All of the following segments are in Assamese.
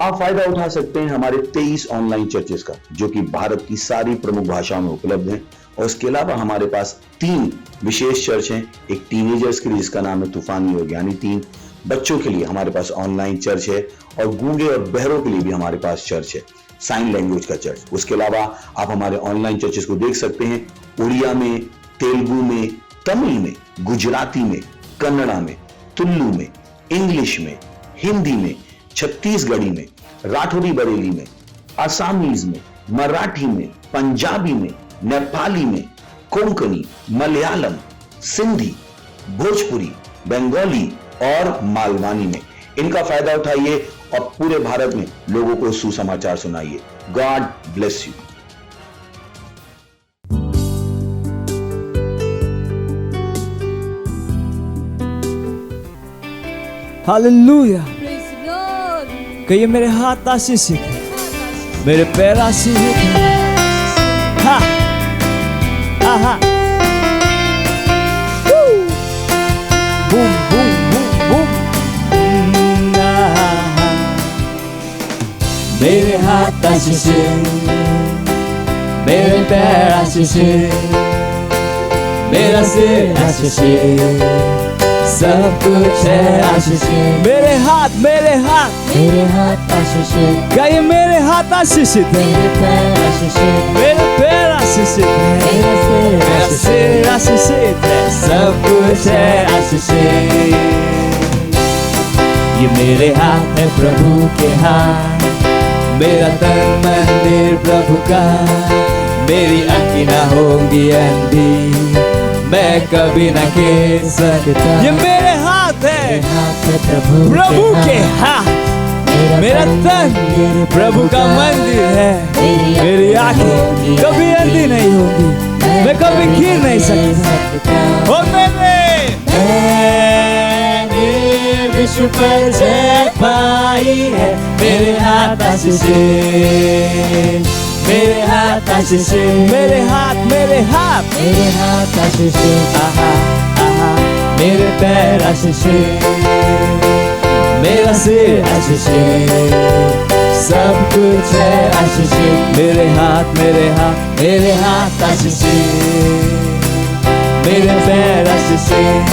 आप फायदा उठा सकते हैं हमारे 23 ऑनलाइन चर्चेस का, जो कि भारत की सारी प्रमुख भाषाओं में उपलब्ध हैं। और इसके अलावा हमारे पास 3 विशेष चर्च हैं। एक टीनेजर्स के लिए जिसका नाम है तूफानी योग यानी 3, बच्चों के लिए हमारे पास ऑनलाइन चर्च है, और गूंगे और बहरों के लिए भी हमारे पास चर्च है, साइन लैंग्वेज का चर्च। उसके अलावा आप हमारे ऑनलाइन चर्चेस को देख सकते हैं उड़िया में, तेलुगु में, तमिल में, गुजराती में, कन्नड़ा में, तुलु में, इंग्लिश में, हिंदी में, छत्तीसगढ़ी में, राठौरी बरेली में, आसामीज में, मराठी में, पंजाबी में, नेपाली में, कोंकणी, मलयालम, सिंधी, भोजपुरी, बंगाली और मालवानी में। इनका फायदा उठाइए और पूरे भारत में लोगों को सुसमाचार सुनाइए। God bless you. हालेलुया। कहिए मेरे हाथ आशीषित है, मेरे पैर आशीषित है। हाँ आहा बूम बूम बूम बूम। मेरे हाथ आशीषित, मेरे पैर आशीषित, मेरा सिर आशीषित, सब कुछ है आशीषित। मेरे हाथ आशीषित। कहिए मेरे हाथ आशीषित है, मेरे पैर आशीषित, मेरे पैर आशीषित है, मेरा सिर आशीषित है, सब कुछ है आशीषित। ये मेरे हाथ है प्रभु के हाथ, मेरा तन मंदिर प्रभु का, मेरी आँखें ना होंगी अंधी, मैं कभी न कह सकता। ये मेरे हाथ है प्रभु के हाथ, मेरा तन प्रभु का मंदिर है, मेरी आंखें कभी अंधी नहीं होगी, मैं कभी गिर नहीं सकता। और मैंने विश्व पर जय पाई है, मेरे हाथ आशीषित, मेरे हाथ आशीषित, मेरे हाथ आशीषित। आहा आहा मेरे पैर आशीषित, मेरा सिर आशीषित, सब कुछ है आशीषित। मेरे हाथ आशीषित, मेरे पैर आशीषित,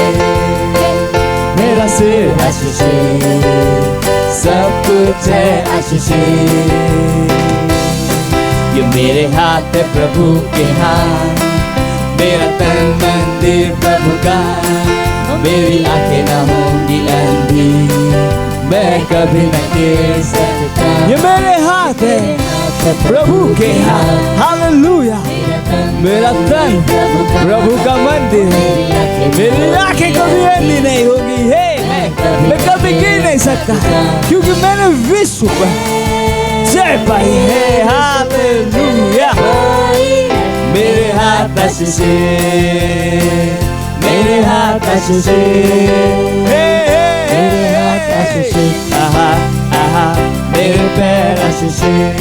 मेरा सिर आशीषित, सब कुछ है आशीषित। ये मेरे हाथ है प्रभु के हाथ, मेरा तन मंदिर प्रभु का, मेरी आंखें ना होंगी अंधी, मैं कभी न गिर सकता। ये मेरे हाथ है प्रभु के हाथ। हालेलुया। मेरा तन प्रभु का मंदिर है, मेरी आंखें कभी अंधी नहीं होगी, मैं कभी गिर नहीं सकता, क्योंकि मैंने विश्व पर जय पाई है। हालेलुया। मेरे हाथ आशीषित, मेरे हाथ आशीषित, मेरे हाथ आशीषित। आहा आहा मेरे पैर आशीषित,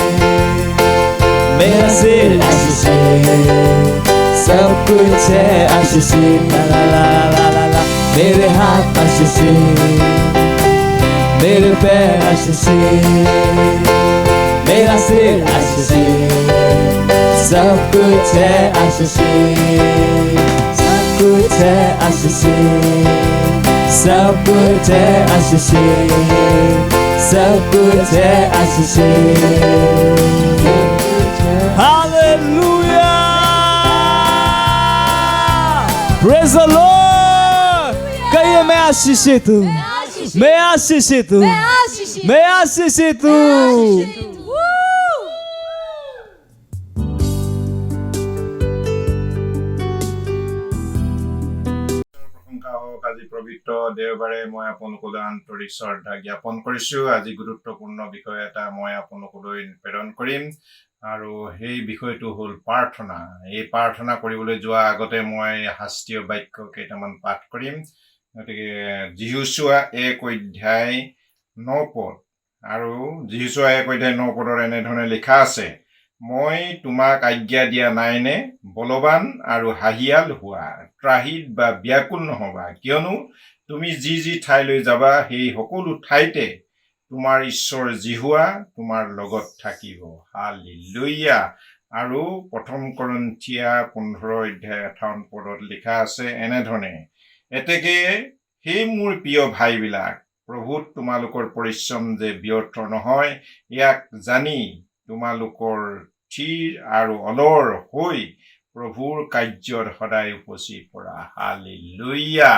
मेरा सिर आशीषित, सब कुछ है आशीषित। ला ला ला ला ला। मेरे हाथ आशीषित, मेरे पैर आशीषित, मेरा सिर आशीषित, सब कुछ है आशीषित, सब कुछ है आशीषित, सब कुछ है आशीषित, सब कुछ है आशीषित। हालेलुया। Praise the Lord. कहिए मैं आशीषित हूँ, मैं आशीषित हूँ, मैं आशीषित हूँ। আজি পবিত্ৰ দেওবাৰে মই আপোনালোকলৈ আন্তৰিক শ্ৰদ্ধা জ্ঞাপন কৰিছোঁ। আজি গুৰুত্বপূৰ্ণ বিষয় এটা মই আপোনালোকলৈ প্ৰেৰণ কৰিম, আৰু সেই বিষয়টো হ'ল প্ৰাৰ্থনা। এই প্ৰাৰ্থনা কৰিবলৈ যোৱা আগতে মই শাস্ত্ৰীয় বাক্য কেইটামান পাঠ কৰিম। গতিকে যিহুচোৱা 1:9 পদ, আৰু যিহুচোৱা 1:9 এনেধৰণে লিখা আছে, মই তোমাক আজ্ঞা দিয়া নাইনে, বলৱান আৰু হাঁহিয়াল হোৱা, ত্ৰাহিত বা ব্যাকুল নহবা, কিয়নো তুমি যি যি ঠাইলৈ যাবা সেই সকলো ঠাইতে তোমাৰ ঈশ্বৰ জিহুৱা তোমাৰ লগত থাকিব হালেলুয়া আৰু প্ৰথম কৰিন্থিয়া 15 অধ্যায় 58 পদত লিখা আছে এনেধৰণে এতেকে সেই মোৰ প্ৰিয় ভাইবিলাক প্ৰভুত তোমালোকৰ পৰিশ্ৰম যে ব্যৰ্থ নহয় ইয়াক জানি তোমালোকৰ থিৰ আৰু অলৰ হৈ প্ৰভুৰ কাৰ্যত সদায় উপচি পৰা হালেলুয়া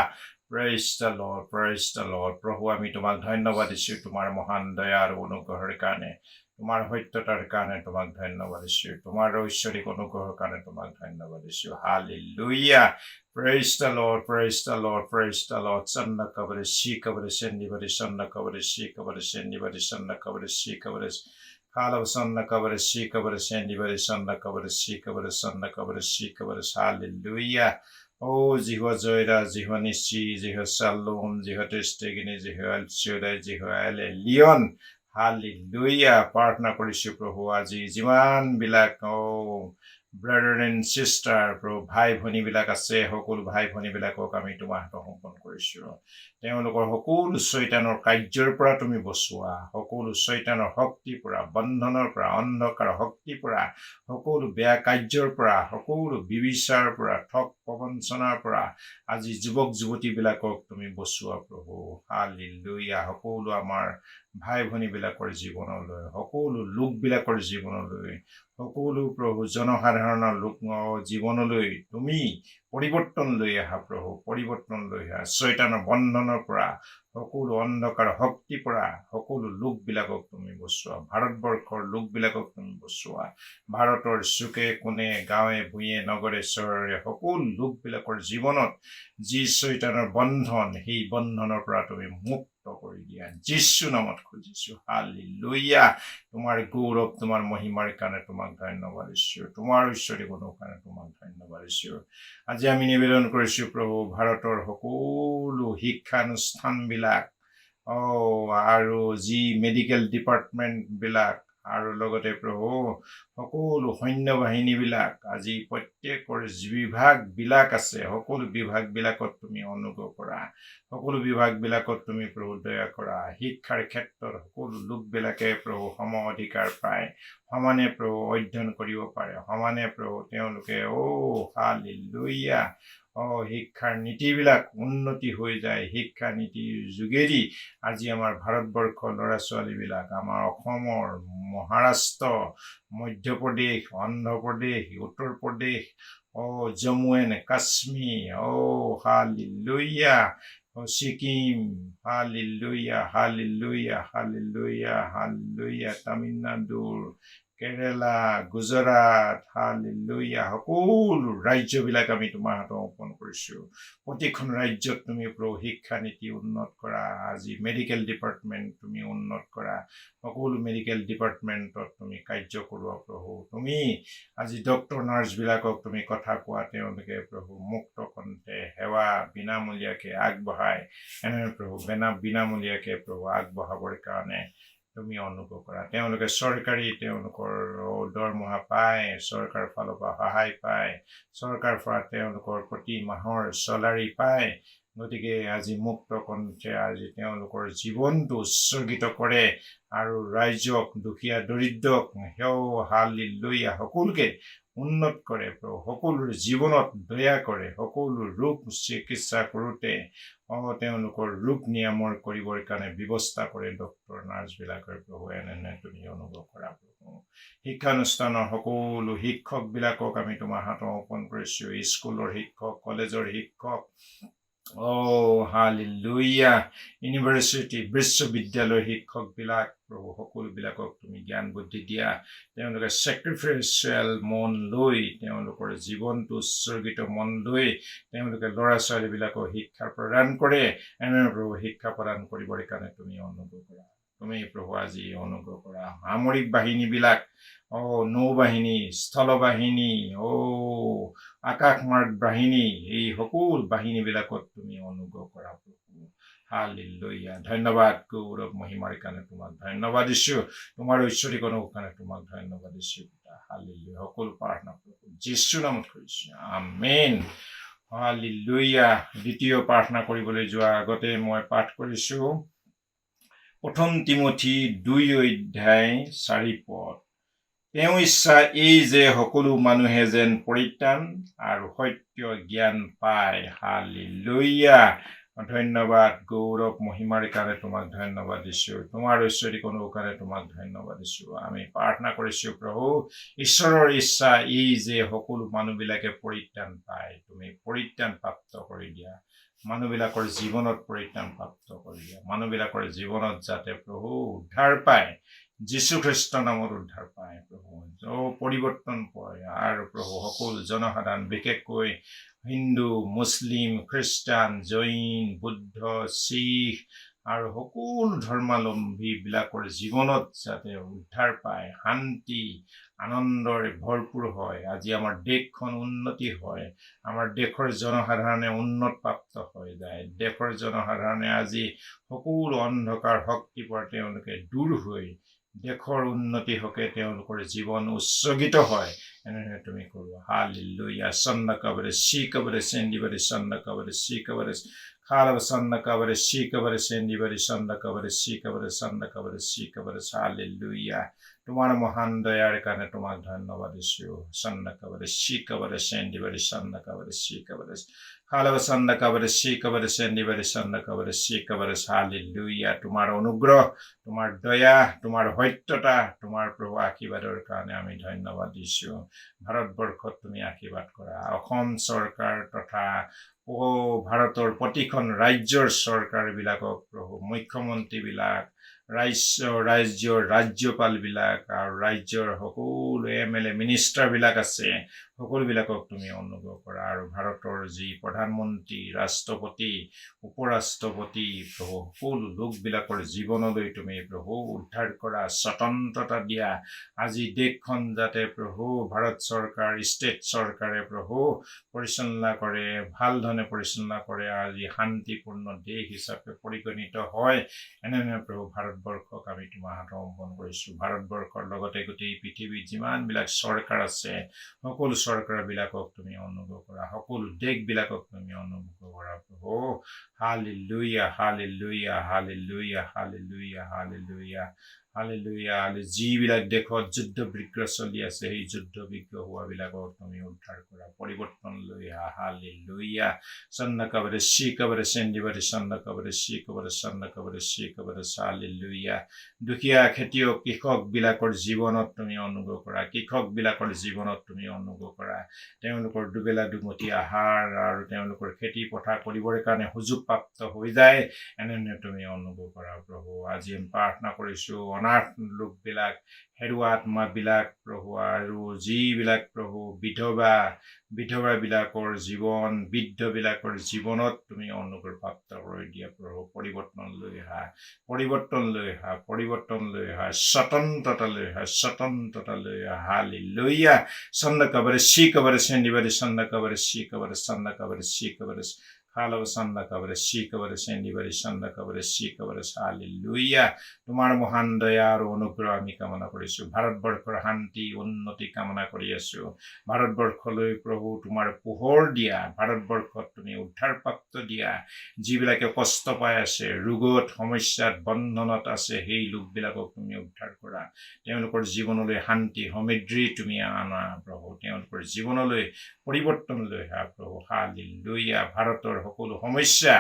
Praise the Lord প্ৰভু আমি তোমাক ধন্যবাদ দিছোঁ তোমাৰ মহান দয়া আৰু অনুগ্ৰহৰ কাৰণে তোমাৰ সত্যতাৰ কাৰণে তোমাক ধন্যবাদ দিছোঁ তোমাৰ ঐশ্বৰিক অনুগ্ৰহৰ কাৰণে তোমাক ধন্যবাদ দিছোঁ hallelujah Praise the Lord Sanda kabare shi kabare sendi bari sanda kabare shi kabare sendi bari sanda kabare shi kabare Kala sanda kabare shi kabare sendi bari sanda kabare shi kabare sanda kabare shi kabare hallelujah Oh, Jehovah Zoida, Jehovah Nissi, Jehovah Shalom, Jehovah Testegini, Jehovah El Shaddai, Jehovah El Elyon. Hallelujah. Partner কৰিছো প্ৰভু আজি যিমান বিলাক ব্ৰাদাৰ এণ্ড সিষ্টাৰ প্ৰভু ভাই ভনী বিলাক আছে সকলো ভাই ভনী বিলাকক আমি তোমাৰ হাতত সমৰ্পণ কৰিছো তেওঁলোকৰ সকলো শয়তানৰ কাৰ্যৰ পৰা তুমি বচোৱা সকলো শয়তানৰ শক্তিৰ পৰা বন্ধনৰ পৰা অন্ধকাৰ শক্তিৰ পৰা সকলো বেয়া কাৰ্যৰ পৰা সকলো বিবিচাৰৰ পৰা ঠক প্ৰবঞ্চনাৰ পৰা আজি যুৱক যুৱতী বিলাকক তুমি বচোৱা প্ৰভু হালেলুয়া সকলো আমাৰ ভাই ভনী বিলাকৰ জীৱনলৈ সকলো লোক বিলাকৰ জীৱনলৈ সকলো প্ৰভু জনসাধাৰণৰ লোক জীৱনলৈ তুমি পৰিৱৰ্তন লৈ আহা প্ৰভু পৰিৱৰ্তন লৈ আহা শয়তানৰ বন্ধনৰ পৰা সকলো অন্ধকাৰ শক্তিৰ পৰা সকলো লোক বিলাকক তুমি বচোৱা ভাৰতবৰ্ষৰ লোক বিলাকক তুমি বচোৱা ভাৰতৰ চুকে কোণে গাঁৱে ভূঞে নগৰে চহৰে সকলো লোক বিলাকৰ জীৱনত যি শয়তানৰ বন্ধন সেই বন্ধনৰ পৰা তুমি মুক্ত কৰি দিয়া যীশু নামত খুজিছো হালেলুয়া তোমাৰ গৌৰৱ তোমাৰ মহিমাৰ কাৰণে তোমাক ধন্যবাদ দিছোঁ তোমাৰ ঐশ্বৰিক গুণৰ কাৰণে তোমাক ধন্যবাদ দিছোঁ আজি আমি নিবেদন কৰিছো প্ৰভু ভাৰতৰ সকলো শিক্ষানুষ্ঠান বিলাক আৰু যি মেডিকেল ডিপাৰ্টমেণ্ট বিলাক আৰু লগতে প্ৰভু সকলো সৈন্য বাহিনী বিলাক আজি প্ৰত্যেকৰ বিভাগ বিলাক আছে সকলো বিভাগ বিলাকত তুমি অনুগ্ৰহ কৰা সকলো বিভাগ বিলাকত তুমি প্ৰভু দয়া কৰা শিক্ষাৰ ক্ষেত্ৰত সকলো লোক বিলাকে প্ৰভু সম অধিকাৰ পায় সমানে প্ৰভু অধ্যয়ন কৰিব পাৰে সমানে প্ৰভু তেওঁলোকে হালেলুয়া শিক্ষাৰ নীতিবিলাক উন্নতি হৈ যায় শিক্ষা নীতিৰ যোগেদি আজি আমাৰ ভাৰতবৰ্ষৰ ল'ৰা ছোৱালীবিলাক আমাৰ অসমৰ Maharashtra Madhya Pradesh Andhra Pradesh Uttar Pradesh Jammu and Kashmir hallelujah Sikkim, hallelujah, hallelujah, hallelujah, hallelujah, Tamil Nadu, Kerala, Gujarat, hallelujah, সকলো ৰাজ্যবিলাক আমি তোমাৰ হাতত অৰ্পণ কৰিছো প্ৰতিখন ৰাজ্যত তুমি প্ৰভু শিক্ষা নীতি উন্নত কৰা আজি মেডিকেল ডিপাৰ্টমেণ্ট তুমি উন্নত কৰা সকলো মেডিকেল ডিপাৰ্টমেণ্টত তুমি কাৰ্য কৰোৱা প্ৰভু তুমি আজি ডক্টৰ নাৰ্ছ বিলাকক তুমি কথা কোৱা তেওঁলোকে প্ৰভু মুক্ত কণ্ঠে সেৱা বিনামূলীয়াকৈ আগবঢ়ায় এনে প্ৰভু বিনামূলীয়াকৈ প্ৰভু আগবঢ়াবৰ কাৰণে তুমি অনুগ্ৰহ কৰা তেওঁলোকে চৰকাৰী তেওঁলোকৰ দৰমহা পায় চৰকাৰৰ ফালৰ পৰা সহায় পায় চৰকাৰৰ পৰা তেওঁলোকৰ প্ৰতি মাহৰ চেলাৰী পায় গতিকে আজি মুক্ত কণ্ঠে আজি তেওঁলোকৰ জীৱনটো উৎসৰ্গিত কৰে আৰু ৰাইজক দুখীয়া দৰিদ্ৰক হালেলুয়া সকলোকে উন্নত কৰে প্ৰভু সকলোৰ জীৱনত দয়া কৰে সকলো ৰোগ চিকিৎসা কৰোঁতে তেওঁলোকৰ ৰোগ নিৰাময় কৰিবৰ কাৰণে ব্যৱস্থা কৰে ডক্টৰ নাৰ্ছ বিলাকৰ প্ৰভু এনে তুমি অনুগ্ৰহ কৰা প্ৰভু শিক্ষানুষ্ঠানৰ সকলো শিক্ষক বিলাকক আমি তোমাৰ হাতত অৰ্পণ কৰিছো স্কুলৰ শিক্ষক কলেজৰ শিক্ষক হালেলুয়া ইউনিভাৰ্চিটি বিশ্ববিদ্যালয়ৰ শিক্ষক বিলাক প্ৰভু সকলো বিলাকক তুমি জ্ঞান বুদ্ধি দিয়া তেওঁলোকে চেক্ৰিফাইচিয়েল মন লৈ তেওঁলোকৰ জীৱনটো উৎসৰ্গিত মন লৈ তেওঁলোকে ল'ৰা ছোৱালী বিলাকক শিক্ষা প্ৰদান কৰে এনে প্ৰভু শিক্ষা প্ৰদান কৰিবৰ কাৰণে তুমি অনুগ্ৰহ কৰা তুমি প্ৰভু আজি অনুগ্ৰহ কৰা সামৰিক বাহিনী বিলাক নৌবাহিনী স্থলবাহিনী আকাশমাৰ্গ বাহিনী এই সকলো বাহিনী বিলাকত তুমি অনুগ্ৰহ কৰা প্ৰভু হালেলুয়া ধন্যবাদ গৌৰৱ মহিমাৰ কাৰণে তোমাক ধন্যবাদ দিছো তোমাৰ ঐশ্বৰিক অনুগ্ৰহৰ কাৰণে তোমাক ধন্যবাদ দিছো হালেলুয়া সকলো প্ৰাৰ্থনা প্ৰভু যীশু নামত কৰিছো আমেন হালেলুয়া দ্বিতীয় প্ৰাৰ্থনা কৰিবলৈ যোৱাৰ আগতে মই পাঠ কৰিছো প্ৰথম তিমোথী 2:4 তেওঁ ইচ্ছা এই যে সকলো মানুহে যেন পৰিত্ৰাণ আৰু সত্য জ্ঞান পায়। হালেলুয়া। ধন্যবাদ গৌৰৱ মহিমাৰ কাৰণে তোমাক ধন্যবাদ দিছোঁ। তোমাৰ ঐশ্বৰিক অনুগ্ৰহৰ কাৰণে তোমাক ধন্যবাদ দিছোঁ। আমি প্ৰাৰ্থনা কৰিছোঁ প্ৰভু, ঈশ্বৰৰ ইচ্ছা এই যে সকলো মানুহবিলাকে পৰিত্ৰাণ পায়। তুমি পৰিত্ৰাণ প্ৰাপ্ত কৰি দিয়া। মানুহবিলাকৰ জীৱনত পৰিত্ৰাণ প্ৰাপ্ত কৰি দিয়া। মানুহবিলাকৰ জীৱনত যাতে প্ৰভু উদ্ধাৰ পায়, যীশুখ্ৰীষ্টৰ নামত উদ্ধাৰ পায় প্ৰভু, পৰিৱৰ্তন পায়। আৰু প্ৰভু সকলো জনসাধাৰণ, বিশেষকৈ হিন্দু, মুছলিম, খ্ৰীষ্টান, জৈন, বুদ্ধ, শিখ আৰু সকলো ধৰ্মাৱলম্বীবিলাকৰ জীৱনত যাতে উদ্ধাৰ পায়, শান্তি আনন্দৰে ভৰপূৰ হয়। আজি আমাৰ দেশখন উন্নতি হয়, আমাৰ দেশৰ জনসাধাৰণে উন্নত প্ৰাপ্ত হৈ যায়। দেশৰ জনসাধাৰণে আজি সকলো অন্ধকাৰ শক্তিৰ পৰা তেওঁলোকে দূৰ হৈ দেশৰ উন্নতি হকে তেওঁলোকৰ জীৱন উৎসৰ্গিত হয়। এনেদৰে তুমি কৰোঁ। হালেলুয়া। সন্নকাবৰে শিকবৰে চেন্দিবৰে সন্নকাবৰে শিকবৰে খালব সন্নকাবৰে শিকবৰে চেন্দিবৰে সন্নকাবৰে শিকবৰে সন্নকাবৰে শিকবৰে। হালেলুয়া। তোমাৰ মহান দয়াৰ কাৰণে তোমাক ধন্যবাদ দিছোঁ। সন্নকাবৰে শিকবৰে চেন্দিবৰে সন্নকাবৰে শিকবৰে খালব সন্নকাবৰে শিকবৰে চেন্দিবৰে সন্নকাবৰে শিকবৰে। হালেলুয়া। তোমাৰ অনুগ্ৰহ, তোমাৰ দয়া, তোমাৰ সত্যতা, তোমাৰ প্ৰভু আশীৰ্বাদৰ কাৰণে আমি ধন্যবাদ দিছোঁ। ভাৰতবৰ্ষত তুমি আশীৰ্বাদ কৰা। অসম চৰকাৰ তথা ভাৰতৰ প্ৰতিখন ৰাজ্যৰ চৰকাৰবিলাকক প্ৰভু, মুখ্যমন্ত্ৰীবিলাক, ৰাজ্যৰ ৰাজ্যপালবিলাক আৰু ৰাজ্যৰ সকলো MLA মিনিষ্টাৰবিলাক আছে, সকলোবিলাকক তুমি অনুগ্ৰহ কৰা। আৰু ভাৰতৰ যি প্ৰধানমন্ত্ৰী, ৰাষ্ট্ৰপতি, উপৰাষ্ট্ৰপতি প্ৰভু, সকলো লোকবিলাকৰ জীৱনলৈ তুমি প্ৰভু উদ্ধাৰ কৰা, স্বতন্ত্ৰতা দিয়া। আজি দেশখন যাতে প্ৰভু ভাৰত চৰকাৰ, ষ্টেট চৰকাৰে প্ৰভু পৰিচালনা কৰে, ভাল ধৰণে পৰিচালনা কৰে, আজি শান্তিপূৰ্ণ দেশ হিচাপে পৰিগণিত হয়। এনেধৰণে প্ৰভু ভাৰতবৰ্ষক আমি তোমাৰ হাতত অৰ্পণ কৰিছোঁ। ভাৰতবৰ্ষৰ লগতে গোটেই পৃথিৱীত যিমানবিলাক চৰকাৰ আছে, সকলো চৰকাৰবিলাকক তুমি অনুগ্ৰহ কৰা, সকলো দেশবিলাকক তুমি অনুগ্ৰহ কৰা প্ৰভু। Hallelujah. Hallelujah. Hallelujah. Hallelujah. Hallelujah. Hallelujah. যিবিলাক দেশত যুদ্ধ বিগ্ৰহ চলি আছে, সেই যুদ্ধ বিগ্ৰহ হোৱাবিলাকক তুমি উদ্ধাৰ কৰা, পৰিৱৰ্তন লৈ আহা। হালেলুয়া। সন্নকাবৰে শিকবৰে চেন্দিবৰে সন্নকাবৰে শিকবৰে সন্নকাবৰে শিকবৰে। হালেলুয়া। দুখীয়া খেতিয়ক কৃষকবিলাকৰ জীৱনত তুমি অনুগ্ৰহ কৰা, কৃষকবিলাকৰ জীৱনত তুমি অনুগ্ৰহ কৰা। তেওঁলোকৰ দুবেলা দুমুঠি আহাৰ আৰু তেওঁলোকৰ খেতি পথাৰ কৰিবৰ কাৰণে সুযোগ প্ৰাপ্ত হৈ যায়। এনেধৰণে তুমি অনুগ্ৰহ কৰা প্ৰভু। আজি আমি প্ৰাৰ্থনা কৰিছোঁ, অনাথ লোকবিলাক, হেৰুৱা আত্মাবিলাক প্ৰভু, আৰু যিবিলাক প্ৰভু বিধৱাবিলাকৰ জীৱন, বৃদ্ধবিলাকৰ জীৱনত তুমি অনুগ্ৰহ প্ৰাপ্ত কৰি দিয়া প্ৰভু। পৰিৱৰ্তন লৈ আহা, পৰিৱৰ্তন লৈ আহা, পৰিৱৰ্তন লৈ আহা, স্বতন্ত্ৰতা লৈ আহা, স্বতন্ত্ৰতা লৈ আহা। হালেলুয়া। সন্নকাবৰে শিকবৰে চেন্দিবৰে সন্নকাবৰে শিকবৰে সন্নকাবৰে শিকবৰে খালব সন্নকাবৰে শিকবৰে চেন্দিবৰে সন্নকাবৰে শিকবৰে। হালেলুয়া। তোমাৰ মহান দয়া আৰু অনুগ্ৰহ আমি কামনা কৰিছোঁ। ভাৰতবৰ্ষৰ শান্তি উন্নতি কামনা কৰি আছোঁ। ভাৰতবৰ্ষলৈ প্ৰভু তোমাৰ পোহৰ দিয়া, ভাৰতবৰ্ষত তুমি উদ্ধাৰপ্ৰাপ্ত দিয়া। যিবিলাকে কষ্ট পাই আছে, ৰোগত সমস্যাত বন্ধনত আছে, সেই লোকবিলাকক তুমি উদ্ধাৰ কৰা। তেওঁলোকৰ জীৱনলৈ শান্তি সমৃদ্ধি তুমি আনা প্ৰভু। তেওঁলোকৰ জীৱনলৈ পৰিৱৰ্তন লৈ আহা প্ৰভু। হালেলুয়া। ভাৰতৰ সকলো সমস্যা,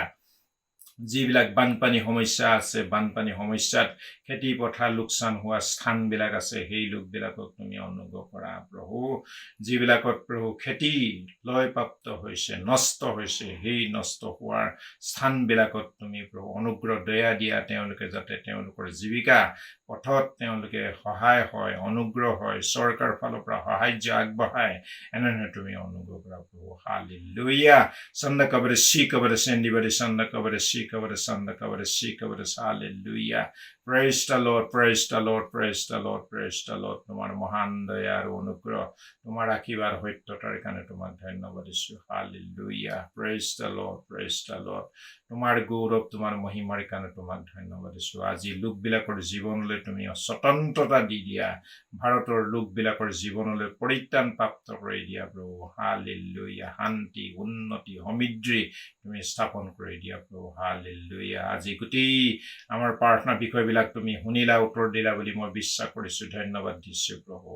যিবিলাক বানপানী সমস্যা আছে, বানপানী সমস্যাত খেতি পথাৰ লোকচান হোৱা স্থানবিলাক আছে, সেই লোকবিলাকক তুমি অনুগ্ৰহ কৰা প্ৰভু। যিবিলাকত প্ৰভু খেতি লয়প্ৰাপ্ত হৈছে, নষ্ট হৈছে, সেই নষ্ট হোৱাৰ স্থানবিলাকত তুমি প্ৰভু অনুগ্ৰহ দয়া দিয়া। তেওঁলোকে যাতে তেওঁলোকৰ জীৱিকা পথত তেওঁলোকে সহায় হয়, অনুগ্ৰহ হয়, চৰকাৰৰ ফালৰ পৰা সাহায্য আগবঢ়ায়। এনেধৰণে তুমি অনুগ্ৰহ কৰা প্ৰভু। হালেলুয়া। সন্নকাবৰে শিকবৰে চেন্দিবৰে সন্নকাবৰে শিকবৰে সন্নকাবৰে শিকবৰে। Hallelujah. Praise the Lord, praise the Lord, praise the Lord, praise the Lord. তোমাৰ মহান দয়া আৰু অনুগ্ৰহ, তোমাৰ আশীৰ্বাদ সত্যতাৰ কাৰণে তোমাক ধন্যবাদ দিছোঁ। Hallelujah. Praise the Lord, praise the Lord. তোমাৰ গৌৰৱ, তোমাৰ মহিমাৰ কাৰণে তোমাক ধন্যবাদ দিছোঁ। আজি লোকবিলাকৰ জীৱনলৈ তুমি স্বতন্ত্ৰতা দি দিয়া, ভাৰতৰ লোকবিলাকৰ জীৱনলৈ পৰিত্ৰাণ প্ৰাপ্ত কৰি দিয়া প্ৰভু। হালেলুয়া। শান্তি উন্নতি সমৃদ্ধি তুমি স্থাপন কৰি দিয়া প্ৰভু। হালেলুয়া। আজি গোটেই আমাৰ প্ৰাৰ্থনা বিষয়বিলাক তুমি শুনিলা, উত্তৰ দিলা বুলি মই বিশ্বাস কৰিছোঁ। ধন্যবাদ দিছোঁ প্ৰভু।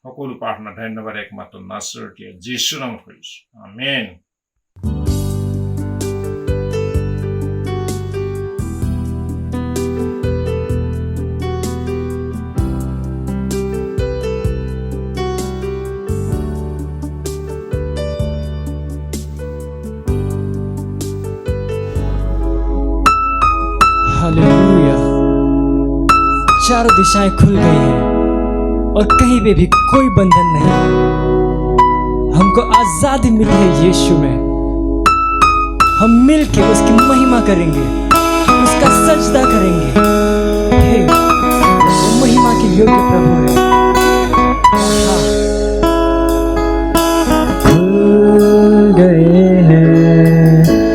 সকলো প্ৰাৰ্থনা ধন্যবাদ একমাত্ৰ নাছৰেথীয় যীশু নামত কৰিছোঁ। আমেন। हालेलुया। चारों दिशाएं खुल गई हैं और कहीं पे भी कोई बंधन नहीं। हमको आजादी मिली है यीशु में। हम मिलके उसकी महिमा करेंगे, उसका सजदा करेंगे। हे, वो महिमा के योग्य प्रभु है। हाँ। खुल गए हैं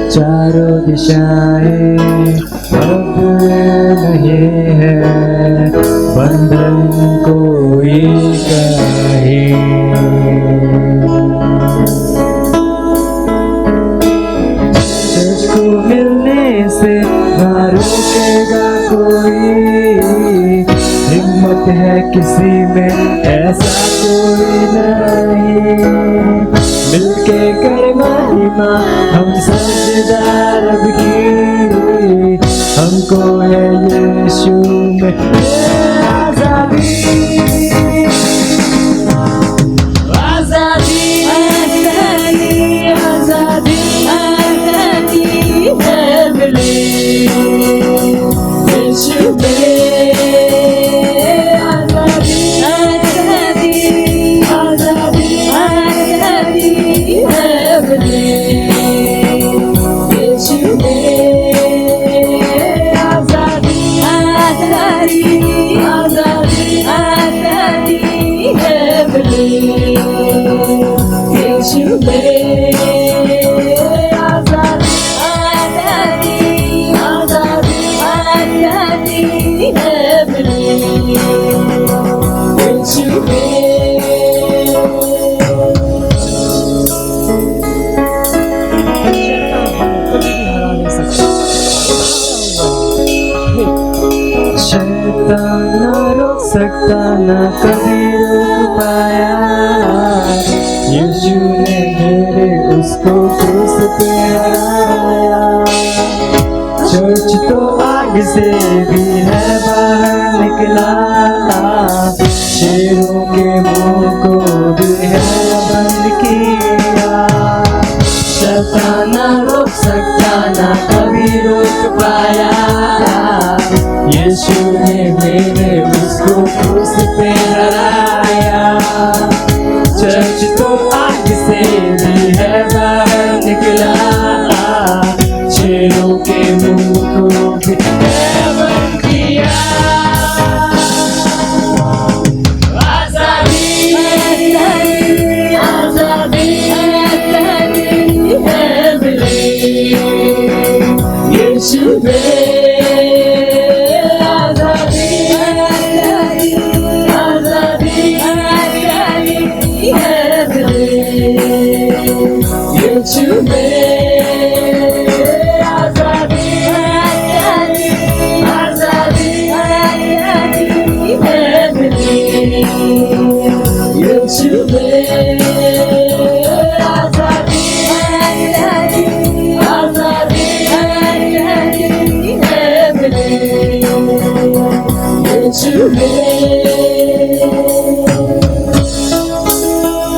चारों दिशाएं, अब नहीं है बंधन कोई कहे। तुझको मिलने से ना रोकेगा कोई, हिम्मत है किसी में ऐसा कोई नहीं। मिलके कर महिमा हम सजदार अब की, हमको है यीशु में आजादी। आजादी आजादी आजादी आजादी है मिली यीशु में। आजादी आजादी आजादी आजादी है मिली यीशु में। सकता न कभी रोक पाया, यीशु ने मेरे उसको क्रूस पे हराया। चर्च तो आग से भी है बाहर निकला, शेरों के मुंह को भी है बंद किया। शैतान न रोक सकता न कभी रोक पाया, यीशु ने मेरे उसको क्रूस पे हराया। चर्च तो आग से भी है बाहर निकला, शेरों के मुंह को भी है बंद किया। आजादी आजादी आजादी है मिली यीशु में।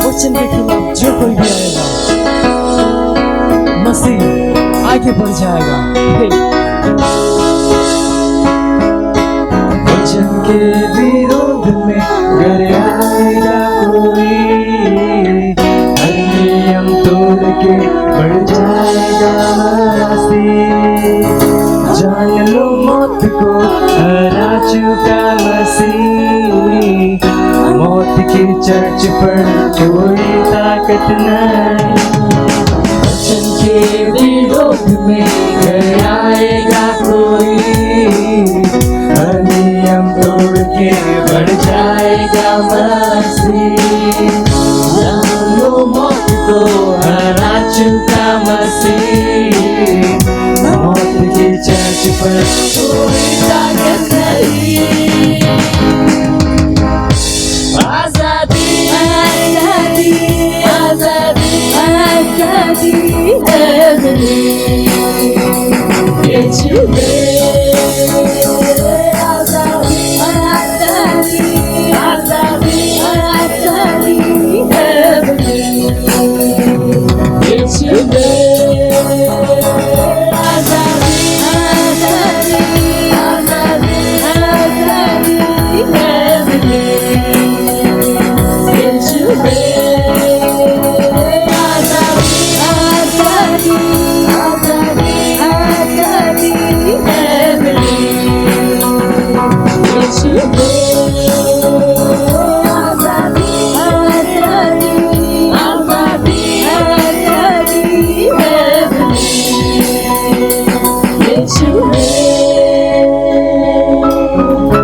वचन के खिलाफ जो कोई भी आएगा, मसीह आगे बढ़ जाएगा। वचन के विरोध में अगर आएगा कोई, हर नियम तोड़ के बढ़ जाएगा मसीह। जान लो मौत को हरा चुका मसीह, मौत की चर्च पर कोई ताकत नहीं। वचन के विरोध में घर आएगा कोई, हर नियम तोड़ के बढ़ जाएगा मसीह। जान लो मौत को हरा चुका मसीह, मौत की पर कोई ताकत नहीं आजादी आजादी आजादी आजादी है मेरी ये छुपे आजादी आजादी आजादी आजादी है मेरी ये छुपे आजादी आजादी आजादी आजादी है मेरी ये छुपे आजादी आजादी आजादी आजादी है मेरी ये छुपे आजादी आजादी आजादी आजादी है मेरी ये छुपे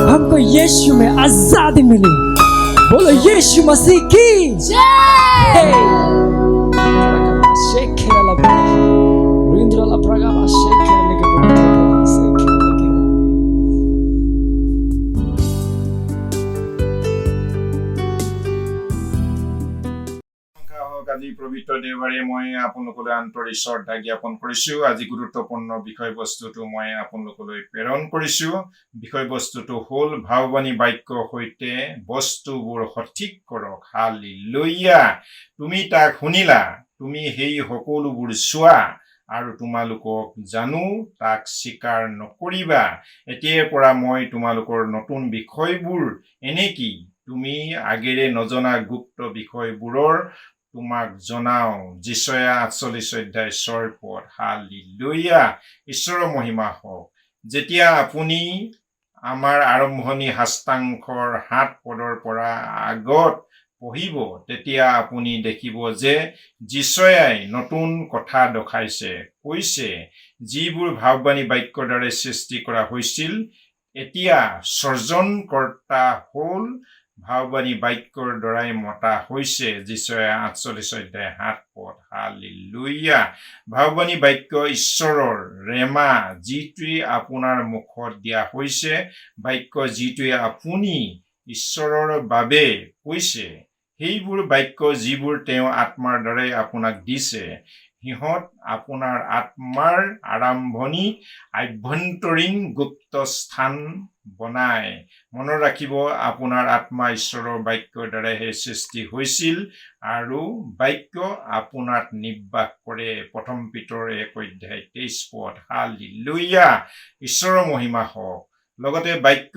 हमको यीशु में आजादी मिली बोलो यीशु मसीह की जय शेखेला la rindra la praga ma shekhela nige আজি পবিত্ৰ দেওবাৰে মই আপোনালোকলৈ আন্তৰিক শ্ৰদ্ধা জ্ঞাপন কৰিছো। আজি গুৰুত্বপূৰ্ণ বিষয়বস্তুটো মই আপোনালোকলৈ প্ৰেৰণ কৰিছো। বিষয়বস্তুটো হ'ল ভাৱবাণী বাক্যৰ সৈতে বস্তুবোৰ সঠিক কৰক। হালেলুয়া। তুমি তাক শুনিলা, তুমি সেই সকলোবোৰ চোৱা আৰু তোমালোকক জানো তাক স্বীকাৰ নকৰিবা। এতিয়াৰ পৰা মই তোমালোকৰ নতুন বিষয়বোৰ এনেকি তুমি আগেৰে নজনা গুপ্ত বিষয়বোৰৰ তোমাক জনাও। যিশয়া 48 অধ্যায় 6 পদ। হালেলুয়া। ঈশ্বৰৰ মহিমা হওক। যেতিয়া আপুনি আমাৰ আৰম্ভণি সাষ্টাংশৰ 7 পদৰ পৰা আগত পঢ়িব তেতিয়া আপুনি দেখিব যে যিশয়াই নতুন কথা দেখাইছে, কৈছে যিবোৰ ভাৱবাণী বাক্যৰ দ্বাৰা সৃষ্টি কৰা হৈছিল এতিয়া সৰ্জনকৰ্তা হ'ল ভাৱবাণী বাক্যৰ দ্বাৰাই মতা হৈছে। যিশয়া 48 অধ্যায় 7 পদ। হালেলুয়া। ভাৱবাণী বাক্য ঈশ্বৰৰ ৰেমা, যিটোৱে আপোনাৰ মুখত দিয়া হৈছে, বাক্য যিটোৱে আপুনি ঈশ্বৰৰ বাবে কৈছে। সেইবোৰ বাক্য যিবোৰ তেওঁ আত্মাৰ দ্বাৰাই আপোনাক দিছে, সিহঁত আপোনাৰ আত্মাৰ আৰম্ভণি আভ্যন্তৰীণ গুপ্ত স্থান বনায়। মনত ৰাখিব আপোনাৰ আত্মা ঈশ্বৰৰ বাক্যৰ দ্বাৰাহে সৃষ্টি হৈছিল আৰু বাক্য আপোনাত নিবাস কৰে। 1 পিতৰ 1 অধ্যায় 23 পদ। হালেলুয়া। ঈশ্বৰৰ মহিমা হওক। লগতে বাক্য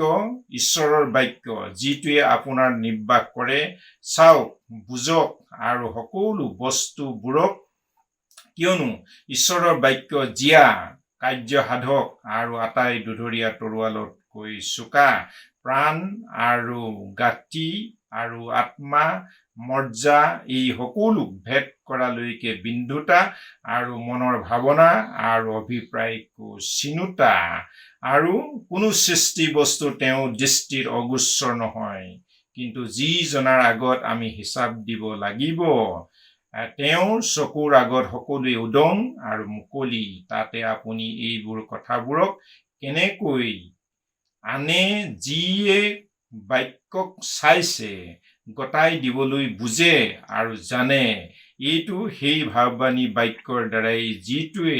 ঈশ্বৰৰ বাক্য যিটোৱে আপোনাৰ নিবাস কৰে, চাওক, বুজক আৰু সকলো বস্তুবোৰক, কিয়নো ঈশ্বৰৰ বাক্য জীয়া, কাৰ্যসাধক আৰু আটাই দুধৰীয়া তৰোৱালতকৈ চোকা, প্ৰাণ আৰু গাঁঠি আৰু আত্মা মজ্জা এই সকলো ভেদ কৰালৈকে বিন্ধুতা আৰু মনৰ ভাৱনা আৰু অভিপ্ৰায়কো চিনোতা। আৰু কোনো সৃষ্টি বস্তু তেওঁৰ দৃষ্টিত অগোচৰ নহয়, কিন্তু যি জনাৰ আগত আমি হিচাপ দিব লাগিব। তেওঁৰ চকুৰ আগত সকলোৱে উদং আৰু মুকলি। তাতে আপুনি এইবোৰ কথাবোৰক কেনেকৈ আনে যিয়ে বাক্যক চাইছে গতাই দিবলৈ বুজে আৰু জানে। এইটো সেই ভাৱবাণী বাক্যৰ দ্বাৰাই যিটোৱে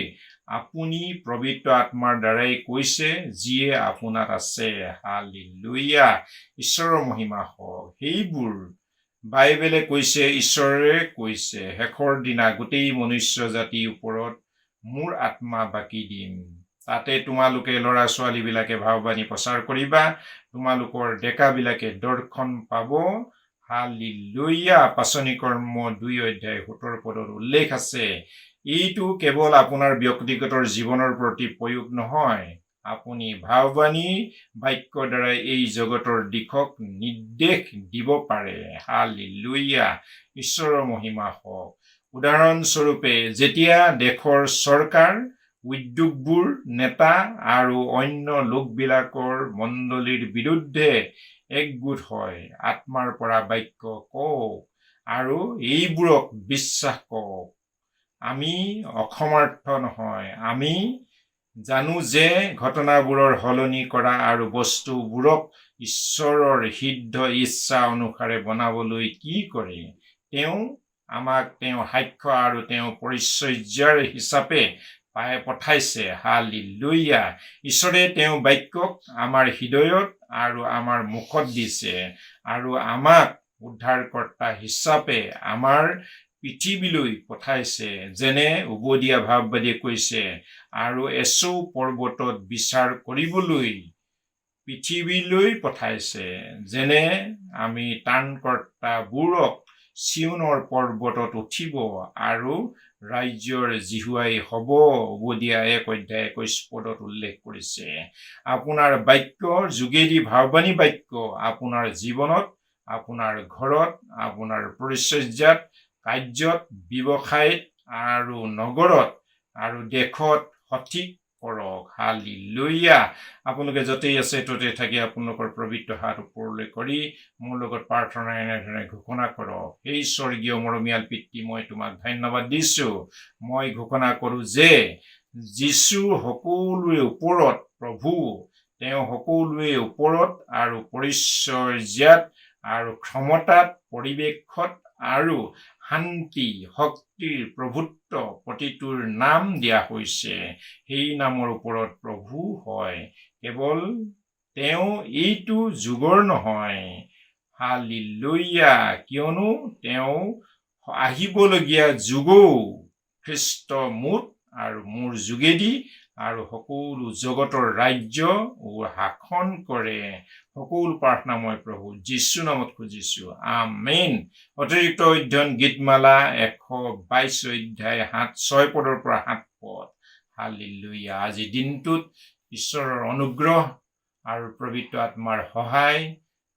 আপুনি পবিত্ৰ আত্মাৰ দ্বাৰাই কৈছে, যিয়ে আপোনাত আছে। হালেলুয়া। ঈশ্বৰৰ মহিমা হওক। সেইবোৰ বাইবেলে কৈছে, ঈশ্বৰে কৈছে, শেষৰ দিনা গোটেই মনুষ্য জাতিৰ ওপৰত মোৰ আত্মা বাকি দিম। তাতে তোমালোকে ল'ৰা ছোৱালীবিলাকে ভাৱবাণী প্ৰচাৰ কৰিবা, তোমালোকৰ ডেকাবিলাকে দৰ্শন পাব। হালেলুয়া। পাচনি কৰ্ম 2 অধ্যায় 17 পদত উল্লেখ আছে। এইটো কেৱল আপোনাৰ ব্যক্তিগত জীৱনৰ প্ৰতি প্ৰয়োগ নহয়, আপুনি ভাৱবাণী বাক্যৰ দ্বাৰা এই জগতৰ দিশক নিৰ্দেশ দিব পাৰে। হালেলুয়া। ঈশ্বৰৰ মহিমা হওক। উদাহৰণস্বৰূপে যেতিয়া দেশৰ চৰকাৰ, উদ্যোগবোৰ, নেতা আৰু অন্য লোকবিলাকৰ মণ্ডলীৰ বিৰুদ্ধে একগোট হয়, আত্মাৰ পৰা বাক্য কওক আৰু এইবোৰক বিশ্বাস কৰক। আমি অসমৰ্থ নহয়, আমি জানো যে ঘটনাবোৰৰ সলনি কৰা আৰু বস্তুবোৰক ঈশ্বৰৰ সিদ্ধ ইচ্ছা অনুসাৰে বনাবলৈ কি কৰে তেওঁ আমাক তেওঁ সাক্ষ্য আৰু তেওঁ পৰিচৰ্যাৰ হিচাপে পঠাইছে। হালেলুয়া। ঈশ্বৰে তেওঁ বাক্যক আমাৰ হৃদয়ত আৰু আমাৰ মুখত দিছে আৰু আমাক উদ্ধাৰকৰ্তা হিচাপে আমাৰ পৃথিৱীলৈ পঠাইছে, যেনে উবদীয়া ভাৱবাদীয়ে কৈছে, আৰু এছৌ পৰ্বতত বিচাৰ কৰিবলৈ পৃথিৱীলৈ পঠাইছে, যেনে আমি ত্ৰাণকৰ্তাবোৰক চিয়নৰ পৰ্বতত উঠিব আৰু ৰাজ্যৰ জিহুৱাই হ'ব। উবদীয়া 1:21 উল্লেখ কৰিছে। আপোনাৰ বাক্যৰ যোগেদি ভাৱবাণী বাক্য আপোনাৰ জীৱনত, আপোনাৰ ঘৰত, আপোনাৰ পৰিচৰ্যাত, কাৰ্যত, ব্যৱসায়ত আৰু নগৰত আৰু দেশত সঠিক কৰক। হালেলুয়া। আপোনালোকে য'তেই আছে ত'তে থাকি আপোনালোকৰ পবিত্ৰ হাত ওপৰলৈ কৰি মোৰ লগত প্ৰাৰ্থনা এনেধৰণে ঘোষণা কৰক। সেই স্বৰ্গীয় মৰমীয়াল পিতৃ, মই তোমাক ধন্যবাদ দিছো। মই ঘোষণা কৰো যে যীশু সকলোৰে ওপৰত প্ৰভু, তেওঁ সকলোৰে ওপৰত আৰু পৰিচৰ্যাত আৰু ক্ষমতাত, পৰিৱেশত আৰু শান্তি শক্তিৰ প্ৰভুত্ব প্ৰতিটোৰ নাম দিয়া হৈছে। সেই নামৰ ওপৰত প্ৰভু হয়। কেৱল তেওঁ এইটো যুগৰ নহয়। হালেলুয়া। কিয়নো তেওঁ আহিবলগীয়া যুগও খ্ৰীষ্ট মুঠ আৰু মোৰ যোগেদি আৰু সকলো জগতৰ ৰাজ্য শাসন কৰে। সকলো প্ৰাৰ্থনা মই প্ৰভু যীশু নামত খুজিছো। আমেন। অতিৰিক্ত অধ্যয়ন গীতমালা 122 অধ্যায় 6 পদৰ পৰা 7 পদ। হালেলুয়া। আজি দিনটোত ঈশ্বৰৰ অনুগ্ৰহ আৰু পবিত্ৰ আত্মাৰ সহায়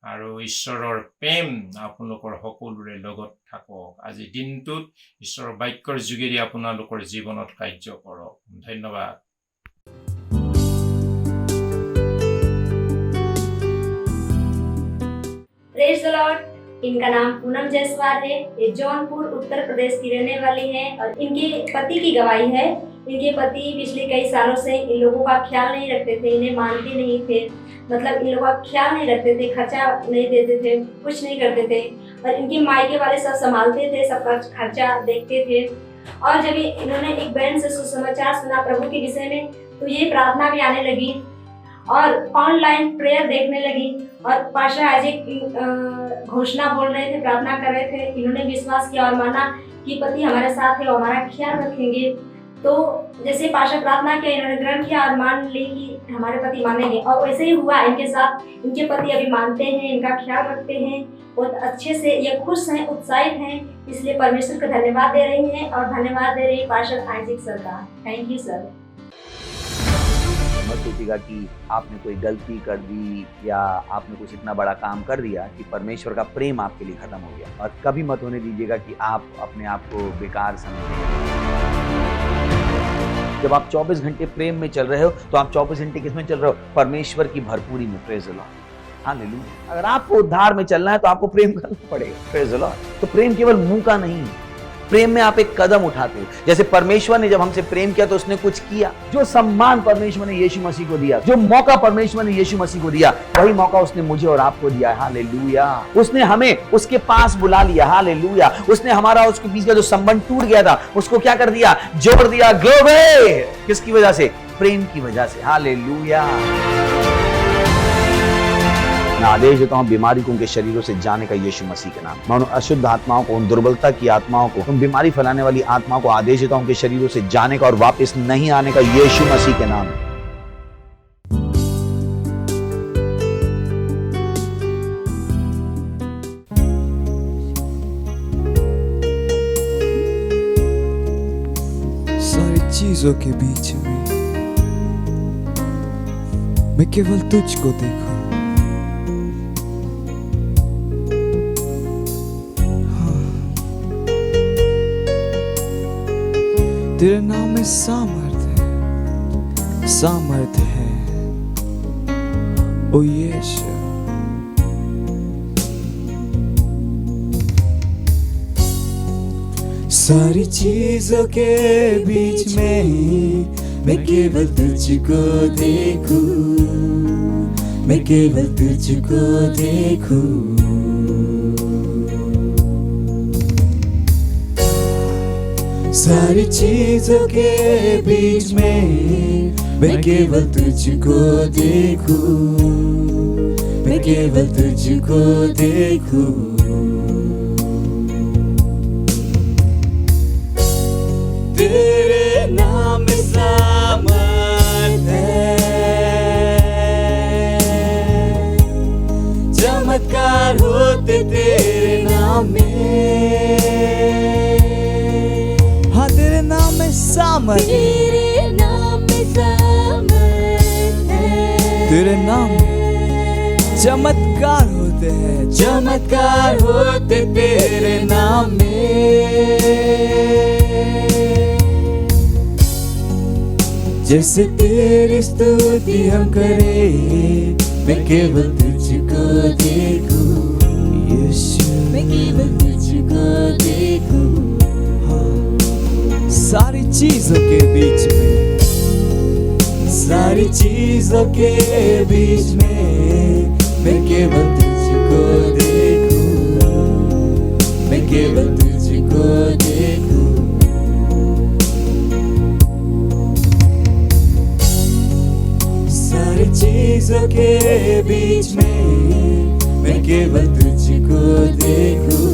আৰু ঈশ্বৰৰ প্ৰেম আপোনালোকৰ সকলোৰে লগত থাকক। আজি দিনটোত ঈশ্বৰৰ বাক্যৰ যোগেদি আপোনালোকৰ জীৱনত কাৰ্য কৰক। ধন্যবাদ। Praise the Lord. इनका नाम पूनम जायसवाल है। ये जौनपुर उत्तर प्रदेश की रहने वाली हैं और इनके पति की गवाही है। इनके पति पिछले कई सालों से इन लोगों का ख्याल नहीं रखते थे, इन्हें मानते नहीं थे, मतलब इन लोगों का ख्याल नहीं रखते थे, खर्चा नहीं देते थे, कुछ नहीं करते थे और इनके मायके वाले सब संभालते थे, सब खर्चा देखते थे। और जब इन्होंने एक बहन से सुसमाचार सुना प्रभु के विषय में, तो ये प्रार्थना भी आने लगी और ऑनलाइन प्रेयर देखने लगी और पास्टर आइजैक घोषणा बोल रहे थे, प्रार्थना कर रहे थे। इन्होंने विश्वास किया और माना कि पति हमारे साथ है, वो हमारा ख्याल रखेंगे। तो जैसे पास्टर प्रार्थना किया, इन्होंने ग्रहण किया और मान ली कि हमारे पति मानेंगे और वैसे ही हुआ इनके साथ। इनके पति अभी मानते हैं, इनका ख्याल रखते हैं, बहुत अच्छे से ये खुश हैं, उत्साहित हैं। इसलिए परमेश्वर को धन्यवाद दे रही हैं और धन्यवाद दे रही है पास्टर आइजैक सर का। Thank you sir. मत सोचिएगा कि आपने कोई गलती कर दी या आपने कुछ इतना बड़ा काम कर दिया कि परमेश्वर का प्रेम आपके लिए खत्म हो गया। और कभी मत होने दीजिएगा कि आप अपने आप को बेकार समझें। जब आप 24 घंटे प्रेम में चल रहे हो तो आप 24 घंटे किसमें चल रहे हो? परमेश्वर की भरपूरी में। Praise the Lord. हालेलुया। अगर आपको उद्धार में चलना है तो आपको प्रेम करना पड़ेगा। Praise the Lord. तो प्रेम केवल मुंह का नहीं है, प्रेम में आप एक कदम उठाते हो। जैसे परमेश्वर ने जब हमसे प्रेम किया तो उसने कुछ किया। जो सम्मान परमेश्वर ने यीशु मसीह को दिया, जो मौका परमेश्वर ने यीशु मसीह को दिया, वही मौका उसने मुझे और आपको दिया है। हालेलुया। उसने हमें उसके पास बुला लिया। हालेलुया। उसने हमारा उसके बीच का जो संबंध टूट गया था उसको क्या कर दिया? जोड़ दिया। ग्लोरी। किसकी वजह से? प्रेम की वजह से। हालेलुया। मैं आदेश देता हूं बीमारी को उनके शरीरों से जाने का यीशु मसीह के नाम। मैं उन अशुद्ध आत्माओं को, उन दुर्बलता की आत्माओं को, उन बीमारी फैलाने वाली आत्माओं को आदेश देता हूं उनके शरीरों से जाने का और वापस नहीं आने का यीशु मसीह के नाम। सारी चीजों के बीच में मैं केवल तुझको देखूं। तेरे नाम में सामर्थ है ओ यीशु। सारी चीजों के बीच में मैं केवल तुझको देखूं, मैं केवल तुझको देखूं। सारी चीजों के बीच में मैं केवल तुझको देखूं, मैं केवल तुझको देखूं। तेरे नाम में सामर्थ है, चमत्कार होते तेरे नाम में। हाँ, तेरे नाम में सामर्थ, तेरे नाम में सामर्थ है, तेरे नाम में चमत्कार होते हैं, चमत्कार होते तेरे नाम में। जैसे तेरी स्तुति हम करें, मैं केवल तुझको देखूं यीशु, मैं केवल तुझको देखूं। हाँ, सारी चीजों के बीच में, सारी चीजों के बीच में मैं केवल तुझको देखूं, मैं केवल तुझको देखूं। सारी चीजों के बीच में मैं केवल तुझको देखूं,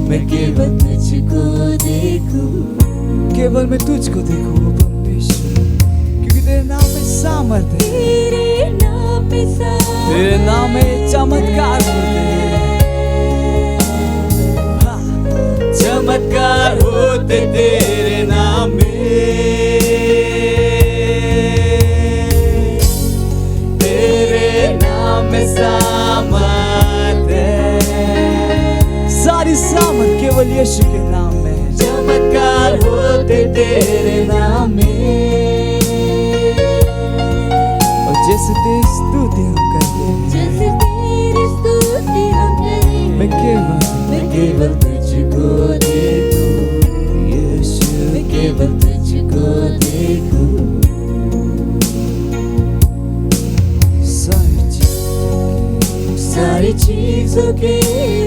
मैं केवल तुझको देखूं। केवल मैं तुझको देखूं परमेश्वर, क्योंकि तेरे नाम में सामर्थ है, तेरे नाम में सामर्थ, तेरे नाम में चमत्कार होते हैं। हाँ, चमत्कार होते तेरे नाम में। सामर्थ है, सारी सामर्थ केवल यीशु के नाम में। चमत्कार होते तेरे नाम में। और जैसे तेरी स्तुति हम करते हैं, जैसे तेरी स्तुति हम करते हैं, मैं केवल तुझको देखूं यीशु, मैं केवल तुझको देखूं। सारी चीजों के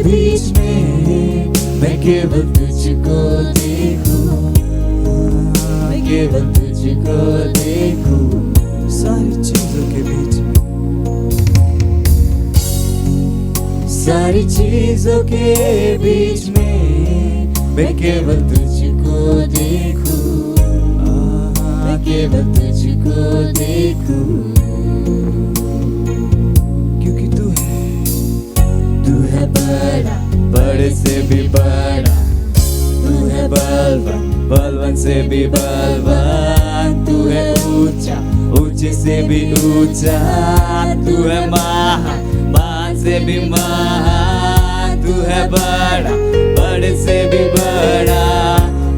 बीच में मैं केवल तुझको देखूं, मैं केवल तुझको देखूं। सारी चीजों के बीच में, सारी चीजों के बीच में मैं केवल तुझको देखूं, मैं केवल तुझको देखूं। बड़ा, बड़े से भी बड़ा, तू है बलवान, बलवान से भी बलवान। तू है ऊंचा, ऊंचे से भी ऊंचा। तू है महान, महान से भी महान। तू है बड़ा, बड़े से भी बड़ा।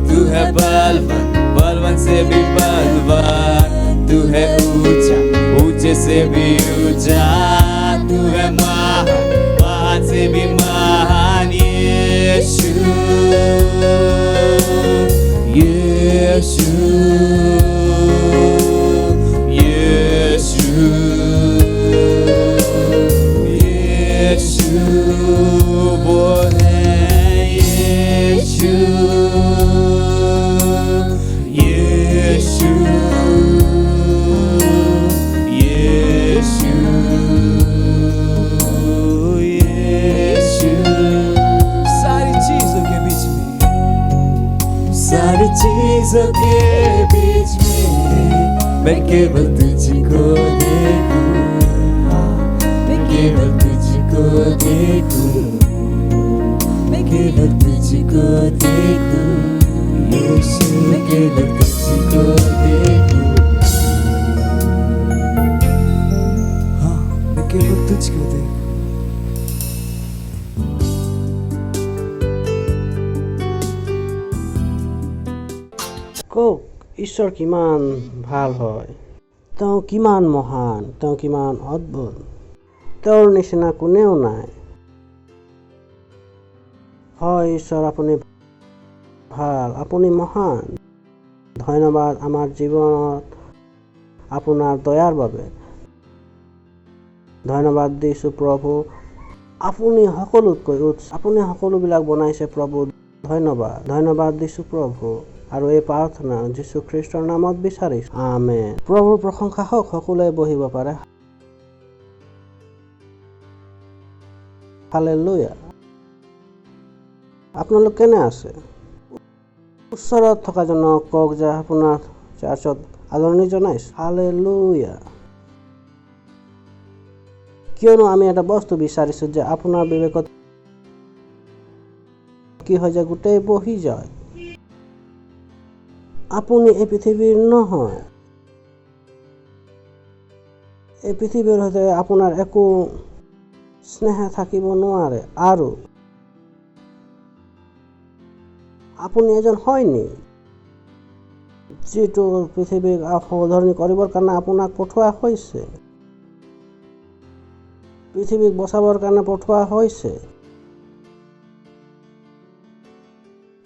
तू है बलवान, बलवान से भी बलवान। तू है ऊंचा, ऊंचे से भी ऊंचा। तू है महान से भी महान यीशु, यीशु, यीशु, यीशु, वो है यीशु, यीशु, यीशु। सारी चीजों के बीच में मैं केवल तुझको देखूं, मैं केवल तुझको देखूं, मैं केवल तुझको देखूं यीशु, मैं केवल तुझको देखूं। हाँ, मैं केवल तुझको देखूं। কওক ঈশ্বৰ কিমান ভাল হয়, তেওঁ কিমান মহান, তেওঁ কিমান অদ্ভুত, তেওঁৰ নিচিনা কোনেও নাই। হয় ঈশ্বৰ, আপুনি ভাল, আপুনি মহান, ধন্যবাদ আমাৰ জীৱনত আপোনাৰ দয়াৰ বাবে। ধন্যবাদ দিছোঁ প্ৰভু, আপুনি সকলোতকৈ আপুনি সকলোবিলাক বনাইছে প্ৰভু। ধন্যবাদ দিছোঁ প্ৰভু, আৰু এই প্ৰাৰ্থনা যীশু খ্ৰীষ্টৰ নামত বিচাৰিছোঁ, আমেন। প্ৰভুৰ প্ৰশংসা হওক, সকলোৱে বহিব পাৰে। হালেলুয়া। আপোনালোক কেনে আছে? ওচৰত থকাজনক কওক যে আপোনাৰ চাৰ্চত আদৰণি জনাইছোঁ। হালেলুয়া। কিয়নো আমি এটা বস্তু বিচাৰিছোঁ যে আপোনাৰ বিবেকত কি হয় যে গোটেই বহি যায়। আপুনি এই পৃথিৱীৰ নহয়। এই পৃথিৱীৰ সৈতে আপোনাৰ একো স্নেহ থাকিব নোৱাৰে। আৰু আপুনি এজন হয়নি যিটো পৃথিৱীক সৌধৰণি কৰিবৰ কাৰণে আপোনাক পঠোৱা হৈছে, পৃথিৱীক বচাবৰ কাৰণে পঠোৱা হৈছে।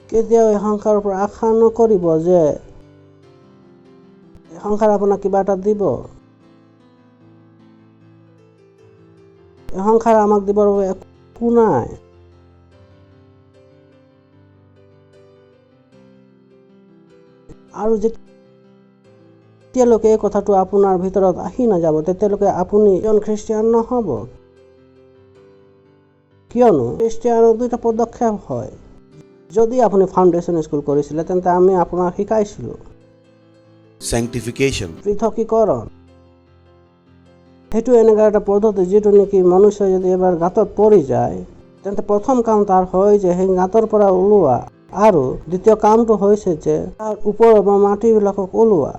কেতিয়াও এই সংসাৰৰ পৰা আশা নকৰিব যে এই সংসাৰ আপোনাক কিবা এটা দিব। এই সংসাৰ আমাক দিবৰ বাবে একো নাই। আৰু যেতিয়ালৈকে এই কথাটো আপোনাৰ ভিতৰত আহি নাযাব, তেতিয়ালৈকে আপুনি এজন খ্ৰীষ্টিয়ান নহ'ব। কিয়নো খ্ৰীষ্টিয়ানৰ দুটা পদক্ষেপ হয়। যদি আপুনি ফাউণ্ডেশ্যন স্কুল কৰিছিলে, তেন্তে আমি আপোনাক শিকাইছিলোঁ sanctification, পৃথকীকৰণ। সেইটো এনেকুৱা এটা পদ্ধতি যিটো নেকি মনুষ্য যদি এবাৰ গাঁতত পৰি যায়, তেন্তে প্ৰথম কাম তাৰ হয় যে সেই গাঁতৰ পৰা ওলোৱা, আৰু দ্বিতীয় কামটো হৈছে যে তাৰ ওপৰৰ মাটিবিলাকক ওলোৱা।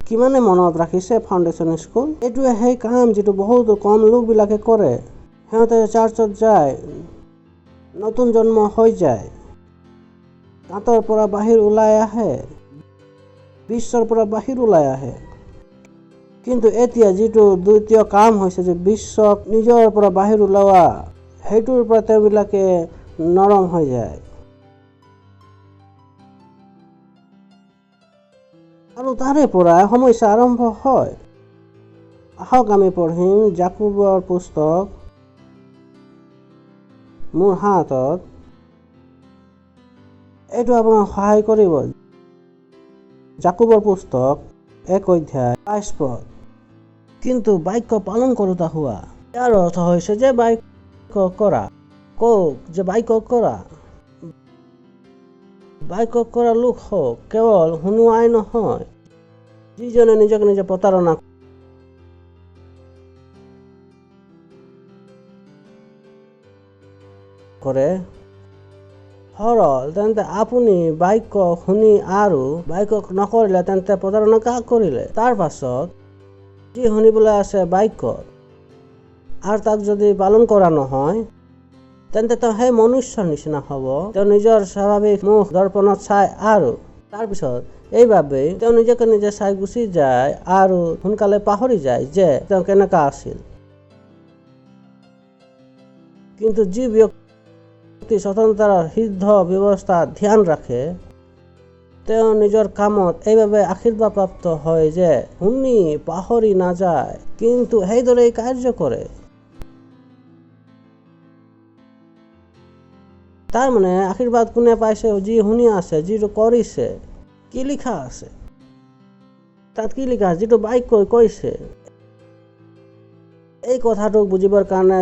কিমানে মনত ৰাখিছে ফাউণ্ডেশ্যন স্কুল? এইটোৱে সেই কাম যিটো বহুত কম লোকবিলাকে কৰে। সিহঁতে চাৰ্চত যায়, নতুন জন্ম হৈ যায়, গাঁতৰ পৰা বাহিৰ ওলাই আহে, বিশ্বৰ পৰা বাহিৰ ওলাই আহে। কিন্তু এতিয়া যিটো দ্বিতীয় কাম হৈছে যে বিশ্বক নিজৰ পৰা বাহিৰ ওলোৱা, সেইটোৰ পৰা তেওঁবিলাকে নৰম হৈ যায়। আৰু তাৰে পৰা সমস্যা আৰম্ভ হয়। আহক আমি পঢ়িম জাকুবৰ পুস্তক, মোৰ হাতত এইটো আপোনাক সহায় কৰিব। জাকুবৰ পুস্তক 1 অধ্যায় 22 পদ। কিন্তু বাক্য পালন কৰোঁতা হোৱা, ইয়াৰ অৰ্থ হৈছে যে বাক্য কৰা। কওক যে বাক্য কৰা। বাক্য কৰা লোক হওক, কেৱল শুনোৱাই নহয়, যিজনে নিজকে নিজে প্ৰতাৰণা কৰে। সৰল, তেন্তে আপুনি বাক্য শুনি আৰু বাক্য নকৰিলে তেন্তে প্ৰতাৰণা কাক কৰিলে? তাৰ পাছত যি শুনিবলৈ আছে বাক্যত, আৰু তাক যদি পালন কৰা নহয়, তেন্তে তেওঁ সেই মনুষ্যৰ নিচিনা হ'ব। তেওঁ নিজৰ স্বাভাৱিক মুখ দৰ্পণত চাই, আৰু তাৰপিছত এইবাবেই তেওঁ নিজকে নিজে চাই গুচি যায় আৰু সোনকালে পাহৰি যায় যে তেওঁ কেনেকুৱা আছিল। কিন্তু যি ব্যক্তি স্বতন্ত্ৰ সিদ্ধ ব্যৱস্থা ধ্যান ৰাখে, তেওঁ নিজৰ কামত এইবাবে আশীৰ্বাদপ্ৰাপ্ত হয় যে শুনি পাহৰি নাযায়, কিন্তু সেইদৰেই কাৰ্য কৰে। তাৰ মানে আশীৰ্বাদ কোনে পাইছে? যি শুনি আছে, যিটো কৰিছে। কি লিখা আছে তাত? কি লিখা আছে? যিটো বাক্যই কৈছে। এই কথাটোক বুজিবৰ কাৰণে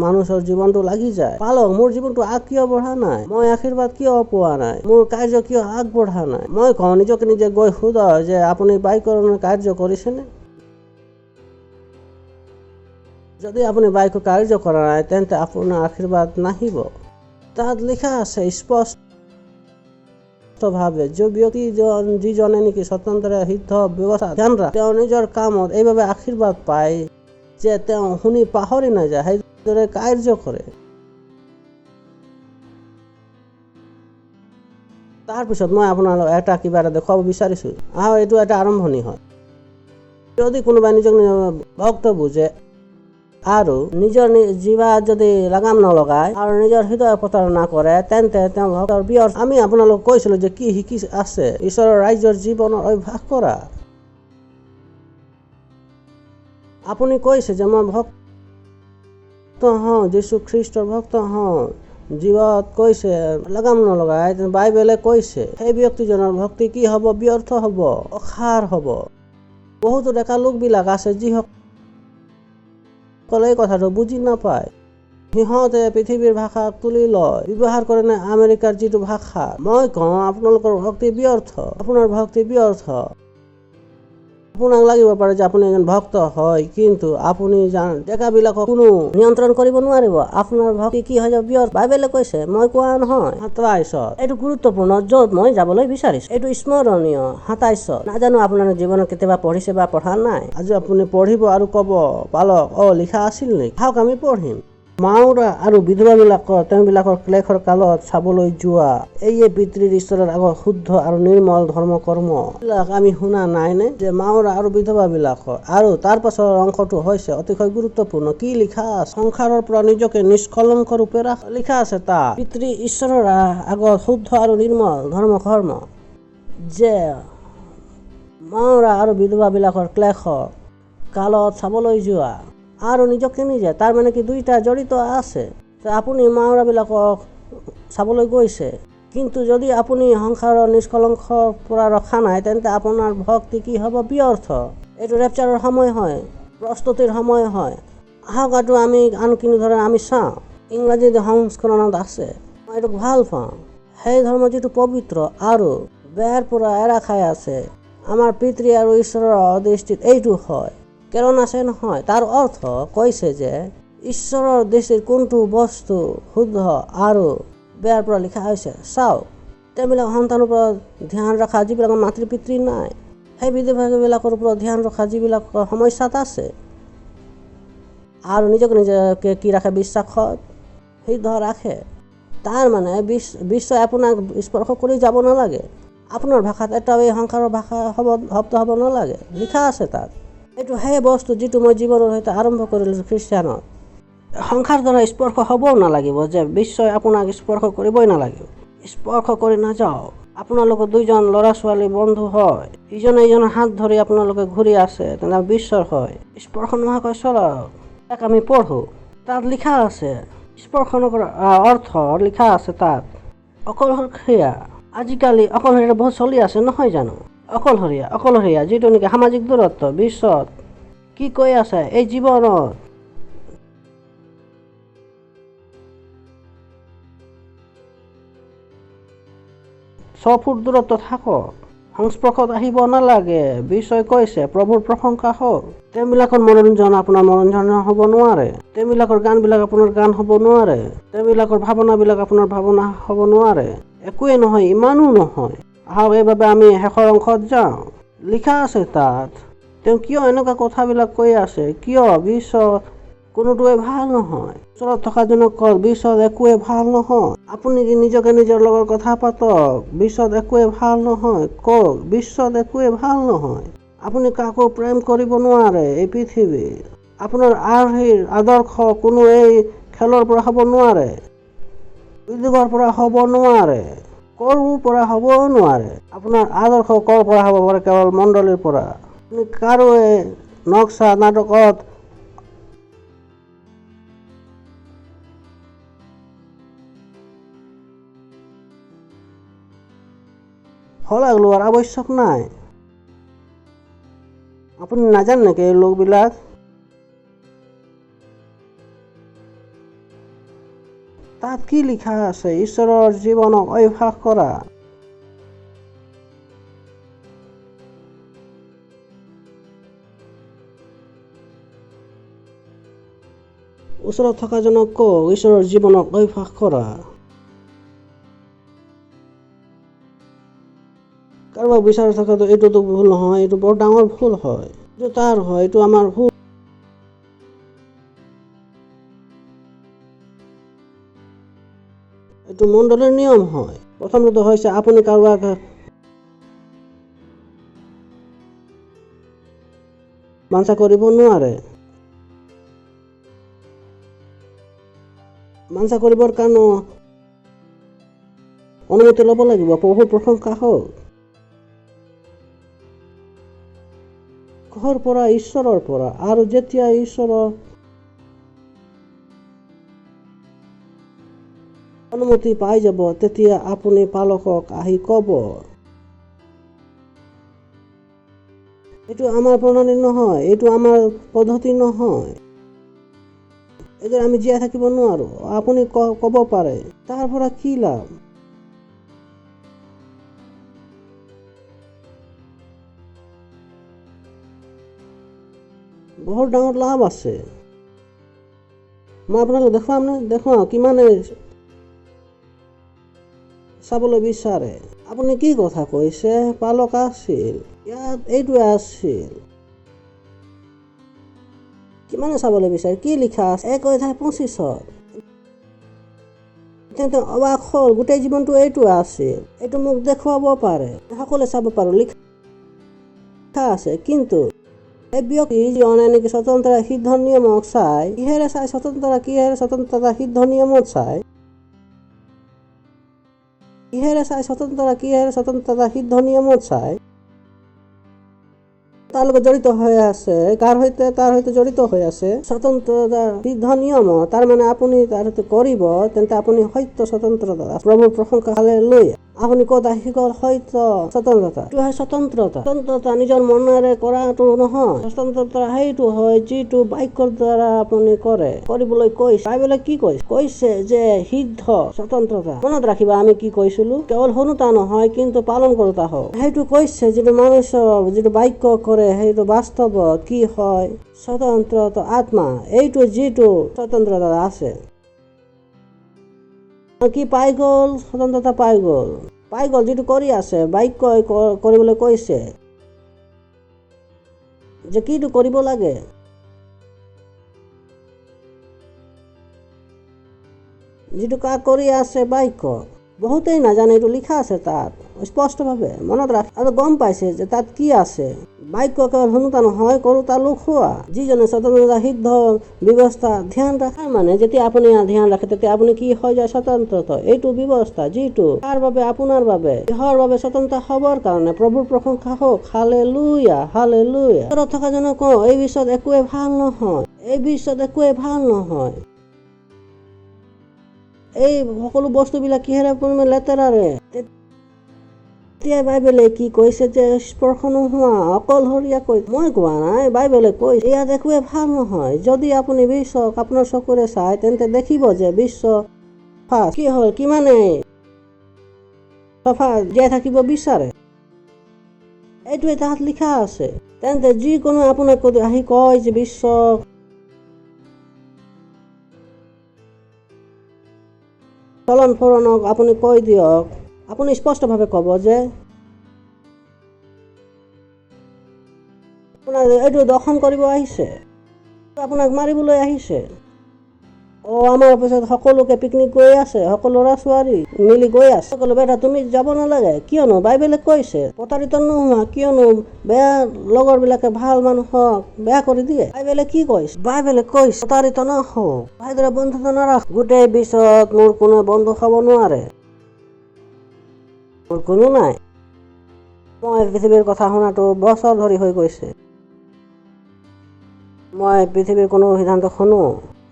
মানুহৰ জীৱনটো লাগি যায়। পালক, মোৰ জীৱনটো কিয় বঢ়া নাই? মই আশীৰ্বাদ কিয় পোৱা নাই? মোৰ কাৰ্য কিয় আগবঢ়া নাই? মই কওঁ, নিজকে নিজে গৈ সোধক যে আপুনি বাক্যৰ কাৰ্য কৰিছেনে? যদি আপুনি বাক্য কাৰ্য কৰা নাই, তেন্তে আপোনাৰ আশীৰ্বাদ নাহিব। তাত লিখা আছে স্পষ্টভাৱে, যে ব্যক্তি যিজনে নেকি স্বতন্ত্ৰ সিদ্ধ ব্যৱস্থা ধ্যান ৰাখে, তেওঁ নিজৰ কামত এইবাবে আশীৰ্বাদ পায় যে তেওঁ শুনি পাহৰি নাযায়, সেইদৰে কাৰ্য কৰে। তাৰপিছত মই আপোনালোক কিবা এটা দেখুৱাব বিচাৰিছোঁ। এইটো এটা আৰম্ভণি হয়। যদি কোনোবাই নিজক ভক্ত বুজে আৰু নিজৰ জিভাত যদি লাগাম নলগায় আৰু নিজৰ হৃদয় প্ৰতাৰণা কৰে তেন্তে তেওঁ ভক্তৰ ব্যৰ্থ। আমি আপোনালোকক কৈছিলো যে কি শিকি আছে ঈশ্বৰৰ ৰাজ্যৰ জীৱনৰ অভ্যাস কৰা। আপুনি কৈছে যে মই ভক্ত হওঁ, যীশু খ্ৰীষ্টৰ ভক্ত হওঁ, জীৱত কৈছে লাগাম নলগাই, বাইবেলে কৈছে সেই ব্যক্তিজনৰ ভক্তি কি হ'ব? ব্যৰ্থ হ'ব, অসাৰ হ'ব। বহুতো ডেকা লোকবিলাক আছে যিসকলে এই কথাটো বুজি নাপায়। সিহঁতে পৃথিৱীৰ ভাষা তুলি লয়, ব্যৱহাৰ কৰে নে আমেৰিকাৰ যিটো ভাষা। মই কওঁ আপোনালোকৰ ভক্তি ব্যৰ্থ, আপোনাৰ ভক্তি ব্যৰ্থ। আপোনাক লাগিব পাৰে যে আপুনি এজন ভক্ত হয়, কিন্তু আপুনি ডেকাবিলাকক কোনো নিয়ন্ত্ৰণ কৰিব নোৱাৰিব। আপোনাৰ ভক্তি কি হৈ যাব? ব্যৰ্থ। বাইবেলে কৈছে, মই কোৱা নহয়। 27 এইটো গুৰুত্বপূৰ্ণ, য'ত মই যাবলৈ বিচাৰিছো। এইটো স্মৰণীয়। 27 নাজানো আপোনাৰ জীৱনত কেতিয়াবা পঢ়িছে বা পঢ়া নাই। আজি আপুনি পঢ়িব আৰু ক'ব, বালক লিখা আছিল নেকি? আহক আমি পঢ়িম। মাউৰা আৰু বিধৱাবিলাকৰ তেওঁবিলাকৰ ক্লেশৰ কালত চাবলৈ যোৱা, এইয়ে পিতৃৰ ঈশ্বৰৰ আগত শুদ্ধ আৰু নিৰ্মল ধৰ্ম কৰ্ম। আমি শুনা নাইনে যে মাউৰা আৰু বিধৱাবিলাকৰ? আৰু তাৰ পাছৰ অংশটো হৈছে অতিশয় গুৰুত্বপূৰ্ণ। কি লিখা আছে? সংসাৰৰ পৰা নিজকে নিষ্কলংক ৰূপে লিখা আছে তাত, পিতৃ ঈশ্বৰৰ আগত শুদ্ধ আৰু নিৰ্মল ধৰ্ম কৰ্ম। যে মাউৰা আৰু বিধৱাবিলাকৰ ক্লেশৰ কালত চাবলৈ যোৱা আৰু নিজকে নিজে, তাৰ মানে কি দুইটা জড়িত আছে। আপুনি মাউৰাবিলাকক চাবলৈ গৈছে, কিন্তু যদি আপুনি সংসাৰৰ নিষ্কলংকৰ পৰা ৰখা নাই তেন্তে আপোনাৰ ভক্তি কি হ'ব? ব্যৰ্থ। এইটো ৰেপচাৰৰ সময় হয়, প্ৰস্তুতিৰ সময় হয়। আহক আৰু আমি আন কিনো ধৰণে আমি চাওঁ। ইংৰাজী সংস্কৰণত আছে, মই এইটো ভাল পাওঁ। সেই ধৰ্ম যিটো পবিত্ৰ আৰু বেয়াৰ পৰা এৰা খাই আছে, আমাৰ পিতৃ আৰু ঈশ্বৰৰ দৃষ্টিত এইটো হয়। কাৰণ আছে নহয়, তাৰ অৰ্থ কৈছে যে ঈশ্বৰৰ দৃষ্টিত কোনটো বস্তু শুদ্ধ আৰু বেয়াৰ পৰা লিখা হৈছে। চাওক, তেওঁবিলাক সন্তানৰ ওপৰত ধ্যান ৰখা যিবিলাকৰ মাতৃ পিতৃ নাই, সেই বিধৱাবিলাকৰ ওপৰত ধ্যান ৰখা যিবিলাক সমস্যাত আছে, আৰু নিজকে নিজকে কি ৰাখে? বিশ্বাসত হৃদয় ৰাখে। তাৰ মানে বিশ্বই আপোনাক স্পৰ্শ কৰি যাব নালাগে। আপোনাৰ ভাষাত এটাও এই সংসাৰৰ ভাষা শব্দ হ'ব নালাগে, লিখা আছে তাত। এইটো সেই বস্তু যিটো মই জীৱনৰ সৈতে আৰম্ভ কৰিলোঁ খ্ৰীষ্টিয়ানত। সংসাৰ দ্বাৰা স্পৰ্শ হ'বও নালাগিব, যে বিশ্বই আপোনাক স্পৰ্শ কৰিবই নালাগিব। স্পৰ্শ কৰি নাযাওক। আপোনালোকৰ দুইজন ল'ৰা ছোৱালী বন্ধু হয়, ইজনে ইজনৰ হাত ধৰি আপোনালোকে ঘূৰি আছে, তেনে বিশ্বৰ হয়। স্পৰ্শ নোহোৱাকৈ চলক। তাক আমি পঢ়ো, তাত লিখা আছে স্পৰ্শ নকৰা অৰ্থ লিখা আছে তাত। অকলশৰীয়া, আজিকালি অকলশৰীয়া বহুত চলি আছে নহয় জানো? অকলশৰীয়া যিটো নেকি সামাজিক দূৰত্ব। বিশ্বত কি কৈ আছে? এই জীৱনত ফুট দূৰত্ব থাকক, সংস্পৰ্শত আহিব নালাগে। বিশ্বই কৈছে প্ৰভুৰ প্ৰশংসা হওক। তেওঁবিলাকৰ মনোৰঞ্জন আপোনাৰ মনোৰঞ্জন হ'ব নোৱাৰে, তেওঁবিলাকৰ গানবিলাক আপোনাৰ গান হ'ব নোৱাৰে, তেওঁবিলাকৰ ভাৱনাবিলাক আপোনাৰ ভাৱনা হ'ব নোৱাৰে। একোৱেই নহয়, ইমানো নহয়। আহক এইবাবে আমি শেষৰ অংশত যাওঁ। লিখা আছে তাত, তেওঁ কিয় এনেকুৱা কথাবিলাক কৈ আছে? কিয় বিশ্বত কোনোটোৱে ভাল নহয়? ওচৰত থকা জনক কওক, বিশ্বত একোৱে ভাল নহয়। আপুনি নিজকে নিজৰ লগত কথা পাতক, বিশ্বত একোৱে ভাল নহয়। কওক, বিশ্বত একোৱে ভাল নহয়। আপুনি কাকো প্ৰেম কৰিব নোৱাৰে এই পৃথিৱীত। আপোনাৰ আদৰ্শ কোনো এই খেলৰ পৰা হ'ব নোৱাৰে, উদ্যোগৰ পৰা হ'ব নোৱাৰে, ক'ৰ পৰা হ'ব নোৱাৰে। আপোনাৰ আদৰ্শ ক'ৰ পৰা হ'ব পাৰে? কেৱল মণ্ডলীৰ পৰা। আপুনি কাৰোৱে নক্সা নাটকত শলাগ লোৱাৰ আৱশ্যক নাই। আপুনি নাজানে নেকি এই লোকবিলাক? তাত কি লিখা আছে? ঈশ্বৰৰ জীৱনক অভ্যাস কৰা। ওচৰত থকাজনক কওক, ঈশ্বৰৰ জীৱনক অভ্যাস কৰা। কাৰোবাক বিচাৰি থকাটো এইটোতো ভুল নহয়, এইটো বৰ ডাঙৰ ভুল হয়। এইটো তাৰ হয়, এইটো আমাৰ ভুল। এইটো মণ্ডলীৰ নিয়ম হয়। প্ৰথমটো হৈছে আপুনি কাৰোবাক বাঞ্ছা কৰিব নোৱাৰে। মানচা কৰিবৰ কাৰণে অনুমতি ল'ব লাগিব। প্ৰভুৰ প্ৰশংসা হওক। ঘৰৰ পৰা ঈশ্বৰৰ পৰা, আৰু যেতিয়া ঈশ্বৰৰ অনুমতি পাই যাব তেতিয়া আপুনি পালকক আহি ক'ব। এইটো আমাৰ প্ৰণালী নহয়, এইটো আমাৰ পদ্ধতি নহয়, এইটো আমি জীয়াই থাকিব নোৱাৰো। আপুনি ক'ব পাৰে, তাৰ পৰা কি লাভ? বহুত ডাঙৰ লাভ আছে। মই আপোনালোক দেখুৱাওঁ কিমানে চাবলৈ বিচাৰে। আপুনি কি কথা কৈছে? পালক আছিল, ইয়াত এইটোৱে আছিল। কিমানে চাবলৈ বিচাৰে? কি লিখা আছে 1:25? তেন্তে অবাক হ'ল, গোটেই জীৱনটো এইটো আছিল। এইটো মোক দেখুৱাব পাৰে, সকলোৱে চাব পাৰো, লিখা আছে। কিন্তু এই ব্যক্তি যিজনে নেকি স্বতন্ত্ৰ সিদ্ধ নিয়মক চাই, কিহেৰে চাই স্বতন্ত্ৰতা সিদ্ধ নিয়মত চাই? কিহেৰে স্বতন্ত্ৰতা সিদ্ধ নিয়মত চাই? তাৰ লগত জড়িত হৈ আছে। তাৰ সৈতে জড়িত হৈ আছে স্বতন্ত্ৰতা সিদ্ধ নিয়ম। তাৰ মানে আপুনি তাৰ কৰিব, তেন্তে আপুনি সত্য স্বতন্ত্ৰতা। প্ৰভুৰ প্ৰশংসা, হালেলুয়া। আপুনি ক'ত আহি গ'ল? সত্য স্বতন্ত্ৰতা। এইটো হয় স্বতন্ত্ৰতা নিজৰ মনেৰে কৰাটো নহয়। স্বতন্ত্ৰতা সেইটো হয় যিটো বাক্যৰ দ্বাৰা আপুনি কৰিবলৈ কৈছে। বাইবেলে কি কৈছে যে সিদ্ধ স্বতন্ত্ৰতা। মনত ৰাখিবা, আমি কি কৈছিলো? কেৱল শুনোতা নহয়, কিন্তু পালন কৰোতা হওক। সেইটো কৈছে যিটো মনুষ্য যিটো বাক্য কৰে সেইটো বাস্তৱত কি হয়? স্বতন্ত্ৰতা আত্মা। এইটো যিটো স্বতন্ত্ৰতা আছে। কি পাই গ'ল? স্বতন্ত্ৰতা পাই গ'ল। যিটো কৰি আছে, বাক্যই কৰিবলৈ কৈছে যে কিটো কৰিব লাগে। যিটো কৰি আছে বাক্য, বহুতেই নাজানে। এইটো লিখা আছে তাত স্পষ্টভাৱে, মনত ৰাখ। আৰু গম পাইছে যে তাত কি আছে। বাক্য কেৱল শুনোতা নহয়, কৰোতা লোক হোৱা। যিজনে স্বতন্ত্ৰতা সিদ্ধ ব্যৱস্থা ধ্যান ৰাখে, মানে যেতিয়া আপুনি ধ্যান ৰাখে তেতিয়া আপুনি কি হৈ যায়? স্বতন্ত্ৰতা। এইটো ব্যৱস্থা যিটো তাৰ বাবে, আপোনাৰ বাবে, কিহৰ বাবে? স্বতন্ত্ৰ হবৰ কাৰণে। প্ৰভুৰ প্ৰশংসা হওক, হালেলুয়া, হালেলুয়া। থকা জনক কওঁ, এই বিশ্বত একোৱে ভাল নহয়। এই সকলো বস্তুবিলাক কিহেৰে লেতেৰাৰে। এতিয়া বাইবেলে কি কৈছে? যে স্পৰ্শ নোহোৱা, অকলশৰীয়া কৈছে। মই কোৱা নাই, বাইবেলে কৈছে ইয়াত একোৱে ভাল নহয়। যদি আপুনি বিশ্বক আপোনাৰ চকুৰে চাই, তেন্তে দেখিব যে বিশ্ব কি হ'ল, কিমানে চফা জীয়াই থাকিব বিচাৰে। এইটোৱে তাত লিখা আছে। তেন্তে যিকোনো আপোনাক আহি কয় যে বিশ্ব চলন ফুৰণক আপুনি কৈ দিয়ক, আপুনি স্পষ্টভাৱে ক'ব যে আপোনাক এইটো দৰ্শন কৰিব আহিছে, আপোনাক মাৰিবলৈ আহিছে। আমাৰ অফিচত সকলোকে পিকনিক গৈ আছে, সকলো ল'ৰা ছোৱালী মিলি গৈ আছে। সকলো বেটা তুমি যাব নালাগে, কিয়নো বাইবেলে কৈছে প্ৰতাৰিত নোহোৱা, কিয়নো বেয়া লগৰ বিলাকে ভাল মানুহক বেয়া কৰি দিয়ে। বাইবেলে কি কৈছে? বাইবেলে কৈছে প্ৰতাৰিত নহওক, ভাইদৰে বন্ধুত্ব নাৰাখ। গোটেই বিশ্বত মোৰ কোনো বন্ধু খাব নোৱাৰে, মোৰ কোনো নাই। মই পৃথিৱীৰ কথা শুনাটো বছৰ ধৰি হৈ গৈছে। মই পৃথিৱীৰ কোনো সিদ্ধান্ত শুনো,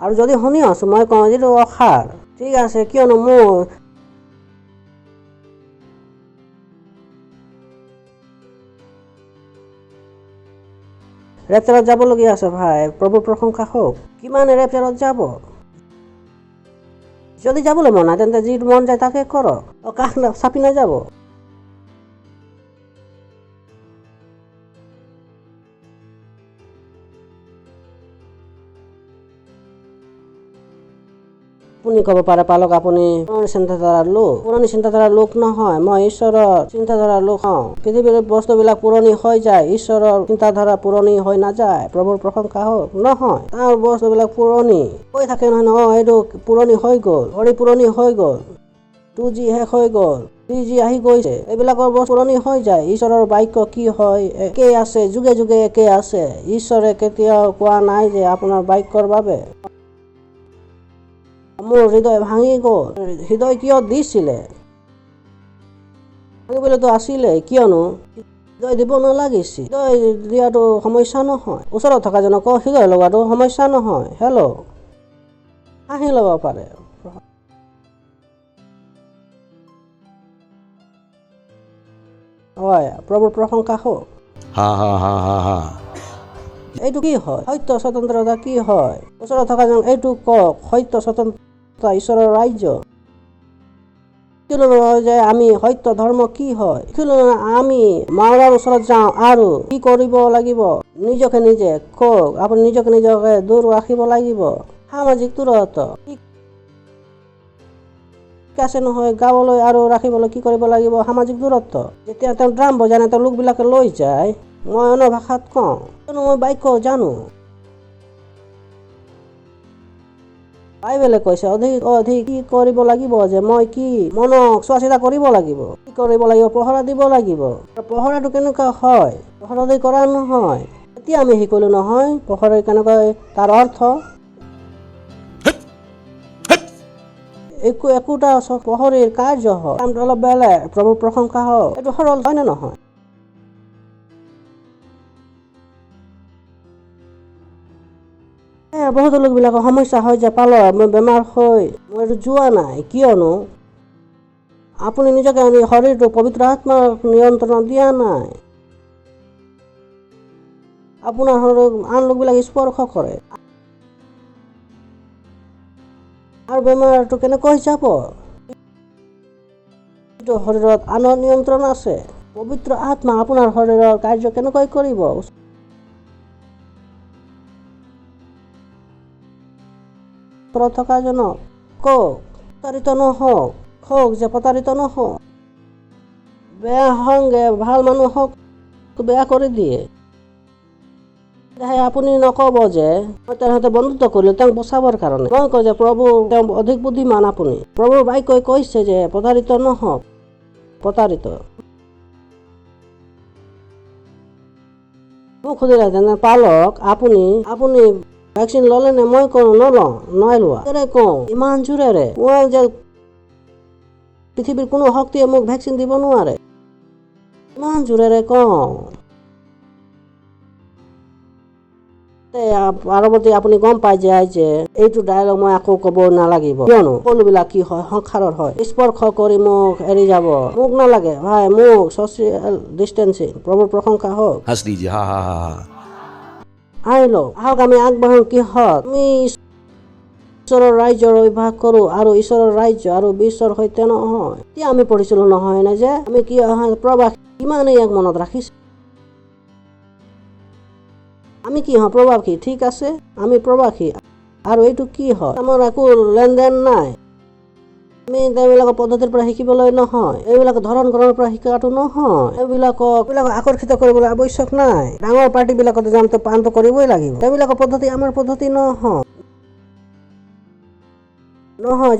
আৰু যদি শুনি আছো মই কওঁ যিটো অসাৰ, ঠিক আছে, কিয়নো মোৰ ৰেপচাৰত যাবলগীয়া আছে। ভাই, প্ৰভুৰ প্ৰশংসা হওক। কিমানে ৰেপচাৰত যাব? যদি যাবলৈ মন নাই, তেন্তে যিটো মন যায় তাকে কৰক। কাষ চাপি নাযাব। আপুনি ক'ব পাৰে, পালক আপুনি পুৰণি চিন্তাধাৰাৰ লোক নহয়। মই ঈশ্বৰৰ চিন্তাধাৰাৰ লোক হওঁ। পৃথিৱীৰ বস্তুবিলাক পুৰণি হৈ যায়, ঈশ্বৰৰ চিন্তাধাৰা পুৰণি হৈ নাযায়। প্ৰভুৰ প্ৰশংসা হওক। নহয়, তাৰ বস্তুবিলাক পুৰণি হৈ থাকে নহয়। এইটো পুৰণি হৈ গ'ল, ঘড়ী পুৰণি হৈ গ'ল, 2G শেষ হৈ গ'ল, 3G আহি গৈছে। এইবিলাকৰ বস্তু পুৰণি হৈ যায়। ঈশ্বৰৰ বাক্য কি হয়? একেই আছে, যুগে যুগে একেই আছে। ঈশ্বৰে কেতিয়াও কোৱা নাই যে আপোনাৰ বাক্যৰ বাবে মোৰ হৃদয় ভাঙি গ'ল। হৃদয় কিয় দিছিলে? ভাঙিবলৈতো আছিলে, কিয়নো হৃদয় দিব নালাগিছিল। হৃদয় দিয়াটো সমস্যা নহয়। ওচৰত থকাজনক হৃদয় লগোৱাটো সমস্যা নহয়। হেল্ল', হাঁহি ল'ব পাৰে। হয়, প্ৰভুৰ প্ৰশংসা হওক। এইটো কি হয়? সত্য স্বতন্ত্ৰতা কি হয়? ওচৰত থকাজন এইটো কওক, সত্য স্বতন্ত্ৰতা ঈশ্বৰৰ ৰাজ্য। যে আমি সত্য ধৰ্ম কি হয়? আমি মাওৰাৰ ওচৰত যাওঁ আৰু কি কৰিব লাগিব? নিজকে নিজে কওক। আপুনি নিজকে দূৰ ৰাখিব লাগিব। সামাজিক দূৰত্ব ঠিক আছে নহয়? গাবলৈ আৰু ৰাখিবলৈ কি কৰিব লাগিব? সামাজিক দূৰত্ব। যেতিয়া তেওঁ ড্ৰাম বজায় তেওঁ লোকবিলাকে লৈ যায়, মই অন্য ভাষাত কওঁ, কিয়নো মই বাক্য জানো। বাইবেলে কৈছে অধিক কি কৰিব লাগিব, যে মই কি মনক চোৱা চিতা কৰিব লাগিব, কি কৰিব লাগিব? পহৰা দিব লাগিব। পহৰাটো কেনেকুৱা হয়? পহৰা দি কৰা নহয়। এতিয়া আমি শিকিলো নহয় পহৰা কেনেকৈ, তাৰ অৰ্থ একোটা পহৰীৰ কাৰ্য হয়, কামটো অলপ বেলেগ। প্ৰভুৰ প্ৰশংসা হওক। এইটো সৰল হয় নে নহয়? বহুতো লোকবিলাকৰ সমস্যা হয় যে পালৰ মই বেমাৰ হৈ মই যোৱা নাই, কিয়নো আপুনি নিজকে শৰীৰটো পবিত্ৰ আত্মাৰ নিয়ন্ত্ৰণ দিয়া নাই। আপোনাৰ আন লোকবিলাক স্পৰ্শ কৰে আৰু বেমাৰটো কেনেকৈ যাব? শৰীৰত আনৰ নিয়ন্ত্ৰণ আছে। পবিত্ৰ আত্মা আপোনাৰ শৰীৰৰ কাৰ্য কেনেকৈ কৰিব? ওচৰত থকাজনক কওক, প্ৰতাৰিত নহওক। কওক যে প্ৰতাৰিত নহওক। বেয়া সংগে ভাল মানুহক বেয়া কৰি দিয়ে। আপুনি নকব যে মই তেওঁৰ সৈতে বন্ধুত্ব কৰিলো তেওঁক বচাবৰ কাৰণে। মই কওঁ যে প্ৰভু তেওঁ অধিক বুদ্ধিমান। আপুনি প্ৰভুৰ বাক্যই কৈছে যে প্ৰতাৰিত নহওক। প্ৰতাৰিত মোক সুধিলেহেঁতেন পালক আপুনি ভেকচিন ল'লে নে? মই কওঁ নাই লোৱা। কওঁ ইমান জোৰেৰে, মই যে পৃথিৱীৰ কোনো শক্তিয়ে মোক ভেকচিন দিব নোৱাৰে, ইমান জোৰেৰে কওঁ। পৰৱৰ্তী আপুনি গম পাই যায় যে এইটো ডায়লগ মই আকৌ ক'ব নালাগিব, কিয়নো সকলোবিলাক কি হয়? সংসাৰৰ হয়। স্পৰ্শ কৰি মোক এৰি যাব, মোক নালাগে ভাই, মোক ছ'চিয়েল ডিষ্টেন্সিং। প্ৰভুৰ প্ৰশংসা হওক। আহক আমি আগবাঢ়ো। কিহত? আমি ঈশ্বৰৰ ৰাজ্যৰ অভ্যাস কৰো, আৰু ঈশ্বৰৰ ৰাজ্য আৰু বিশ্বৰ সৈতে নহয়। এতিয়া আমি পঢ়িছিলো নহয় নে যে আমি কি প্ৰবাসী, কিমানেই এক মনত ৰাখিছে। আমি কি হওঁ? প্ৰবাসী। ঠিক আছে, আমি প্ৰবাসী। আৰু এইটো কি হয়? আমাৰ একো লেনদেন নাই। আমি তেওঁবিলাকৰ পদ্ধতিৰ পৰা শিকিবলৈ নহয়, এইবিলাক ধৰণ কৰণৰ পৰা শিকাটো নহয়। এইবিলাকক আকৰ্ষিত কৰিবলৈ আৱশ্যক নাই। ডাঙৰ পাৰ্টিবিলাকত যাওঁতে পানটো কৰিবই লাগিব। তেওঁবিলাকৰ পদ্ধতি আমাৰ পদ্ধতি নহয়।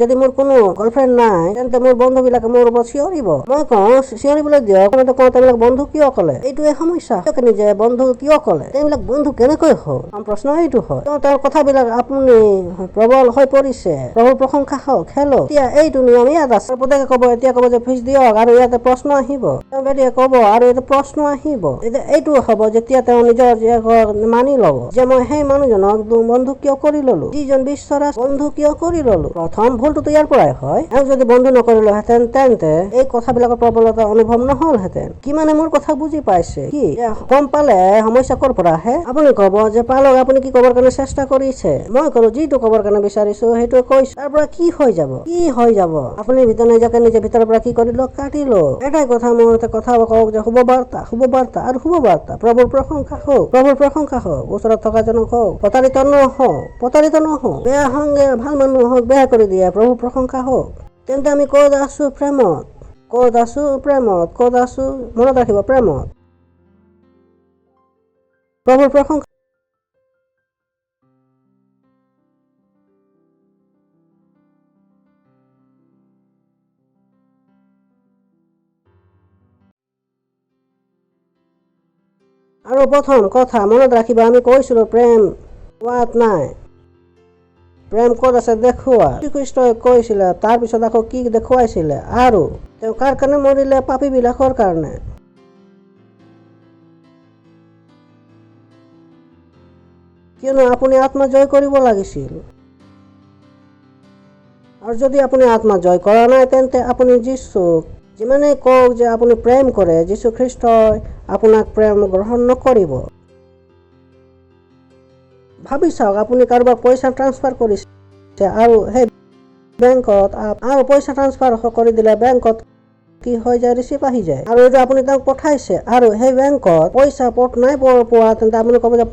যদি মোৰ কোনো গাৰ্লফ্ৰেণ্ড নাই, তেন্তে মোৰ বন্ধুবিলাকে মোৰ ওপৰত চিঞৰিব। মই কওঁ চিঞৰিবলৈ দিয়ক। তেওঁবিলাক বন্ধু কিয় ক'লে? এইটোৱে সমস্যা। নিজে বন্ধু কিয় ক'লে? তেওঁবিলাক বন্ধু কেনেকৈ হ'ল? প্ৰশ্ন এইটো হয়। তেওঁৰ কথাবিলাক আপুনি প্ৰবল হৈ পৰিছে। প্ৰভুৰ প্ৰশংসা হওক। হেল্ল', এতিয়া এইটো নিয়ম ইয়াত আছে। প্ৰত্যেকে ক'ব, এতিয়া ক'ব যে ফিজ দিয়ক, আৰু ইয়াতে প্ৰশ্ন আহিব। তেওঁ বেটিয়ে ক'ব আৰু ইয়াতে প্ৰশ্ন আহিব। এতিয়া এইটো হ'ব যেতিয়া তেওঁ নিজৰ মানি ল'ব যে মই সেই মানুহজনক বন্ধু কিয় কৰি ললো, যিজন বিশ্বৰা বন্ধু কিয় কৰি ললো। প্ৰথম ভুলটোতো ইয়াৰ পৰাই হয়। এওঁ যদি বন্ধু নকৰিলোহেঁতেন তেন্তে এই কথাবিলাকৰ প্ৰবলতা অনুভৱ নহলহেঁতেন। কিমানে মোৰ কথা বুজি পাইছে? কি গম পালে সমস্যা ক'ৰ পৰা আহে? আপুনি ক'ব যে পালক আপুনি কি ক'বৰ কাৰণে চেষ্টা কৰিছে? মই ক'লো যিটো ক'বৰ কাৰণে বিচাৰিছো সেইটোৱে কৈছো। তাৰ পৰা কি হৈ যাব? আপুনি নিজে ভিতৰৰ পৰা কি কৰিলো? কাটিলো। এটাই কথা মোৰ কথা কওক যে শুভ বাৰ্তা আৰু শুভ বাৰ্তা। প্ৰভুৰ প্ৰশংসা হওক। ওচৰত থকাজনক হওক, প্ৰতাৰিত নহওক। বেয়া সংগে ভাল মানুহ হওক বেয়া কৰি দিয়ে। প্ৰভুৰ প্ৰশংসা হওক। তেন্তে আমি ক'ত আছো? প্ৰেমত। মনত ৰাখিব, প্ৰেমত। প্ৰভুৰ প্ৰশংসা। আৰু প্ৰথম কথা মনত ৰাখিবা, আমি কৈছিলো প্ৰেম হোৱাত নাই। প্ৰেম ক'ত আছে দেখুওৱা। শ্ৰীকৃষ্ণই কৈছিলে, তাৰপিছত আকৌ কি দেখুৱাইছিলে, আৰু তেওঁ কাৰ কাৰণে মৰিলে? পাপীবিলাকৰ কাৰণে। কিয়নো আপুনি আত্মা জয় কৰিব লাগিছিল। আৰু যদি আপুনি আত্মা জয় কৰা নাই, তেন্তে আপুনি যীশুক যিমানেই কওক যে আপুনি প্ৰেম কৰে, যীশু খ্ৰীষ্টই আপোনাক প্ৰেম গ্ৰহণ নকৰিব। ভাবি চাওক, আপুনি কাৰোবাক পইচা ট্ৰান্সফাৰ কৰিছে আৰু সেই বেংকত আৰু পইচা ট্ৰান্সফাৰ কৰি দিলে বেংকত কি হৈ যায়? ৰিচিপ্ট আহি যায়। আৰু এইটো আপুনি তেওঁক পঠাইছে আৰু সেই বেংকত পইচা নাই পোৱা, তেন্তে আপুনি ক'ব যে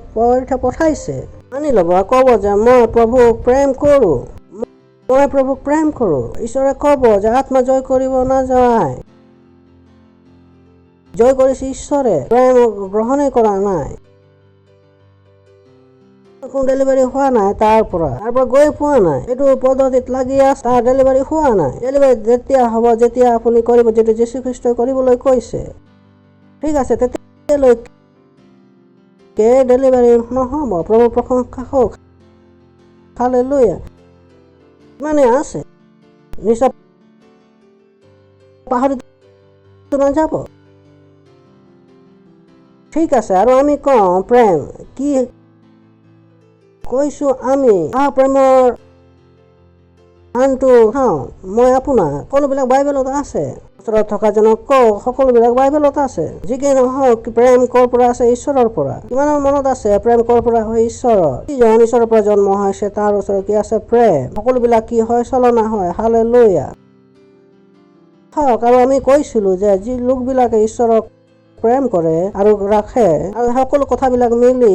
পঠাইছে। মানি ল'ব, ক'ব যে মই প্ৰভুক প্ৰেম কৰোঁ, মই প্ৰভুক প্ৰেম কৰোঁ। ঈশ্বৰে ক'ব যে আত্মা জয় কৰিব নাযায়। জয় কৰিছে ঈশ্বৰে, প্ৰেম গ্ৰহণেই কৰা নাই। কোনো ডেলিভাৰী হোৱা নাই, তাৰ পৰা গৈ পোৱা নাই, এইটো পদ্ধতিত লাগি আছে, তাৰ ডেলিভাৰী হোৱা নাই। ডেলিভাৰী যেতিয়া হ'ব, যেতিয়া আপুনি কৰিব, যিটো যীশু খ্ৰীষ্টই কৰিবলৈ কৈছে, ঠিক আছে, তেতিয়ালৈকে ডেলিভাৰী নহ'ব। প্ৰভু প্ৰশংসা হওক, হালেলুয়া। মানে আছে, নিশ্চয় পাহৰি নাযাব। ঠিক আছে, আৰু আমি কওঁ প্ৰেম কি কৈছো আমি? প্ৰেমৰ আনটো চাওঁ, মই আপোনাৰ সকলোবিলাক বাইবেলত আছে। ওচৰত থকা জনক কওক, সকলোবিলাক বাইবেলত আছে। যি কি নহওক, প্ৰেম ক'ৰ পৰা আছে? ঈশ্বৰৰ পৰা। কিমানৰ মনত আছে প্ৰেম ক'ৰ পৰা হয়? ঈশ্বৰৰ। যিজন ঈশ্বৰৰ পৰা জন্ম হৈছে, তাৰ ওচৰত কি আছে? প্ৰেম। সকলোবিলাক কি হয়? চলনা হয়। হালেলুয়া। হওক, আৰু আমি কৈছিলো যে যি লোকবিলাকে ঈশ্বৰক প্ৰেম কৰে আৰু ৰাখে আৰু সকলো কথাবিলাক মিলি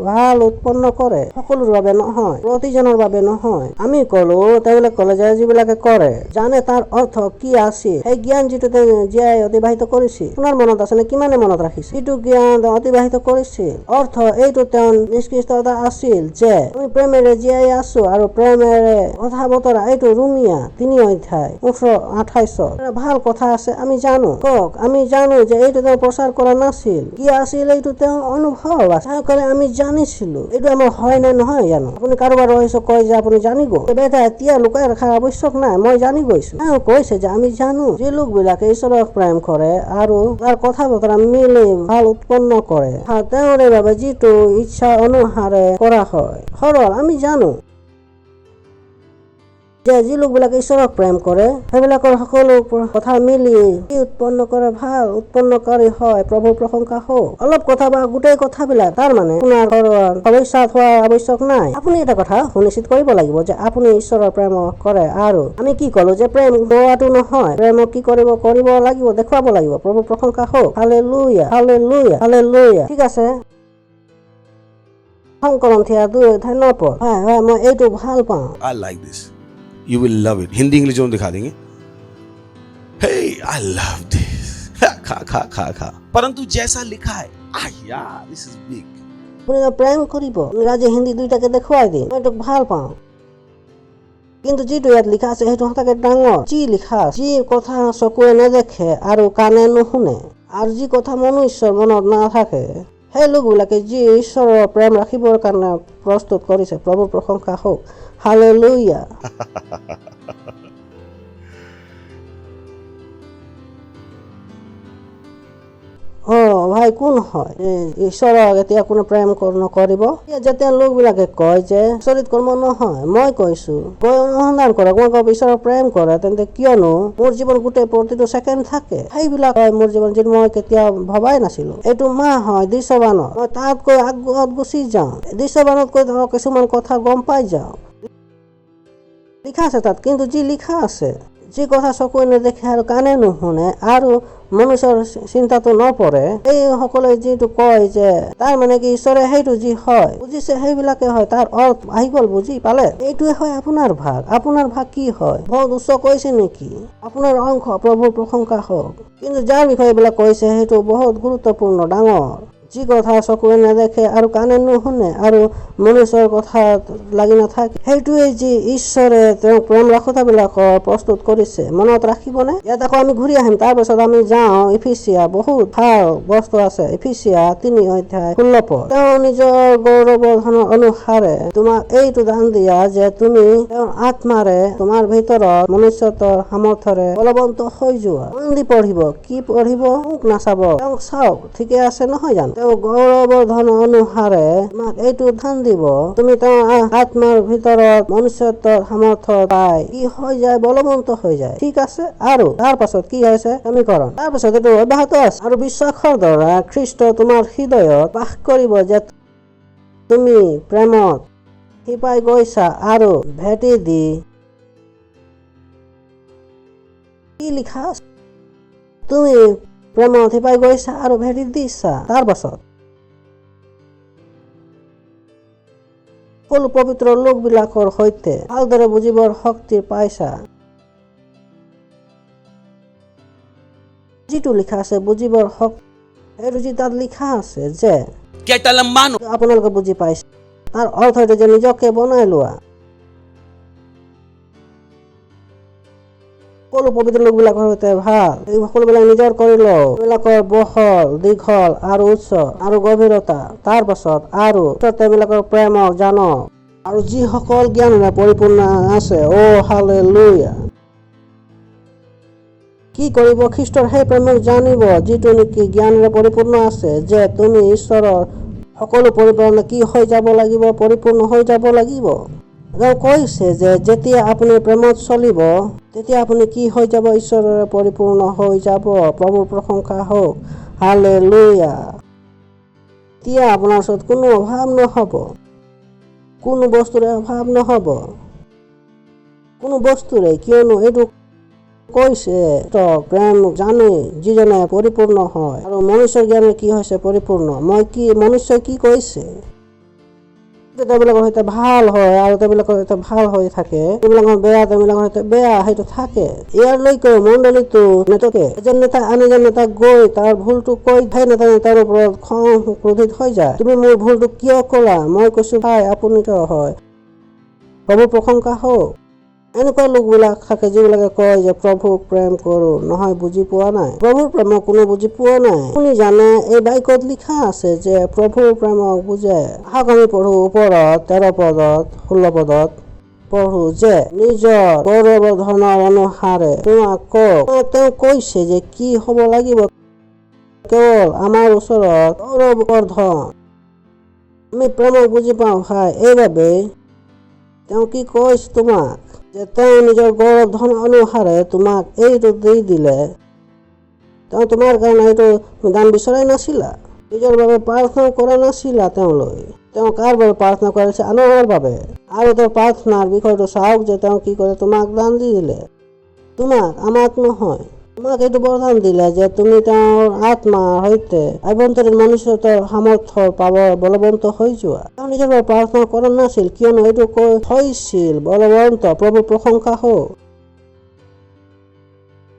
ভাল উৎপন্ন কৰে, সকলোৰ বাবে নহয়, প্ৰতিজনৰ বাবে নহয়। আমি ক'লো, তেওঁলোকে ক'লে যে যিবিলাকে কৰে জানে তাৰ অৰ্থ কি আছিল। সেই জ্ঞান যিটো তেওঁ জীয়াই অতিবাহিত কৰিছিল, আপোনাৰ মনত আছে নে? কিমানে মনত ৰাখিছিল? যিটো জ্ঞান অতিবাহিত কৰিছিল, অৰ্থ এইটো তেওঁৰ নিষ্কৃষ্টতা আছিল যে আমি প্ৰেমেৰে জীয়াই আছো আৰু প্ৰেমেৰে কথা বতৰা। এইটো ৰোমিয়া 3 অধ্যায় 18-28 ভাল কথা আছে। আমি জানো, কওক, আমি জানো যে এইটো তেওঁ প্ৰচাৰ কৰা নাছিল। কি আছিল? এইটো তেওঁ অনুভৱ আছে। আমি জানিছিলো। এইটো আমাৰ হয় নে নহয় জানো? আপুনি কাৰোবাৰ ৰহস্য কয় যে আপুনি জানিব, বেটা এতিয়া লুকাই ৰখাৰ আৱশ্যক নাই, মই জানি গৈছো। তেওঁ কৈছে যে আমি জানো যে লোকবিলাকে ঈশ্বৰক প্ৰেম কৰে আৰু তাৰ কথা বতৰা মিলি ভাল উৎপন্ন কৰে, তেওঁৰ বাবে যিটো ইচ্ছা অনুসাৰে কৰা হয়। সৰল, আমি জানো যে যি লোকবিলাকে ঈশ্বৰক প্ৰেম কৰে, সেইবিলাকৰ সকলো কথা মিলি কি উৎপন্ন কৰে? ভাল উৎপন্নকাৰী হয়। প্ৰভু প্ৰশংসা হওক। অলপ কথা বা গোটেই কথাবিলাক, তাৰ মানে আপোনাৰ সমস্যা হোৱাৰ আৱশ্যক নাই। আপুনি এটা কথা সুনিশ্চিত কৰিব লাগিব যে আপুনি ঈশ্বৰৰ প্ৰেম কৰে। আৰু আমি কি ক'লো যে প্ৰেম গোৱাটো নহয়, প্ৰেমক কি কৰিব লাগিব, দেখুৱাব লাগিব। প্ৰভু প্ৰশংসা হওক। Hallelujah, hallelujah, hallelujah. ঠিক আছে, সংকলন 2:9। হয়, মই এইটো ভাল পাওঁ। I like this. You will love it. Hindi English दोनों दिखा देंगे. Hey, I love this. खा. परंतु जैसा लिखा है, यार, this is big. আপুনি প্ৰেম কৰিব, ইংৰাজী হিন্দী দুইটাকে দেখুৱাই দিম, মই এইটো ভাল পাওঁ। কিন্তু যিটো ইয়াত লিখা আছে সেইটো সঁচাকে ডাঙৰ। যি লিখা, যি কথা চকুৱে নেদেখে আৰু কাণে নুশুনে, আৰু যি কথা মনুষ্যৰ মনত নাথাকে, সেই লোকবিলাকে যি ঈশ্বৰৰ প্ৰেম ৰাখিবৰ কাৰণে প্ৰস্তুত কৰিছে। প্ৰভু প্ৰশংসা হওক। হালেলুয়া। ভাই, কোন হয় ঈশ্বৰক এতিয়া কোনো প্ৰেম নকৰিব? যেতিয়া লোকবিলাকে কয় যে চৰিত কৰ্ম নহয়, মই কৈছো অনুসন্ধান কৰক। মই কওঁ ঈশ্বৰক প্ৰেম কৰে, তেন্তে কিয়নো মোৰ জীৱন গোটেই প্ৰতিটো ছেকেণ্ড থাকে? সেইবিলাক হয় মোৰ জীৱন, যিটো মই কেতিয়াও ভবাই নাছিলো। এইটো মাহ হয় দৃশ্যবানত, মই তাতকৈ আগত গুচি যাওঁ। দৃশ্যবানতকৈ কিছুমান কথা গম পাই যাওঁ, লিখা আছে তাত। কিন্তু যি লিখা আছে, যি কথা চকুৱে নেদেখে আৰু কাণে নুশুনে আৰু মনুষ্যৰ চিন্তাটো নপৰে, এই সকলে যিটো কয় যে তাৰ মানে কি ঈশ্বৰে সেইটো যি হয় বুজিছে, সেইবিলাকে হয়। তাৰ অৰ্থ আহি গ'ল, বুজি পালে? এইটোৱে হয় আপোনাৰ ভাগ। আপোনাৰ ভাগ কি হয়? বহুত উচ্চ কৈছে নেকি? আপোনাৰ অংশ। প্ৰভুৰ প্ৰশংসা হওক। কিন্তু যাৰ বিষয়ে এইবিলাক কৈছে সেইটো বহুত গুৰুত্বপূৰ্ণ, ডাঙৰ। যি কথা চকুৱে নেদেখে আৰু কাণে নুশুনে আৰু মনুষ্যৰ কথা লাগি নাথাকে, সেইটোৱেই যি ঈশ্বৰে তেওঁক প্ৰেম ৰাখোতাবিলাকৰ প্ৰস্তুত কৰিছে। মনত ৰাখিবনে? ইয়াত আকৌ আমি ঘূৰি আহিম, তাৰপিছত আমি যাওঁ ইফিচিয়া। বহুত ভাল বস্তু আছে। ইফিচিয়া 3:16। তেওঁ নিজৰ গৌৰৱৰ ধন অনুসাৰে তোমাক এইটো দান দিয়া যে তুমি তেওঁৰ আত্মাৰে তোমাৰ ভিতৰত মনুষ্যত্বৰ সামৰ্থৰে বলৱন্ত হৈ যোৱা। মন দি পঢ়িব। কি পঢ়িব? মোক নাচাব, তেওঁক চাওক। ঠিকে আছে নহয় জানো? তেওঁ গৌৰৱৰ ধন অনুসাৰে তোমাক এইটো দান দিব, তুমি তেওঁৰ আত্মাৰ ভিতৰত মনুষ্যত্বৰ সামৰ্থ পাই কি হৈ যায়? বলৱন্ত হৈ যায়। ঠিক আছে। আৰু তাৰ পাছত কি হৈছে? সমীকৰণ। তাৰ পাছত এইটো অব্যাহত আছে। আৰু বিশ্বাসৰ দ্বাৰা খ্ৰীষ্ট তোমাৰ হৃদয়ত বাস কৰিব যে তুমি প্ৰেমত শিপাই গৈছা আৰু ভেটি দি কি লিখা আছে? তুমি প্ৰেমত শিপাই গৈছা আৰু ভেটি দিছা। তাৰ পাছত সকলো পবিত্ৰ লোকবিলাকৰ সৈতে ভালদৰে বুজিবৰ শক্তি পাইছা। যিটো লিখা আছে বুজিবৰ শক্তি, সেইটো যি তাত লিখা আছে যে আপোনালোকে বুজি পাইছে, তাৰ অৰ্থ এইটো যে নিজকে বনাই লোৱা। সকলো পবিত্ৰ লোকবিলাকৰ সৈতে ভাল, এই সকলোবিলাক নিজৰ কৰি লওঁ। এইবিলাকৰ বহল, দীঘল আৰু উচ্চ আৰু গভীৰতা। তাৰ পাছত আৰু তেওঁবিলাকৰ প্ৰেমক জানক আৰু যিসকল জ্ঞানেৰে পৰিপূৰ্ণ আছে। হালেলুয়া। কি কৰিব? খ্ৰীষ্টৰ সেই প্ৰেমক জানিব যিটো নেকি জ্ঞানেৰে পৰিপূৰ্ণ আছে, যে তুমি ঈশ্বৰৰ সকলো পৰিপূৰ্ণ কি হৈ যাব লাগিব? পৰিপূৰ্ণ হৈ যাব লাগিব। তেওঁ কৈছে যে যেতিয়া আপুনি প্ৰেমত চলিব তেতিয়া আপুনি কি হৈ যাব? ঈশ্বৰৰ পৰিপূৰ্ণ হৈ যাব। প্ৰভুৰ প্ৰশংসা হওক। হালেলুয়া। এতিয়া আপোনাৰ ওচৰত কোনো অভাৱ নহ'ব, কোনো বস্তুৰে অভাৱ নহ'ব, কোনো বস্তুৰে। কিয়নো এইটো কৈছে প্ৰেম জানে যিজনে পৰিপূৰ্ণ হয়। আৰু মনুষ্যৰ জ্ঞানে কি হৈছে? পৰিপূৰ্ণ। মনুষ্যই কি কৈছে? তেওঁবিলাকৰ সৈতে ভাল হয় আৰু তেওঁবিলাকৰ সৈতে ভাল হৈ থাকে। তেওঁবিলাকৰ বেয়া, তেওঁবিলাকৰ সৈতে বেয়া, সেইটো থাকে। ইয়াৰলৈকে মণ্ডলীটো নেটকে এজন নেতা আন এজন নেতাক গৈ তাৰ ভুলটো কৈ সেই নেতাৰ ওপৰত খং ক্ৰোধিত হৈ যায়। তুমি মোৰ ভুলটো কিয় ক'লা? মই কৈছো ভাই আপুনি কিয় হয়? প্ৰভুৰ প্ৰশংসা হওক। এনেকুৱা লোকবিলাক থাকে যিবিলাকে কয় যে প্ৰভুক প্ৰেম কৰো, নহয় বুজি পোৱা নাই। প্ৰভুৰ প্ৰেমক কোনো বুজি পোৱা নাই। আপুনি জানে এই বাক্যত লিখা আছে যে প্ৰভুৰ প্ৰেমক বুজে। আহক আমি পঢ়ো ওপৰত 13 পদত 16 পদত পঢ়ো যে নিজৰ গৌৰৱৰ ধনৰ অনুসাৰে তোমাক তেওঁ কৈছে যে কি হ'ব লাগিব? কেৱল আমাৰ ওচৰত গৌৰৱৰ ধন। আমি প্ৰেমক বুজি পাওঁ ভাই এইবাবে তেওঁ কি কৈছে তোমাক, যে তেওঁ নিজৰ গৌৰৱ ধন অনুসাৰে তোমাক এইটো দি দিলে। তেওঁ তোমাৰ কাৰণে এইটো দান বিচৰাই নাছিলা, নিজৰ বাবে প্ৰাৰ্থনা কৰা নাছিলা তেওঁলৈ। তেওঁ কাৰ বাবে প্ৰাৰ্থনা কৰিছে? আনৰ বাবে। আৰু তেওঁ প্ৰাৰ্থনাৰ বিষয়টো চাওক যে তেওঁ কি কৰে? তোমাক দান দি দিলে। তোমাক, আমাক নহয়। তোমাক এইটো বৰদান দিলে যে তুমি তেওঁৰ আত্মাৰ সৈতে আভ্যন্তৰীণ মনুষ্যত্বৰ সামৰ্থ্য পাব বলৱন্ত হৈ যোৱা। তেওঁ নিজৰ বাবে প্ৰাৰ্থনা কৰা নাছিল, কিয়নো এইটো হৈছিল বলৱন্ত। প্ৰভুৰ প্ৰশংসা হওক।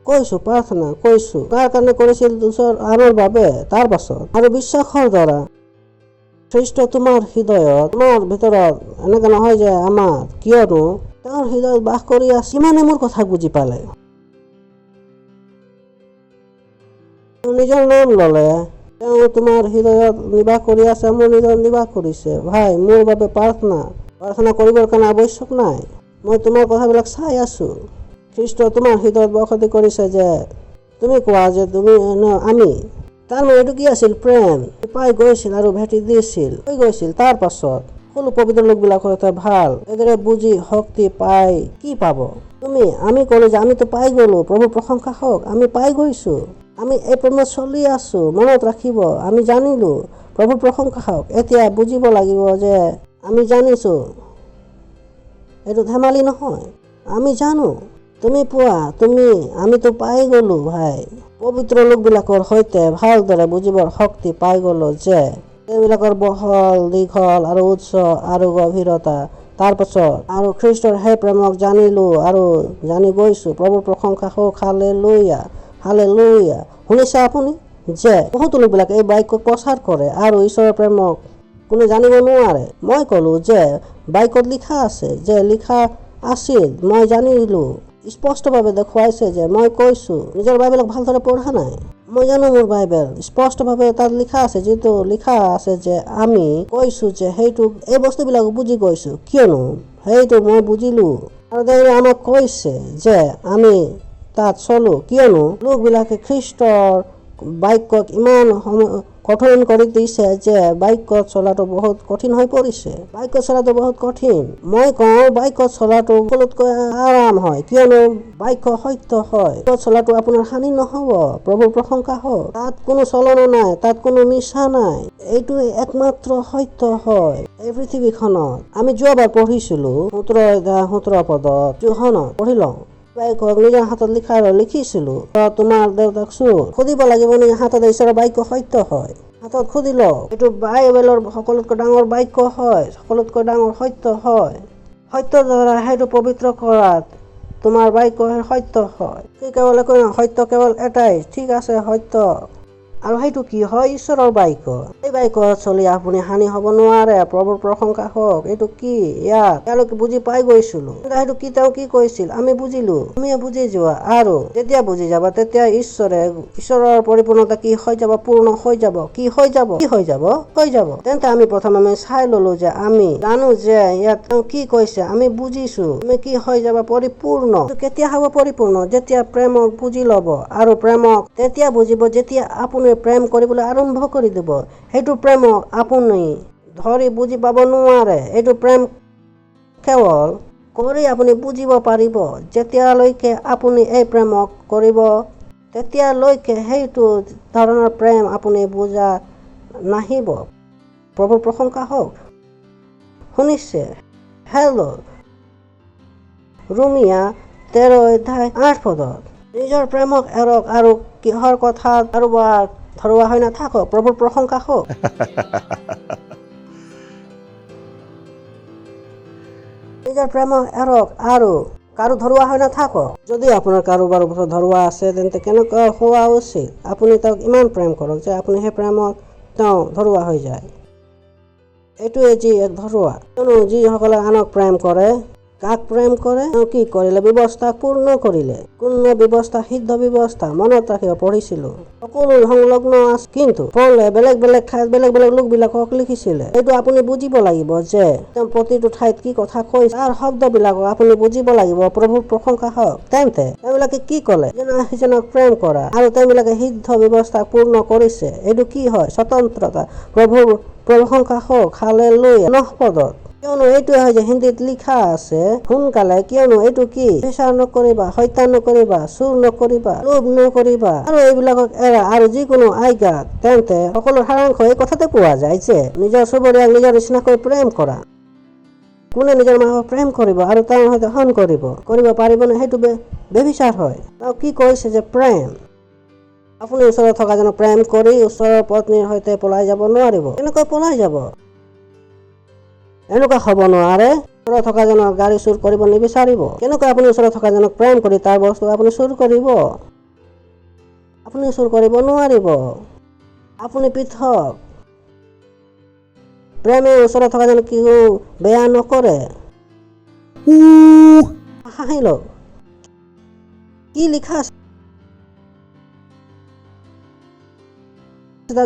কৈছো প্ৰাৰ্থনা কৈছো কাৰ কাৰণে কৰিছিল? আনৰ বাবে। তাৰ পাছত আৰু বিশ্বাসৰ দ্বাৰা খ্ৰীষ্ট তোমাৰ হৃদয়ত, তোমাৰ ভিতৰত। এনেকে নহয় যে আমাৰ, কিয়নো তেওঁৰ হৃদয়ত বাস কৰি আছে। কিমানে মোৰ কথা বুজি পালে? নিজৰ নাম ললে, তেওঁ তোমাৰ হৃদয়ত নিবাস কৰি আছে। মোৰ হৃদয়ত নিবাস কৰিছে। ভাই মোৰ বাবে প্ৰাৰ্থনা কৰিবৰ কাৰণে আৱশ্যক নাই। মই তোমাৰ কথাবিলাক চাই আছো। খ্ৰীষ্ট তোমাৰ হৃদয়ত বসতি কৰিছে যে তুমি কোৱা যে তুমি আমি। তাৰমানে এইটো কি আছিল? প্ৰেম পাই গৈছিল আৰু ভেটি দিছিল, হৈ গৈছিল। তাৰ পাছত সকলো পবিত্ৰ লোকবিলাকৰ সৈতে ভাল এইদৰে বুজি শক্তি পাই কি পাব? আমি ক'লো যে আমিতো পাই গলো। প্ৰভুৰ প্ৰশংসা হওক। আমি পাই গৈছো। আমি এই প্ৰেমত চলি আছো। মনত ৰাখিব, আমি জানিলো। প্ৰভুৰ প্ৰশংসা হওক। এতিয়া বুজিব লাগিব যে আমি জানিছো, এইটো ধেমালি নহয়। আমি জানো। তুমি পোৱা, আমিতো পাই গলো ভাই। পবিত্ৰ লোকবিলাকৰ সৈতে ভালদৰে বুজিবৰ শক্তি পাই গলো যে তেওঁবিলাকৰ বহল, দীঘল আৰু উচ্চ আৰু গভীৰতা। তাৰ পাছত আৰু খ্ৰীষ্টৰ সেই প্ৰেমক জানিলো আৰু জানি গৈছো। প্ৰভুৰ প্ৰশংসা হওক। Hallelujah, hallelujah. শুনিছে আপুনি? যে বহুতো লোকবিলাকে এই বাক্যক প্ৰচাৰ কৰে আৰু ঈশ্বৰৰ প্ৰেমক কোনো জানিব নোৱাৰে। মই ক'লো যে বাইকত লিখা আছে, যে লিখা আছিল, মই জানিলো, স্পষ্টভাৱে দেখুৱাইছে যে মই কৈছো নিজৰ বাইবেলক ভালদৰে পঢ়া নাই। মই জানো মোৰ বাইবেল স্পষ্টভাৱে তাত লিখা আছে, যিটো লিখা আছে যে আমি কৈছো যে সেইটো এই বস্তুবিলাক বুজি গৈছো, কিয়নো সেইটো মই বুজিলো আৰু তেওঁ আমাক কৈছে যে আমি তাত চলো, কিয়নো লোকবিলাকে খ্ৰীষ্টৰ বাক্যক ইমান কঠিন কৰি দিছে যে বাক্যত চলাটো বহুত কঠিন হৈ পৰিছে। বাক্যত চলাটো বহুত কঠিন। মই কওঁ বাক্যত চলাটো সকলোতকৈ আৰাম হয়, কিয়নো বাক্য সত্য হয়। বাক্যত চলাটো আপোনাৰ হানি নহ'ব, প্ৰভুৰ প্ৰশংসা হওক। তাত কোনো চলন নাই, তাত কোনো মিছা নাই, এইটোৱে একমাত্ৰ সত্য হয় এই পৃথিৱীখনত। আমি যোৱাবাৰ পঢ়িছিলো 17 পদত, যোহনত পঢ়ি লওঁ। বাইকক নিজৰ হাতত লিখিছিলো, তোমাৰ দেউতাক চোৰ সুধিব লাগিব নি হাতত ঈশ্বৰৰ বাক্য সত্য হয়, হাতত সুধি লওক। এইটো বাইবেলৰ সকলোতকৈ ডাঙৰ বাক্য হয়, সকলোতকৈ ডাঙৰ সত্য হয়। সত্যৰ দ্বাৰা সেইটো পবিত্ৰ কৰাত তোমাৰ বাক্য সত্য হয়। কেৱল একো নহয়, সত্য কেৱল এটাই, ঠিক আছে সত্য। আৰু সেইটো কি হয়? ঈশ্বৰৰ বাক্য। এই বাক্যত চলি আপুনি হানি হ'ব নোৱাৰে, প্ৰভুৰ প্ৰশংসা হওক। এইটো কি? ইয়ালৈকে বুজি পাই গৈছিলো, সেইটো কি তেওঁ কি কৈছিল আমি বুজিলো, তুমিয়ে বুজি যোৱা। আৰু যেতিয়া বুজি যাবা তেতিয়া ঈশ্বৰৰ পৰিপূৰ্ণতা কি হৈ যাব? পূৰ্ণ হৈ যাব। কি হৈ যাব? হৈ যাব। তেন্তে আমি প্ৰথমে চাই ললো যে আমি জানো যে ইয়াত তেওঁ কি কৈছে, আমি বুজিছো। তুমি কি হৈ যাবা? পৰিপূৰ্ণ। কেতিয়া হ'ব পৰিপূৰ্ণ? যেতিয়া প্ৰেমক বুজি লব। আৰু প্ৰেমক তেতিয়া বুজিব যেতিয়া আপুনি প্ৰেম কৰিবলৈ আৰম্ভ কৰি দিব। সেইটো প্ৰেমক আপুনি ধৰি বুজি পাব নোৱাৰে। এইটো প্ৰেম কেৱল কৰি আপুনি বুজিব পাৰিব। যেতিয়ালৈকে আপুনি এই প্ৰেমক কৰিব, তেতিয়ালৈকে সেইটো ধৰণৰ প্ৰেম আপুনি বুজা নাহিব। প্ৰভুৰ প্ৰশংসা হওক। শুনিছে? হেল্ল'। ৰোমিয়া 13:8 নিজৰ প্ৰেমক এৰক আৰু কিহৰ কথাত কাৰোবাৰ ধৰুৱা হৈ নাথাকক। প্ৰভুৰ প্ৰশংসা হওক। নিজৰ প্ৰেমক এৰক আৰু কাৰো ধৰুৱা হৈ নাথাকক। যদি আপোনাৰ কাৰোবাৰ ওপৰত ধৰুৱা আছে, তেন্তে কেনেকুৱা হোৱা উচিত? আপুনি তেওঁক ইমান প্ৰেম কৰক যে আপুনি সেই প্ৰেমত তেওঁ ধৰুৱা হৈ যায়। এইটোৱে যি এক ধৰুৱা। কিয়নো যিসকলে আনক প্ৰেম কৰে, কাক প্ৰেম কৰে? তেওঁ কি কৰিলে? ব্যৱস্থা পূৰ্ণ কৰিলে। পূৰ্ণ ব্যৱস্থা, সিদ্ধ ব্যৱস্থা মনত ৰাখিব পঢ়িছিলো। সকলো সংলগ্ন আছে, কিন্তু পৌলে বেলেগ বেলেগ ঠাইত বেলেগ বেলেগ লোকবিলাকক লিখিছিলে। এইটো আপুনি বুজিব লাগিব যে তেওঁ প্ৰতিটো ঠাইত কি কথা কৈছে, তাৰ শব্দবিলাকক আপুনি বুজিব লাগিব। প্ৰভুৰ প্ৰশংসা হওক। তেন্তে তেওঁবিলাকে কি ক'লে? সিজনক প্ৰেম কৰা, আৰু তেওঁবিলাকে সিদ্ধ ব্যৱস্থা পূৰ্ণ কৰিছে। এইটো কি হয়? স্বতন্ত্ৰতা। প্ৰভুৰ প্ৰশংসা হওক। হালেলুয়া। 9 পদত, কিয়নো এইটোৱে হয় যে হিন্দীত লিখা আছে সোনকালে, কিয়নো এইটো কি? বিচাৰ নকৰিবা, হত্যা নকৰিবা, চুৰ নকৰিবা, লোভ নকৰিবা, আৰু এইবিলাকক এৰা, আৰু যিকোনো আজ্ঞাক। তেন্তে সকলো সাৰাংশ এই কথাতে পোৱা যায় যে নিজৰ চুবুৰীয়াক নিজৰ নিচিনাকৈ প্ৰেম কৰা। কোনে নিজৰ মাকক প্ৰেম কৰিব আৰু তেওঁৰ সৈতে সহন কৰিব পাৰিবনে? সেইটো ব্যভিচাৰ হয়। তেওঁ কি কৈছে যে প্ৰেম। আপুনি ওচৰত থকাজনক প্ৰেম কৰি ওচৰৰ পত্নীৰ সৈতে পলাই যাব নোৱাৰিব। কেনেকৈ পলাই যাব? এনেকুৱা হ'ব নোৱাৰে। ওচৰত থকাজনৰ গাড়ী চুৰ কৰিব নিবিচাৰিব। কেনেকৈ আপুনি ওচৰত থকাজনক প্ৰেম কৰি তাৰ বস্তু আপুনি চুৰ কৰিব? আপুনি চুৰ কৰিব নোৱাৰিব। আপুনি পৃথক। প্ৰেমে ওচৰত থকাজনক কিয় বেয়া নকৰে? হাঁহি লওক। কি লিখা আছে?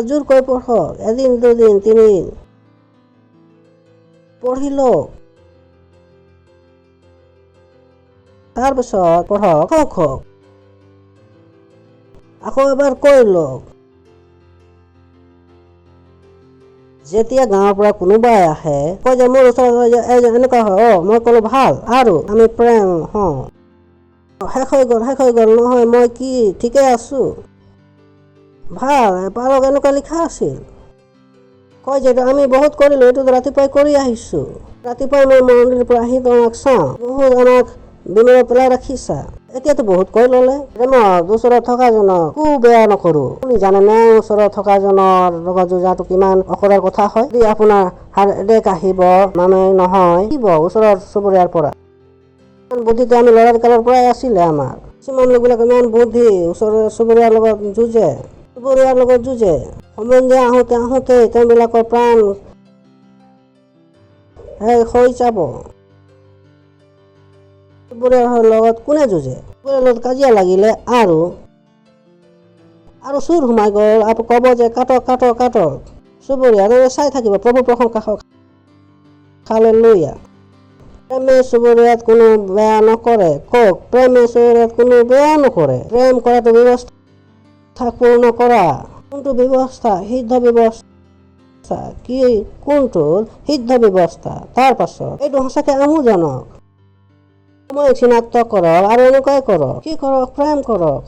জোৰকৈ পঢ়ক। এদিন, দুদিন, 3 দিন পঢ়ি লওক। তাৰপিছত পঢ়ক, হওক। আকৌ এবাৰ কৈ লওক। যেতিয়া গাঁৱৰ পৰা কোনোবাই আহে, কয় যে মোৰ ওচৰত এনেকুৱা হয়, মই ক'লো ভাল, আৰু আমি প্ৰেম হওঁ। শেষ হৈ গ'ল। নহয়, মই কি ঠিকে আছো? ভাল, পালক এনেকুৱা লিখা আছিল। কয় যে আমি বহুত কৰিলো, এইটো ৰাতিপুৱাই কৰি আহিছো। ৰাতিপুৱাই মই মন্দিৰৰ পৰা আহি তোমাক চাওঁ, বহুত আমাক বিমলত পেলাই ৰাখিছা। এতিয়াতো বহুত কৈ ল'লে। প্ৰেমত ওচৰত থকাজনক বেয়া নকৰো। আপুনি জানেনে ওচৰত থকাজনৰ লগত যুঁজাটো কিমান অসুৰৰ কথা হয়? যদি আপোনাৰ হাৰ্ট আহিব মানে নহয়, ওচৰৰ চুবুৰীয়াৰ পৰা। বুদ্ধিটো আমি ল'ৰাৰ কালৰ পৰাই আছিলে আমাৰ। কিছুমান লোকবিলাক ইমান বুদ্ধি, ওচৰৰ চুবুৰীয়াৰ লগত যুঁজে। চুবুৰীয়াৰ লগত যুঁজে। সম্বন্ধীয় আহোঁতে আহোঁতে তেওঁবিলাকৰ প্ৰাণ হৈ যাব। চুবুৰীয়াৰ লগত কোনে যুঁজে? চুবুৰীয়াৰ লগত কাজিয়া লাগিলে আৰু চুৰ সোমাই গ'ল, ক'ব যে কাটক কাটক কাটক। চুবুৰীয়া চাই থাকিব। প্ৰভু প্ৰশংসা হওক, হালেলুয়া। প্ৰেমে চুবুৰীয়াত কোনো বেয়া নকৰে। কওক, প্ৰেমে চুবুৰীয়াত কোনো বেয়া নকৰে। প্ৰেম কৰাটো ব্যৱস্থা পূৰ্ণ কৰা। কোনটো ব্যৱস্থা? সিদ্ধ ব্যৱস্থা। কি কোনটো? সিদ্ধ ব্যৱস্থা। তাৰ পাছত এইটো সঁচাকে আমোদজনক। সময়ক চিনাক্ত কৰক আৰু এনেকুৱাই কৰক। কি কৰক? প্ৰেম কৰক।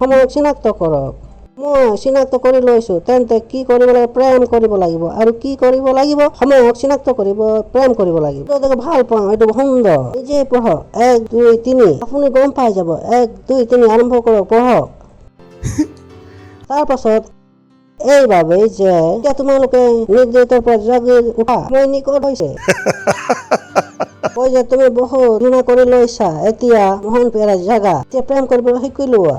সময়ক চিনাক্ত কৰক। মই চিনাক্ত কৰি লৈছো, তেন্তে কি কৰিব লাগিব? প্ৰেম কৰিব লাগিব। আৰু কি কৰিব লাগিব? সময়ক চিনাক্ত কৰিব, প্ৰেম কৰিব লাগিব। ভাল পাওঁ, এইটো সুন্দৰ। নিজে পঢ়ক। 1, 2, 3 আপুনি গম পাই যাব। 1, 2, 3 আৰম্ভ কৰক, পঢ়ক। তাৰ পাছত এইবাবেই যে এতিয়া তোমালোকে নিদ্ৰাৰ পৰা জাগি উঠা, সময় নিকট হৈছে। কয় যে তুমি বহুত ঘৃণা কৰি লৈছা, এতিয়া মহান পেৰা জাগা, এতিয়া প্ৰেম কৰিবলৈ শিকি লোৱা।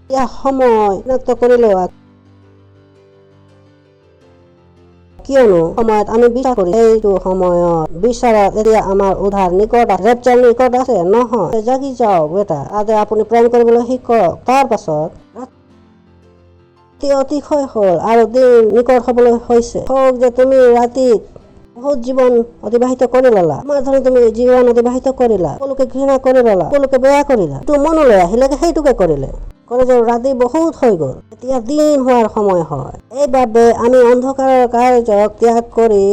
এতিয়া সময় চিনাক্ত কৰি লোৱা। কিয়নো সময়ত আমি বিচাৰ কৰি এইটো সময়ত বিচাৰত এতিয়া আমাৰ উদ্ধাৰ নিকট আছে, ৰেপচাৰ নিকট আছে। নহয়, জাগি যাওক বেটা, তাতে আপুনি প্ৰেম কৰিবলৈ শিকক। তাৰ পাছত অতিশয় হ'ল আৰু দিন নিকট হবলৈ হৈছে। হওক যে তুমি ৰাতিত বহুত জীৱন অতিবাহিত কৰি ললা। আমাৰ ধৰণে তুমি জীৱন অতিবাহিত কৰিলা, সকলোকে ঘৃণা কৰি ললা, সকলোকে বেয়া কৰিলা। এইটো মনলৈ আহিলে সেইটোকে কৰিলে। কৰে যে ৰাতি বহুত হৈ গ'ল, এতিয়া দিন হোৱাৰ সময় হয়। এইবাবে আমি অন্ধকাৰৰ কাৰ্যক ত্যাগ কৰি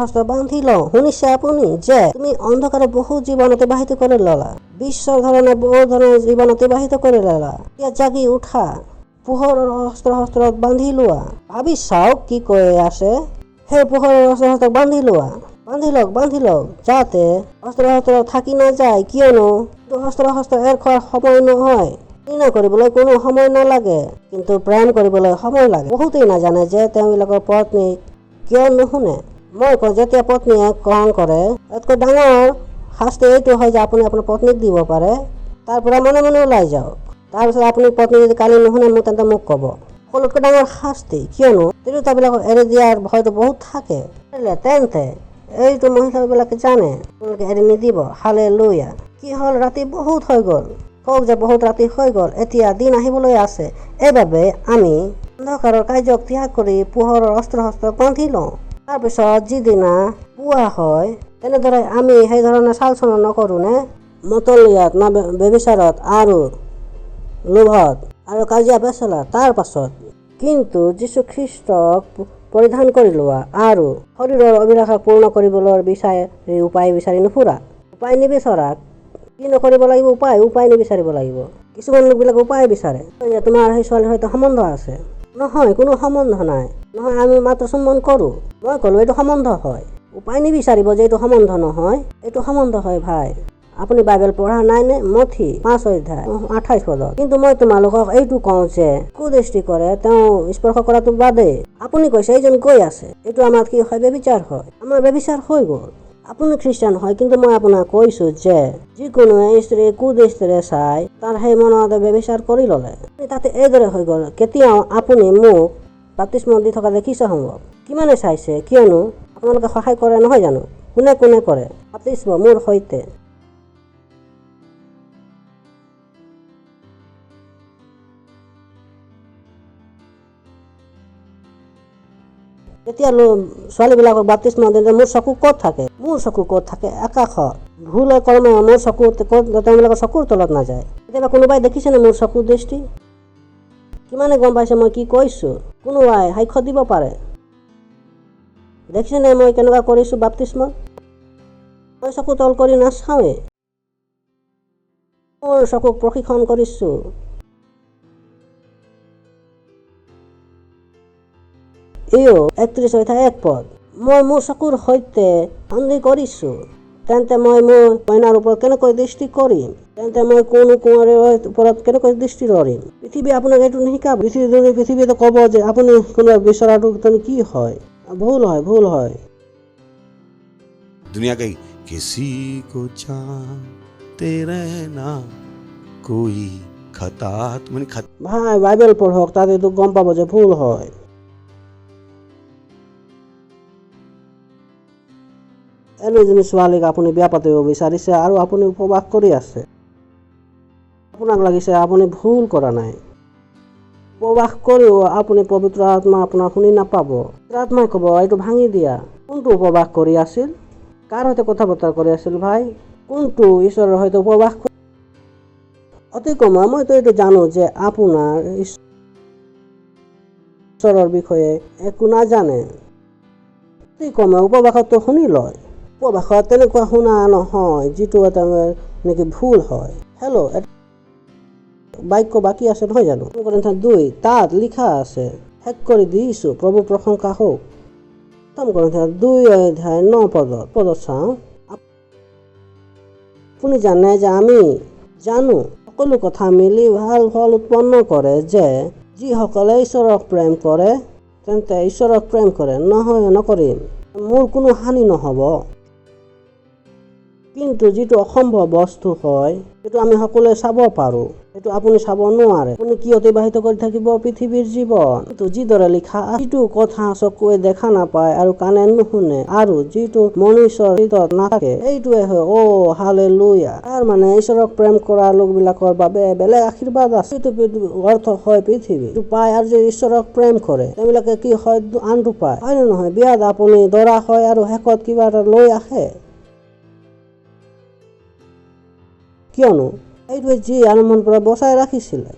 হস্ত্ৰ বান্ধি লওঁ। শুনিছে আপুনি যে তুমি অন্ধকাৰত বহুত জীৱন অতিবাহিত কৰি ললা, বিশ্বৰ ধৰণে বহুত ধৰণৰ জীৱন অতিবাহিত কৰি ললা। এতিয়া জাগি উঠা, পোহৰৰ হস্ত্ৰত বান্ধি লোৱা। ভাবি চাওক কি কৈ আছে। সেই পোহৰৰ হস্ত্ৰক বান্ধি লোৱা। বান্ধি লওক যাতে হস্ত্ৰ থাকি নাযায়। কিয়নো হস্ত্ৰ এৰ খোৱাৰ সময় নহয়। ঘৃণা কৰিবলৈ কোনো সময় নালাগে, কিন্তু প্ৰেম কৰিবলৈ সময় লাগে। বহুতেই নাজানে যে তেওঁলোকৰ পত্নী কিয় নুশুনে। মই কওঁ, যেতিয়া পত্নীয়ে খং কৰে, তাতকৈ ডাঙৰ শাস্তি এইটো হয় যে আপুনি আপোনাৰ পত্নীক দিব পাৰে। তাৰ পৰা মনে মনে ওলাই যাওক। তাৰপিছত আপুনি পত্নী যদি কালি নুশুনে তেন্তে মোক ক'ব। সকলোতকৈ ডাঙৰ শাস্তি। কিয়নো তিৰোতাবিলাকক এৰি দিয়াৰ ভয়টো বহুত থাকে। তেন্তে এইটো মহিলাবিলাকে জানে, তেওঁলোকে এৰি নিদিব। হালেলুয়া। কি হ'ল? ৰাতি বহুত হৈ গ'ল। কওক যে বহুত ৰাতি হৈ গ'ল, এতিয়া দিন আহিবলৈ আছে। এইবাবে আমি অন্ধকাৰৰ কাৰ্যক ত্যাগ কৰি পোহৰৰ হস্ত্ৰ বান্ধি লওঁ। তাৰপিছত যিদিনা পুৱা হয়, তেনেদৰে আমি সেই ধৰণে চালচলন নকৰোঁনে? মতলীয়াত, ব্যভিচাৰত আৰু লোভত আৰু কাজিয়া পেচালত। তাৰ পাছত কিন্তু যীশু খ্ৰীষ্টক পৰিধান কৰি লোৱা আৰু শৰীৰৰ অভিলাষক পূৰ্ণ কৰিবলৈ উপায় বিচাৰি নুফুৰা। উপায় নিবিচৰা। কি নকৰিব লাগিব? উপায় নিবিচাৰিব লাগিব। কিছুমান লোকবিলাকে উপায় বিচাৰে। তোমাৰ সেই ছোৱালীৰ সৈতে সম্বন্ধ আছে। নহয়, কোনো সম্বন্ধ নাই। নহয়, আমি মাত্ৰ চুম্বন কৰোঁ। মই ক'লো এইটো সম্বন্ধ হয়। উপায় নিবিচাৰিব যে এইটো সম্বন্ধ নহয়, এইটো সম্বন্ধ হয়। ভাই, আপুনি বাইবেল পঢ়া নাইনে? মথি 5 অধ্যায় 28 পদত। কিন্তু মই তোমালোকক এইটো কওঁ যে কুদৃষ্টি কৰে তেওঁ স্পৰ্শ কৰাটো বাদেই। আপুনি কৈছে এইজন গৈ আছে, এইটো আমাৰ কি হয়? ব্যভিচাৰ হয়। আমাৰ ব্যভিচাৰ হৈ গ'ল। আপুনি খ্ৰীষ্টান হয়, কিন্তু মই আপোনাক কৈছো যে যিকোনো স্ত্ৰী কুদৃষ্টিৰে চাই তাৰ সেই মনত ব্যভিচাৰ কৰি ল'লে, তাতে এইদৰে হৈ গ'ল। কেতিয়াও আপুনি মোক বাপ্তিস্ম দি থকা দেখিছে সম্ভৱ? কিমানে চাইছে? কিয়নো আপোনালোকে সহায় কৰে নহয় জানো? কোনে কৰে বাপ্তিস্ম মোৰ সৈতে? তেতিয়া ছোৱালীবিলাকক বাপ্তিস্ম দিওঁতে মোৰ চকু ক'ত থাকে? মোৰ চকু ক'ত থাকে? আকাশত। ভুল কৰ্ম মোৰ চকু তেওঁলোকৰ চকুৰ তলত নাযায়। কেতিয়াবা কোনোবাই দেখিছেনে মোৰ চকুৰ দৃষ্টি? কিমানে গম পাইছে মই কি কৈছোঁ? কোনোবাই সাক্ষ্য দিব পাৰে? দেখিছেনে মই কেনেকুৱা কৰিছোঁ বাপ্তিস্ম? মই চকু তল কৰি নাচাওঁৱে। মোৰ চকুক প্ৰশিক্ষণ কৰিছোঁ। ইয়ো 31 অধ্যায় 1 পদ। মই মোৰ চকুৰ সৈতে সন্ধি কৰিছোঁ, তেন্তে মই মোৰ কইনাৰ ওপৰত কেনেকৈ দৃষ্টি কৰিম? তেন্তে মই কোনো কুঁৱৰীৰ ওপৰত কেনেকৈ দৃষ্টি কৰিম? পৃথিৱী আপোনাক এইটো নিশিকাব। পৃথিৱীতে ক'ব যে আপুনি কোনোবা বিচৰাটো কি হয়? ভুল হয়। दुनिया कही किसी को जानते रहना, कोई खतात মানে ভাই বাইবেল পঢ়ক, তাতেতো গম পাব যে ভুল হয়। এজনী ছোৱালীক আপুনি বিয়া পাতিব বিচাৰিছে আৰু আপুনি উপবাস কৰি আছে। আপোনাক লাগিছে আপুনি ভুল কৰা নাই। উপবাস কৰিও আপুনি পবিত্ৰ আত্মা আপোনাৰ শুনি নাপাব। আত্মাই ক'ব এইটো ভাঙি দিয়া। কোনটো উপবাস কৰি আছিল? কাৰ সৈতে কথা বতৰা কৰি আছিল ভাই? কোনটো ঈশ্বৰৰ সৈতে উপবাস? অতি কম মইতো এইটো জানো যে আপোনাৰ ঈশ্বৰৰ বিষয়ে একো নাজানে। অতি কম উপবাসতো শুনি লয়। উপবাসত তেনেকুৱা শুনা নহয় যিটো এটা নেকি ভুল হয়। হেল্ল', বাক্য বাকী আছে নহয় জানো? 2 তাত লিখা আছে, শেষ কৰি দিছো, প্ৰভু প্ৰশংসা হওক। 2:9 চাওঁ। আপুনি জানে যে আমি জানো সকলো কথা মিলি ভাল ফল উৎপন্ন কৰে যে যিসকলে ঈশ্বৰক প্ৰেম কৰে তেন্তে ঈশ্বৰক প্ৰেম কৰে। নহয় নকৰিম, মোৰ কোনো হানি নহ'ব। কিন্তু যিটো অসম্ভৱ বস্তু হয় সেইটো আমি সকলোৱে চাব পাৰোঁ, সেইটো আপুনি চাব নোৱাৰে। আপুনি কি অতিবাহিত কৰি থাকিব পৃথিৱীৰ জীৱন? কিন্তু যিদৰে লিখা যিটো কথা চকুৱে দেখা নাপায় আৰু কাণে নুশুনে আৰু যিটো মনুষ্যৰ হৃদয়ত নাথাকে, এইটোৱে হয় হালেলুয়া। তাৰ মানে ঈশ্বৰক প্ৰেম কৰা লোকবিলাকৰ বাবে বেলেগ আশীৰ্বাদ আছে। এইটো অৰ্থ হয় পৃথিৱী পায় আৰু যে ঈশ্বৰক প্ৰেম কৰে তেওঁলোকে কি হয় আনটো পায়, হয় নে নহয়? বিয়াত আপুনি দৰা হয় আৰু শেষত কিবা এটা লৈ আহে, কিয়নো এইটোৱে যি আৰম্ভণিৰ পৰা বচাই ৰাখিছিলে।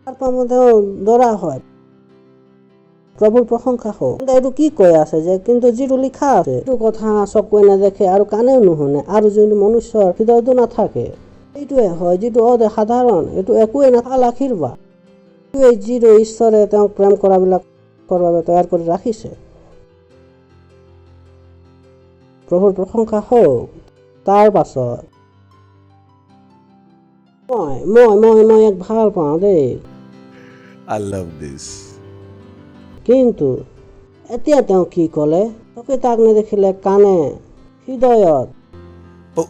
তাৰ পৰা তেওঁ দৰা হয়। প্ৰভুৰ প্ৰশংসা হওক। এইটো কি কৈ আছে যে কিন্তু যিটো লিখা আছে সেইটো কথা চকুৱে নেদেখে আৰু কাণেও নুশুনে আৰু যিটো মনুষ্যৰ হৃদয়তো নাথাকে, এইটোৱে হয় যিটো সাধাৰণ, এইটো একোৱে নাথাল আশীৰ্বাদ। এইটোৱে যিটো ঈশ্বৰে তেওঁক প্ৰেম কৰাবিলাকৰ বাবে তৈয়াৰ কৰি ৰাখিছে। প্ৰভুৰ প্ৰশংসা হওক। তাৰ পাছত মই এক ভাল পাওঁ দেই। I love this. কিন্তু এতিয়া তেওঁ কি ক'লে? চকুৱে তাক নেদেখিলে, কাণে হৃদয়ত Oh.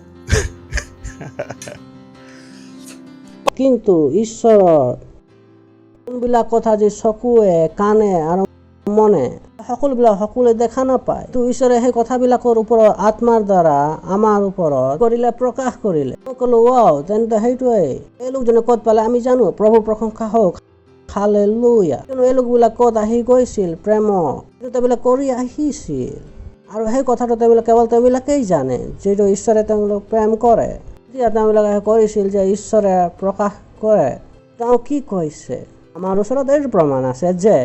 কিন্তু ঈশ্বৰৰ কোনবিলাক কথা যে চকুৱে কাণে আৰু মনে সকলোৱে দেখা নাপায়, তো ঈশ্বৰে সেই কথাবিলাকৰ ওপৰত আত্মাৰ দ্বাৰা আমাৰ ওপৰত কৰিলে, প্ৰকাশ কৰিলে। মই ক'লো ৱাও, তেন্তে সেইটোৱে এই লোকজনে ক'ত পালে আমি জানো। প্ৰভু প্ৰশংসা হওক, হালেলুয়া। কিন্তু এই লোকবিলাক ক'ত আহি গৈছিল? প্ৰেমক তেওঁলোকে কৰি আহিছিল আৰু সেই কথাটো তেওঁলোকেই জানে যিটো ঈশ্বৰে তেওঁলোকক প্ৰেম কৰে। যেতিয়া তেওঁলোকে কৰিছিল যে ঈশ্বৰে প্ৰকাশ কৰে, তেওঁ কি কৈছে? আমাৰ ওচৰত এইটো প্ৰমাণ আছে যে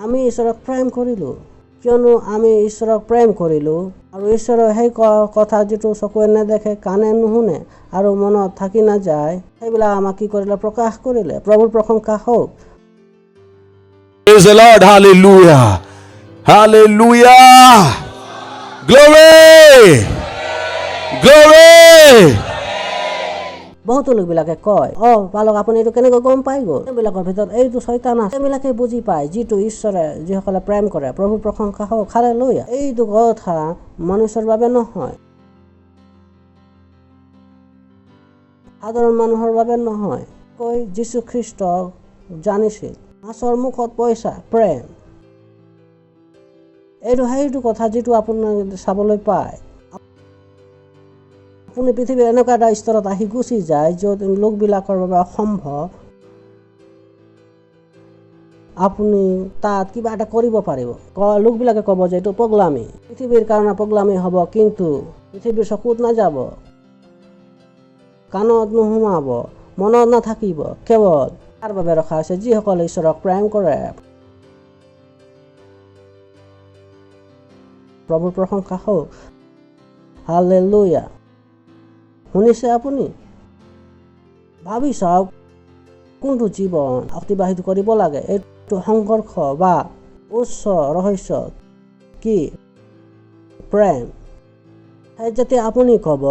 আমি ঈশ্বৰক প্ৰেম কৰিলোঁ। কিয়নো আমি ঈশ্বৰক প্ৰেম কৰিলোঁ আৰু ঈশ্বৰৰ সেই কথা যিটো চকুৱে নেদেখে, কাণে নুশুনে আৰু মনত থাকি নাযায়, সেইবিলাক আমাক কি কৰিলে? প্ৰকাশ কৰিলে। প্ৰভুৰ প্ৰশংসা হওক। Praise the Lord. Hallelujah. Hallelujah. Glory. Glory. বহুতো লোকবিলাকে কয় পালক আপুনি এইটো কেনেকৈ গম পাই গ'ল? সেইবিলাকৰ ভিতৰত এইটো শয়তান আছে। সেইবিলাকে বুজি পায় যিটো ঈশ্বৰে যিসকলে প্ৰেম কৰে। প্ৰভুৰ প্ৰশংসা হওক, হালেলুয়া। এইটো কথা মনুষ্যৰ বাবে নহয়, সাধাৰণ মানুহৰ বাবে নহয়। কৈ যীশু খ্ৰীষ্টক জানিছিল। মাছৰ মুখত পইচা, প্ৰেম, এইটো সেইটো কথা যিটো আপোনাক চাবলৈ পায়। আপুনি পৃথিৱীৰ এনেকুৱা এটা স্তৰত আহি গুচি যায় য'ত লোকবিলাকৰ বাবে অসম্ভৱ আপুনি তাত কিবা এটা কৰিব পাৰিব। লোকবিলাকে ক'ব যে এইটো পগলামি, পৃথিৱীৰ কাৰণে পগলামি হ'ব, কিন্তু পৃথিৱীৰ চকুত নাযাব, কাণত নোসোমাব, মনত নাথাকিব। কেৱল তাৰ বাবে ৰখা হৈছে যিসকলে ঈশ্বৰক প্ৰেম কৰে। প্ৰভুৰ প্ৰশংসা হওক, হালেলুয়া। শুনিছে আপুনি? ভাবি চাওক কোনটো জীৱন অতিবাহিত কৰিব লাগে। এইটো সংঘৰ্ষ বা উচ্চ ৰহস্য কি? প্ৰেম। সেই যেতিয়া আপুনি ক'ব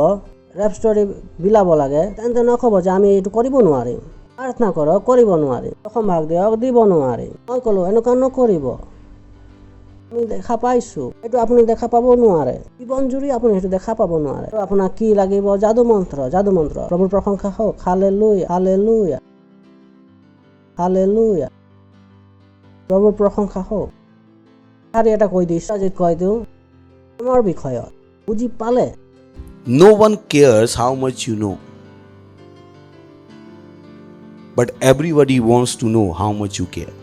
ৰেপ ষ্টৰি বিলাব লাগে, তেন্তে নক'ব যে আমি এইটো কৰিব নোৱাৰিম। প্ৰাৰ্থনা কৰক, কৰিব নোৱাৰিম। দশমভাগ দিয়ক, দিব নোৱাৰিম। মই ক'লো এনেকুৱা নকৰিব। আমি দেখা পাইছোঁ, এইটো আপুনি দেখা পাব নোৱাৰে। জীৱন জুৰি আপুনি সেইটো দেখা পাব নোৱাৰে। আপোনাক কি লাগিব? যাদু মন্ত্ৰ। প্ৰভুৰ প্ৰশংসা হওক, হালেলুয়া, হালেলুয়া। হালেলুয়া প্ৰভুৰ প্ৰশংসা হওক আৰু এটা কৈ দিছোঁ আজি কৈ দিওঁ প্ৰেমৰ বিষয়ত বুজি পালে No one cares how much you know, but everybody wants to know how much you care.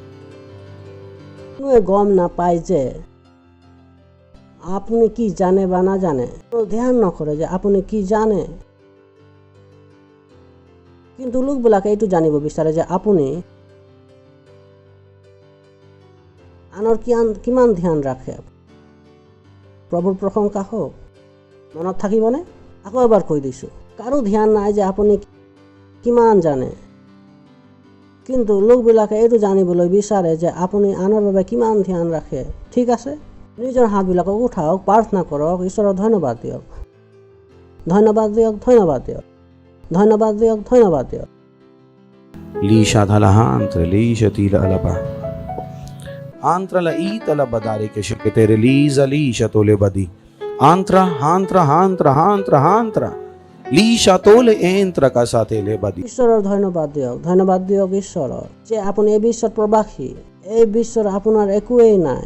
কোনোৱে গম নাপায় যে আপুনি কি জানে বা নাজানে কোনো ধ্যান নকৰে যে আপুনি কি জানে কিন্তু লোকবিলাকে এইটো জানিব বিচাৰে যে আপুনি আনৰ কিমান ধ্যান ৰাখে প্ৰভুৰ প্ৰশংসা হওক মনত থাকিবনে আকৌ এবাৰ কৈ দিছোঁ কাৰো ধ্যান নাই যে আপুনি কিমান জানে কিন্তু লোকবিলাকে এইটো জানিবলৈ বিচাৰে যে আপুনি আনৰ বাবে কিমান ধ্যান ৰাখে ঠিক আছে নিজৰ হাতবিলাকক উঠাওক প্ৰাৰ্থনা কৰক ঈশ্বৰৰ ধন্যবাদ দিয়ক ধন্যবাদ দিয়ক ধন্যবাদ দিয়ক ধন্যবাদ দিয়ক ধন্যবাদ দিয়ক Lisha dhalahantra, lisha tila alaba. Antra la itala badari ke shakete release alisha tole badi. Antra, hantra, hantra, hantra, hantra. Lisha tole entra ka satele badi. ঈশ্বৰৰ ধন্যবাদ দিয়ক ঈশ্বৰৰ যে আপুনি এই বিশ্বৰ প্ৰবাসী এই বিশ্বৰ আপোনাৰ একোৱেই নাই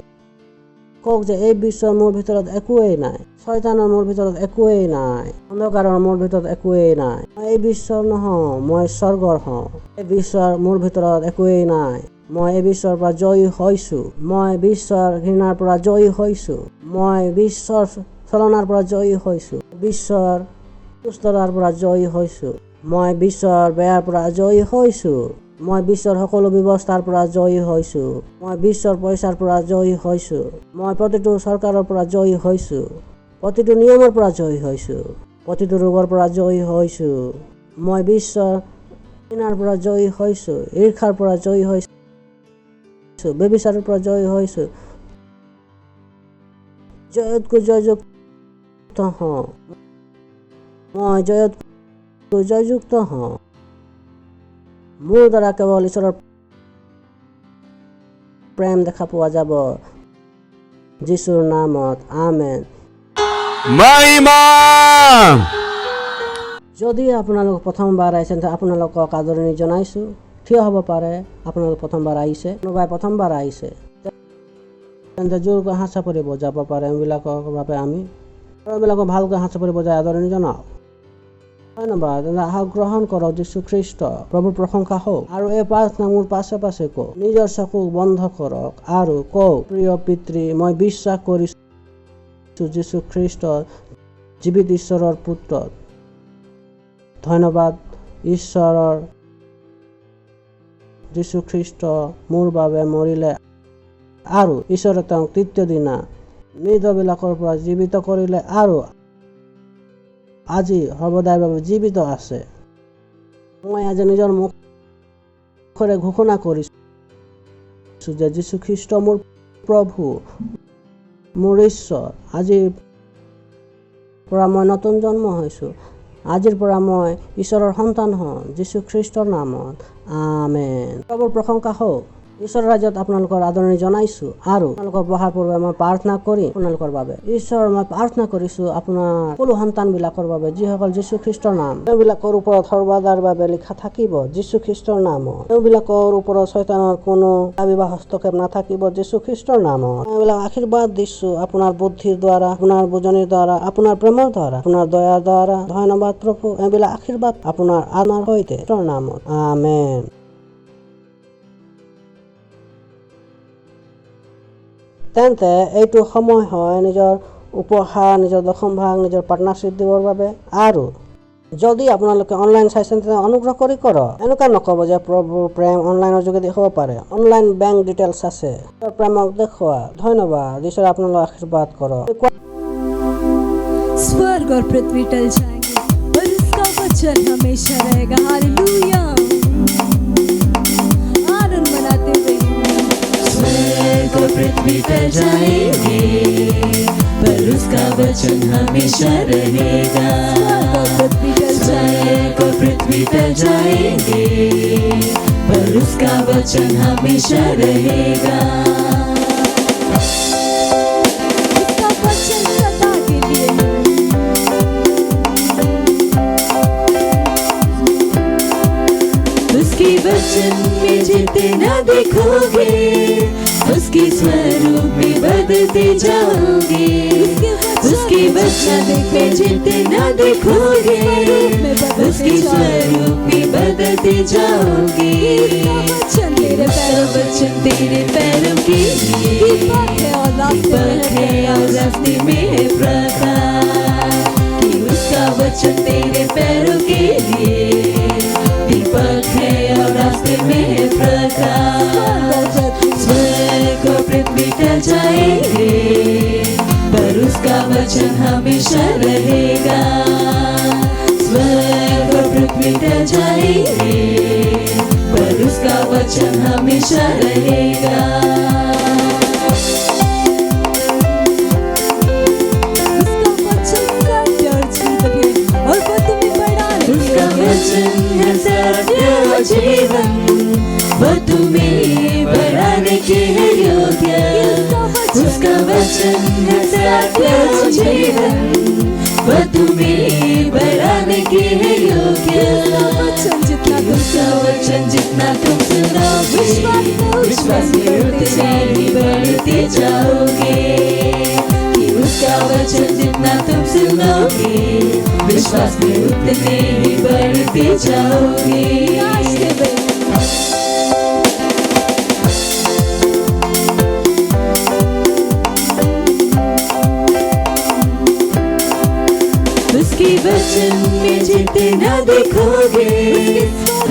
কওক যে এই বিশ্বৰ মোৰ ভিতৰত একোৱেই নাই শয়তানৰ মোৰ ভিতৰত একোৱেই নাই অন্ধকাৰৰ মোৰ ভিতৰত একোৱেই নাই মই এই বিশ্বৰ নহওঁ মই স্বৰ্গৰ হওঁ এই বিশ্বৰ মোৰ ভিতৰত একোৱেই নাই মই এই বিশ্বৰ পৰা জয়ী হৈছোঁ মই বিশ্বৰ ঘৃণাৰ পৰা জয়ী হৈছোঁ মই বিশ্বৰ চলনাৰ পৰা জয়ী হৈছোঁ বিশ্বৰ সুস্থতাৰ পৰা জয়ী হৈছোঁ মই বিশ্বৰ বেয়াৰ পৰা জয়ী হৈছোঁ মই বিশ্বৰ সকলো ব্যৱস্থাৰ পৰা জয়ী হৈছোঁ মই বিশ্বৰ পইচাৰ পৰা জয়ী হৈছোঁ মই প্ৰতিটো চৰকাৰৰ পৰা জয়ী হৈছোঁ প্ৰতিটো নিয়মৰ পৰা জয়ী হৈছোঁ প্ৰতিটো ৰোগৰ পৰা জয়ী হৈছোঁ মই বিশ্বৰ ঘৃণাৰ পৰা জয়ী হৈছোঁ ঈৰ্ষাৰ পৰা জয়ী হৈছোঁ ব্যভিচাৰৰ পৰা জয়ী হৈছোঁ জয়তকৈ জয়যুক্ত হওঁ মই জয়তকৈ জয়যুক্ত হওঁ মোৰ দ্বাৰা কেৱল ঈশ্বৰৰ প্ৰেম দেখা পোৱা যাব যীশুৰ নামত আমেন Mahima! যদি আপোনালোক প্ৰথমবাৰ আহিছে তেন্তে আপোনালোকক আদৰণি জনাইছোঁ থিয় হ'ব পাৰে আপোনালোক প্ৰথমবাৰ আহিছে কোনোবাই প্ৰথমবাৰ আহিছে তেন্তে জোৰকৈ হাত চাপৰি বজাব পাৰে এইবিলাকৰ বাবে আমি এইবিলাকক ভালকৈ হাত চাপৰি বজাই আদৰণি জনাওঁ ধন্যবাদ আহক গ্ৰহণ কৰক যীশু খ্ৰীষ্ট প্ৰভুৰ প্ৰশংসা হওক আৰু এই প্ৰাৰ্থনা মোৰ পাছে পাছে কওক নিজৰ চকু বন্ধ কৰক আৰু কওক প্ৰিয় পিতৃ মই বিশ্বাস কৰিছোঁ যীশু খ্ৰীষ্ট জীৱিত ঈশ্বৰৰ পুত্ৰ ধন্যবাদ ঈশ্বৰৰ যীশু খ্ৰীষ্ট মোৰ বাবে মৰিলে আৰু ঈশ্বৰে তেওঁক তৃতীয় দিনা মৃতবিলাকৰ পৰা জীৱিত কৰিলে আৰু আজি সৰ্বদাৰ বাবে জীৱিত আছে মই আজি নিজৰ মুখেৰে ঘোষণা কৰিছোঁ যে যীশু খ্ৰীষ্ট মোৰ প্ৰভু মোৰ ঈশ্বৰ আজিৰ পৰা মই নতুন জন্ম হৈছোঁ আজিৰ পৰা মই ঈশ্বৰৰ সন্তান হওঁ যীশু খ্ৰীষ্টৰ নামত আমেন প্ৰভুৰ প্ৰশংসা হওক ঈশ্বৰৰ ৰাজ্যত আপোনালোকৰ আদৰণি জনাইছোঁ আৰু আপোনালোকৰ বহাৰ পূৰ্বে মই প্ৰাৰ্থনা কৰিম আপোনালোকৰ বাবে ঈশ্বৰ মই প্ৰাৰ্থনা কৰিছোঁ আপোনাৰ সকলো সন্তানবিলাকৰ বাবে যিসকল যীশু খ্ৰীষ্টৰ নাম তেওঁবিলাকৰ ওপৰত সৰ্বদাৰ বাবে লিখা থাকিব যীশু খ্ৰীষ্টৰ নামত তেওঁবিলাকৰ ওপৰত শয়তানৰ কোনো দাবী বা হস্তক্ষেপ নাথাকিব যীশু খ্ৰীষ্টৰ নামত তেওঁবিলাক আশীৰ্বাদ দিছোঁ আপোনাৰ বুদ্ধিৰ দ্বাৰা আপোনাৰ বুজনিৰ দ্বাৰা আপোনাৰ প্ৰেমৰ দ্বাৰা আপোনাৰ দয়াৰ দ্বাৰা ধন্যবাদ প্ৰভু এইবিলাক আশীৰ্বাদ আপোনাৰ আত্মাৰ সৈতে খ্ৰীষ্টৰ নামত আমেন তেন্তে এইটো সময় হয় নিজৰ উপহাৰ নিজৰ দশম ভাগ নিজৰ পাৰ্টনাৰশ্বিপ দিবৰ বাবে আৰু যদি আপোনালোকে অনলাইন চাইছে তেন্তে অনুগ্ৰহ কৰি কৰক এনেকুৱা নক'ব যে প্ৰভুৰ প্ৰেম অনলাইনৰ যোগেদি হ'ব পাৰে অনলাইন বেংক ডিটেইলছ আছে প্ৰেমক দেখুওৱা ধন্যবাদ ঈশ্বৰে আপোনালোকক আশীৰ্বাদ কৰক स्वर्ग और पृथ्वी टल जाएंगे पर उसका वचन हमेशा रहेगा हालेलुया आनंद मनाते हुए स्वर्ग और पृथ्वी टल जाएंगे पर उसका वचन हमेशा रहेगा स्वर्ग और पृथ्वी टल जाएंगे पर उसका वचन हमेशा रहेगा उसका वचन सदा के लिए उसके वचन में जीते देखोगे उसकी स्वरूप में बदलते जाओगे उसके वचन में जितना देखोगे उसकी स्वरूप में बदलते जाओगे तेरे पैरों वचन तेरे पैरों के लिए दीपक है और रास्ते में है प्रकाश कि उसका वचन तेरे पैरों के लिए दीपक है और रास्ते में है प्रकाश स्वर्ग और पृथ्वी टल जाएंगे पर उसका वचन हमेशा रहेगा स्वर्ग और पृथ्वी टल जाएंगे पर उसका वचन हमेशा रहेगा उसका वचन है सत्य और जीवन वो तुम्हें बढ़ाने के है योग्य उसका वचन है सत्य और जीवन वो तुम्हें बढ़ाने के है योग्य उसका वचन जितना तुम सुनोगे विश्वास में उतने ही बढ़ते जाओगे कि उसका वचन जितना तुम सुनोगे विश्वास में उतने ही बढ़ते जाओगे उसके वचन में जितना देखोगे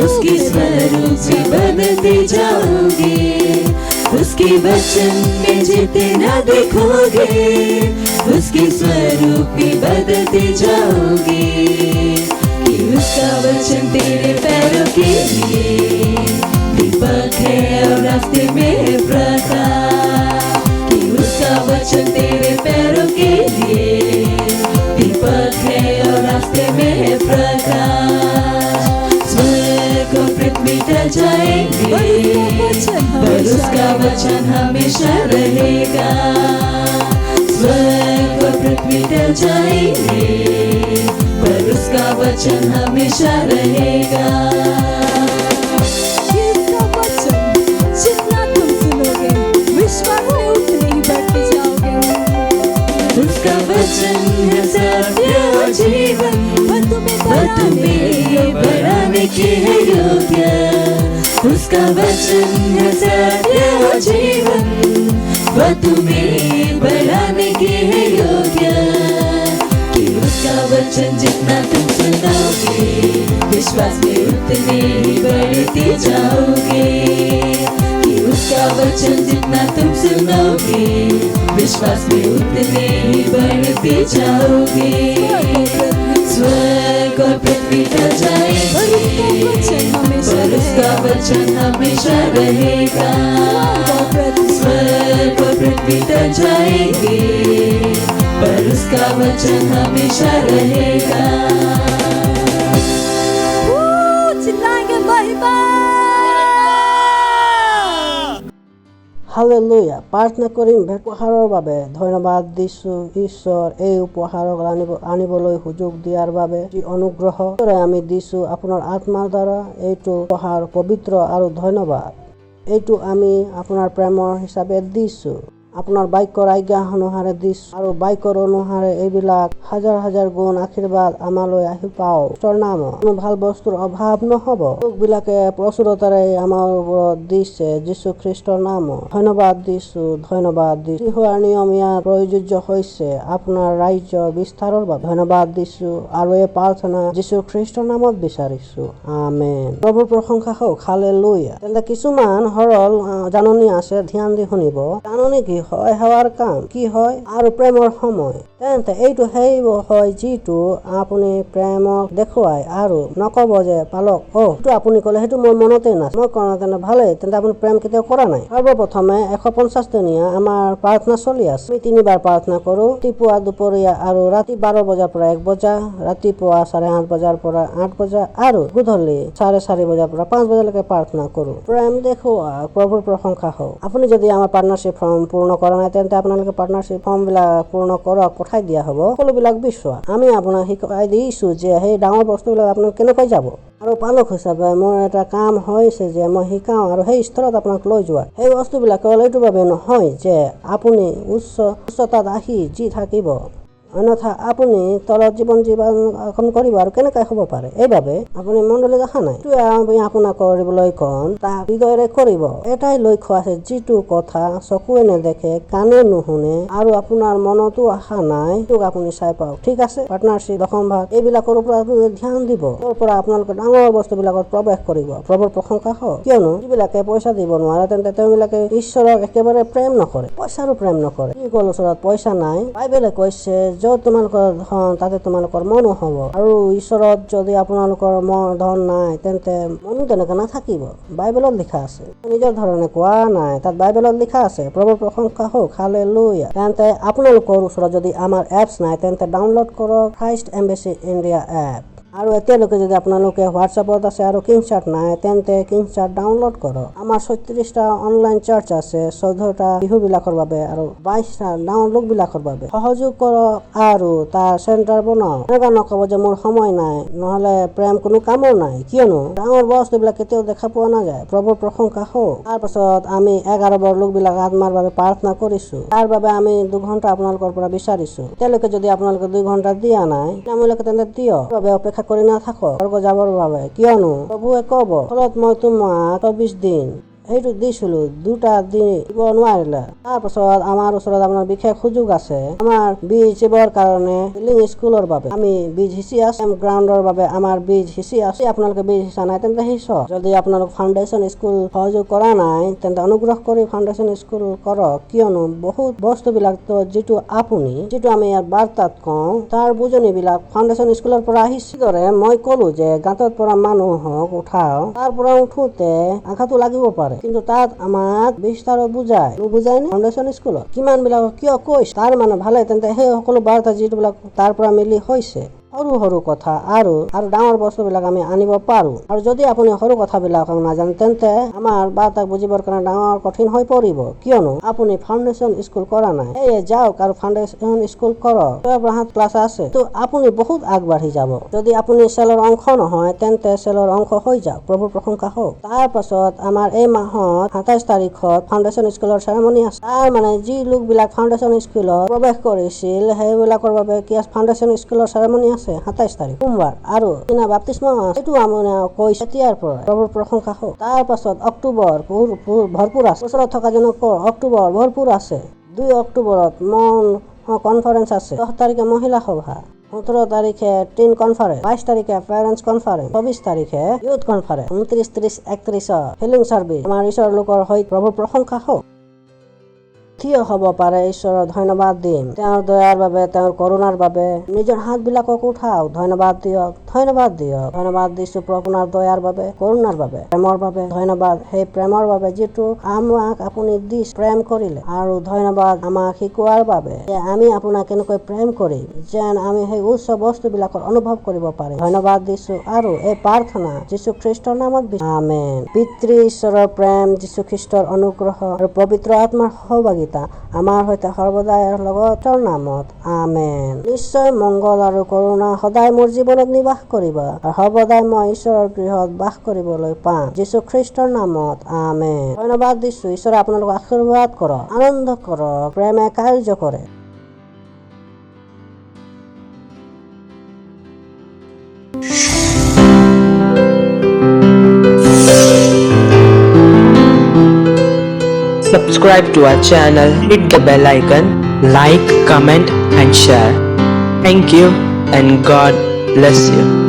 उसकी स्वरूप में बदलते जाओगे उसके वचन में जितना देखोगे उसके स्वरूप में बदलते जाओगे कि उसका वचन तेरे पैरों के लिए दीपक है और रास्ते में है प्रकाश कि उसका वचन तेरे पैरों के लिए दीपक है और रास्ते में है प्रकाश स्वर्ग और पृथ्वी टल जाएंगे पर उसका वचन हमेशा रहेगा स्वर्ग और पृथ्वी टल जाएंगे पर उसका वचन हमेशा रहेगा जितना तुम सुनोगे विश्वास में उतने ही बढ़ते जाओगे उसका वचन है सत्य और जीवन वो तुम्हें बढ़ाने के है योग्य उसका वचन है सत्य और जीवन वो तुम्हें बढ़ाने के है योग्य कि उसका वचन जितना तुम सुनोगे विश्वास में उतने ही बढ़ते जाओगे कि उसका वचन जितना तुम सुनोगे विश्वास में उतने ही बढ़ते जाओगे स्वर्ग और पृथ्वी टल जाएंगे पर उसका वचन हमेशा रहेगा स्वर्ग और पृथ्वी टल जाएंगे पर उसका वचन हमेशा रहेगा चिल्लाएंगे महिमा হালেলুয়া প্ৰাৰ্থনা কৰিম উপহাৰৰ বাবে ধন্যবাদ দিছো ঈশ্বৰ এই উপহাৰক আনিবলৈ সুযোগ দিয়াৰ বাবে যি অনুগ্ৰহ আমি দিছো আপোনাৰ আত্মাৰ দ্বাৰা এইটো উপহাৰ পবিত্ৰ আৰু ধন্যবাদ এইটো আমি আপোনাৰ প্ৰেমৰ হিচাপে দিছো আপোনাৰ বাক্যৰ আজ্ঞা অনুসাৰে দিছো আৰু বাক্যৰ অনুসাৰে এইবিলাক হাজাৰ হাজাৰ গুণ আশীৰ্বাদ আমালৈ আহি পাও ঈশ্বৰৰ নামত কোনো ভাল বস্তুৰ অভাৱ নহব লোকবিলাকে প্ৰচুৰতাৰে আমাৰ ওপৰত দিছে যীশু খ্ৰীষ্টৰ নামত ধন্যবাদ দিছো হোৱাৰ নিয়ম ইয়াত প্ৰযোজ্য হৈছে আপোনাৰ ৰাজ্য বিস্তাৰৰ বাবে ধন্যবাদ দিছো আৰু এই প্ৰাৰ্থনা যীশু খ্ৰীষ্টৰ নামত বিচাৰিছো আমেন প্ৰভুৰ প্ৰশংসা হওক হালেলুয়া তেন্তে কিছুমান সৰল জাননী আছে ধ্যান দি শুনিব জাননী কি হয় সেৱাৰ কাম কি হয় আৰু প্ৰেমৰ সময় তেন্তে এইটো সেই হয় যিটো আপুনি প্ৰেমক দেখুৱাই আৰু নকব যে পালক এইটো আপুনি ক'লে সেইটো মোৰ মনতে নাই মই কৰা তেন্তে ভালেই তেন্তে আপুনি প্ৰেম কেতিয়াও কৰা নাই সৰ্বপ্ৰথমে 150 দিনীয়া আমাৰ প্ৰাৰ্থনা চলি আছে আমি 3বাৰ প্ৰাৰ্থনা কৰোঁ ৰাতিপুৱা দুপৰীয়া আৰু ৰাতি 12 বজাৰ পৰা 1 বজা ৰাতিপুৱা 8:30 বজাৰ পৰা 8 বজা আৰু গধূলি 4:30 বজাৰ পৰা 5 বজালৈকে প্ৰাৰ্থনা কৰোঁ প্ৰেম দেখুওৱা প্ৰভুৰ প্ৰশংসা হওক আপুনি যদি আমাৰ পাৰ্টনাৰশ্বিপ ফৰ্ম পূৰ্ণ কৰা নাই তেন্তে আপোনালোকে পাৰ্টনাৰশ্বিপ ফৰ্মবিলাক পূৰ্ণ কৰক, পঠাই দিয়া হ'ব। সকলোবিলাক বিচৰা। আমি আপোনাক শিকাই দিছোঁ যে সেই ডাঙৰ বস্তুবিলাক আপোনাক কেনেকৈ যাব। আৰু পালক হিচাপে মোৰ এটা কাম হৈছে যে মই শিকাওঁ আৰু সেই স্তৰত আপোনাক লৈ যোৱা। সেই বস্তুবিলাক কেৱল এইটোৰ বাবে নহয় যে আপুনি উচ্চতাত আহি যি থাকিব, অন্যথা আপুনি তলত জীৱন কৰিব আৰু কেনেকৈ হ'ব পাৰে। এইবাবে আপুনি মণ্ডলীত অহা নাই। আমি আপোনাক কৰিবলৈ কম, তাক হৃদয়েৰে কৰিব। এটাই লক্ষ্য আছে, যিটো কথা চকুৱে নেদেখে, কাণে নুশুনে আৰু আপোনাৰ মনতো অহা নাই, তোক আপুনি চাই পাওক। ঠিক আছে, পাৰ্টনাৰশ্বিপ, দশম ভাগ, এইবিলাকৰ ওপৰত আপুনি ধ্যান দিব। তাৰ পৰা আপোনালোকে ডাঙৰ বস্তুবিলাকত প্ৰৱেশ কৰিব। প্ৰভুৰ প্ৰশংসা হওক। কিয়নো যিবিলাকে পইচা দিব নোৱাৰে তেন্তে তেওঁবিলাকে ঈশ্বৰক একেবাৰে প্ৰেম নকৰে, পইচাৰো প্ৰেম নকৰে। যিসকলৰ ওচৰত পইচা নাই, বাইবেলে কৈছে য'ত তোমালোকৰ ধন তাতে তোমালোকৰ মনো হ'ব। আৰু ঈশ্বৰত যদি আপোনালোকৰ ধন নাই তেন্তে মনো তেনেকে নাথাকিব। বাইবেলত লিখা আছে, নিজৰ ধৰণে কোৱা নাই, তাত বাইবেলত লিখা আছে। প্ৰভুৰ প্ৰশংসা হওক, হালেলুয়া। তেন্তে আপোনালোকৰ ওচৰত যদি আমাৰ এপছ নাই তেন্তে ডাউনলোড কৰক খ্ৰাইষ্ট এম্বেচি ইণ্ডিয়া এপ। আৰু এতিয়ালৈকে যদি আপোনালোকে হোৱাটছএপত আছে আৰু কিংচাৰ্ট নাই তেন্তে কিংচাৰ্ট ডাউনলোড কৰক। আমাৰ 36টা অনলাইন চাৰ্চ আছে, 14টা বিহুবিলাকৰ বাবে আৰু 22টা ডাঙৰ লোকবিলাকৰ বাবে। সহযোগ কৰক আৰু তাৰ চেণ্টাৰ বনাওক। এনেকুৱা নক'ব যে মোৰ সময় নাই, নহ'লে প্ৰেম কোনো কামৰ নাই। কিয়নো ডাঙৰ বস্তুবিলাক কেতিয়াও দেখা পোৱা নাযায়। প্ৰভুৰ প্ৰশংসা হওক। তাৰপাছত আমি 11 বৰ লোকবিলাক আত্মাৰ বাবে প্ৰাৰ্থনা কৰিছোঁ। তাৰ বাবে আমি 2 ঘণ্টা আপোনালোকৰ পৰা বিচাৰিছোঁ। এতিয়ালৈকে যদি আপোনালোকে 2 ঘণ্টা দিয়া নাই তেন্তে দিয়ক। অপেক্ষা কৰি নাথাকক স্বৰ্গ যাবৰ বাবে। কিয়নো প্ৰভুৱে ক'ব, ফলত মই তোমাক 24 দিন সেইটো দিছিলো, 2টা দিন দিব নোৱাৰিলে। তাৰপাছত আমাৰ ওচৰত আপোনাৰ বিশেষ সুযোগ আছে। আমাৰ বীজ সিঁচিবৰ কাৰণে বিল্ডিং স্কুলৰ বাবে আমি বীজ সিঁচি আছো। গ্ৰাউণ্ডৰ বাবে আমাৰ বীজ সিঁচি আছে। আপোনালোকে বীজ সিঁচা নাই তেন্তে সিঁচক। যদি আপোনালোক ফাউণ্ডেশ্যন স্কুল সহযোগ কৰা নাই তেন্তে অনুগ্ৰহ কৰি ফাউণ্ডেশ্যন স্কুল কৰক। কিয়নো বহুত বস্তুবিলাক যিটো আমি ইয়াৰ বাৰ্তাত কওঁ তাৰ বুজনিবিলাক ফাউণ্ডেশ্যন স্কুলৰ পৰা আহিছে। দৰে মই ক'লো যে গাঁতত পৰা মানুহক উঠাও, তাৰ পৰা উঠোতে আঘাতো লাগিব পাৰে, কিন্তু তাত আমাক বিস্তাৰ বুজাই নে ফাউণ্ডেশ্যন স্কুলত কিমান বিলাকক কিয় কৈছে তাৰ মানে ভালে। তেন্তে সেই সকলো বাৰ্তা যিটোবিলাক তাৰ পৰা মিলি হৈছে, সৰু সৰু কথা আৰু ডাঙৰ বস্তুবিলাক আমি আনিব পাৰো। আৰু যদি আপুনি সৰু কথাবিলাক নাজানে তেন্তে আমাৰ বাৰ্তাক বুজিবৰ কাৰণে ডাঙৰ কঠিন হৈ পৰিব। কিয়নো আপুনি ফাউণ্ডেশ্যন স্কুল কৰা নাই। সেয়ে যাওক আৰু ফাউণ্ডেশ্যন স্কুল কৰক। 7 ক্লাছ আছে, তো আপুনি বহুত আগবাঢ়ি যাব। যদি আপুনি চেলৰ অংশ নহয় তেন্তে চেলৰ অংশ হৈ যাওক। প্ৰভুৰ প্ৰশংসা হওক। তাৰ পাছত আমাৰ এই মাহত 27 তাৰিখত ফাউণ্ডেশ্যন স্কুলৰ চেৰেমনি আছে। তাৰ মানে যি লোকবিলাক ফাউণ্ডেশ্যন স্কুলত প্ৰৱেশ কৰিছিল সেইবিলাকৰ বাবে ফাউণ্ডেশ্যন স্কুলৰ চেৰেমনি আছে 27 তাৰিখ সোমবাৰ। আৰু বাপ্তিস্ম এইটো আমি কৈছে এতিয়াৰ পৰা। প্ৰভুৰ প্ৰশংসা হওক। তাৰ পাছত অক্টোবৰ ভৰপূৰ আছে। ওচৰত থকা জনক অক্টোবৰ ভৰপূৰ আছে। 2 অক্টোবৰত কনফাৰেন্স আছে। 10 তাৰিখে মহিলা সভা, 17 তাৰিখে টিন কনফাৰেন্স, 22 তাৰিখে পেৰেণ্টছ কনফাৰেন্স, 24 তাৰিখে ইউথ কনফাৰেন্স, 29, 30, 31 হিলিং চাৰ্ভিচ। আমাৰ ঈশ্বৰৰ লোকৰ সৈতে প্ৰভুৰ প্ৰশংসা হওক। থিয় হ'ব পাৰে, ঈশ্বৰৰ ধন্যবাদ দিম তেওঁৰ দয়াৰ বাবে, তেওঁৰ কৰোণাৰ বাবে। নিজৰ হাতবিলাকক উঠাওক, ধন্যবাদ দিয়ক। ধন্যবাদ দিছো আপোনাৰ দয়াৰ বাবে, কৰোণাৰ বাবে, প্ৰেমৰ বাবে। ধন্যবাদ সেই প্ৰেমৰ বাবে যিটো আমাক আপুনি প্ৰেম কৰিলে। আৰু ধন্যবাদ আমাক শিকোৱাৰ বাবে যে আমি আপোনাক কেনেকৈ প্ৰেম কৰিম, যেন আমি সেই উচ্চ বস্তুবিলাকৰ অনুভৱ কৰিব পাৰিম। ধন্যবাদ দিছো আৰু এই প্ৰাৰ্থনা যীশু খ্ৰীষ্টৰ নামত আমেন। পিতৃ ঈশ্বৰৰ প্ৰেম, যীশু খ্ৰীষ্টৰ অনুগ্ৰহ আৰু পবিত্ৰ আত্মাৰ সহভাগিতা আমাৰ সৈতে সৰ্বদাই লগতৰ নামত আমেন। নিশ্চয় মংগল আৰু কৰোণা সদায় মোৰ জীৱনত নিবাস কৰিব আৰু সৰ্বদাই মই ঈশ্বৰৰ গৃহত বাস কৰিবলৈ পাম। যীশু খ্ৰীষ্টৰ নামত আমেন। ধন্যবাদ দিছো। ঈশ্বৰে আপোনালোকক আশীৰ্বাদ কৰক, আনন্দ কৰক, প্ৰেমে কাৰ্য কৰে। Subscribe to our channel, hit the bell icon, like, comment and share. Thank you and God bless you.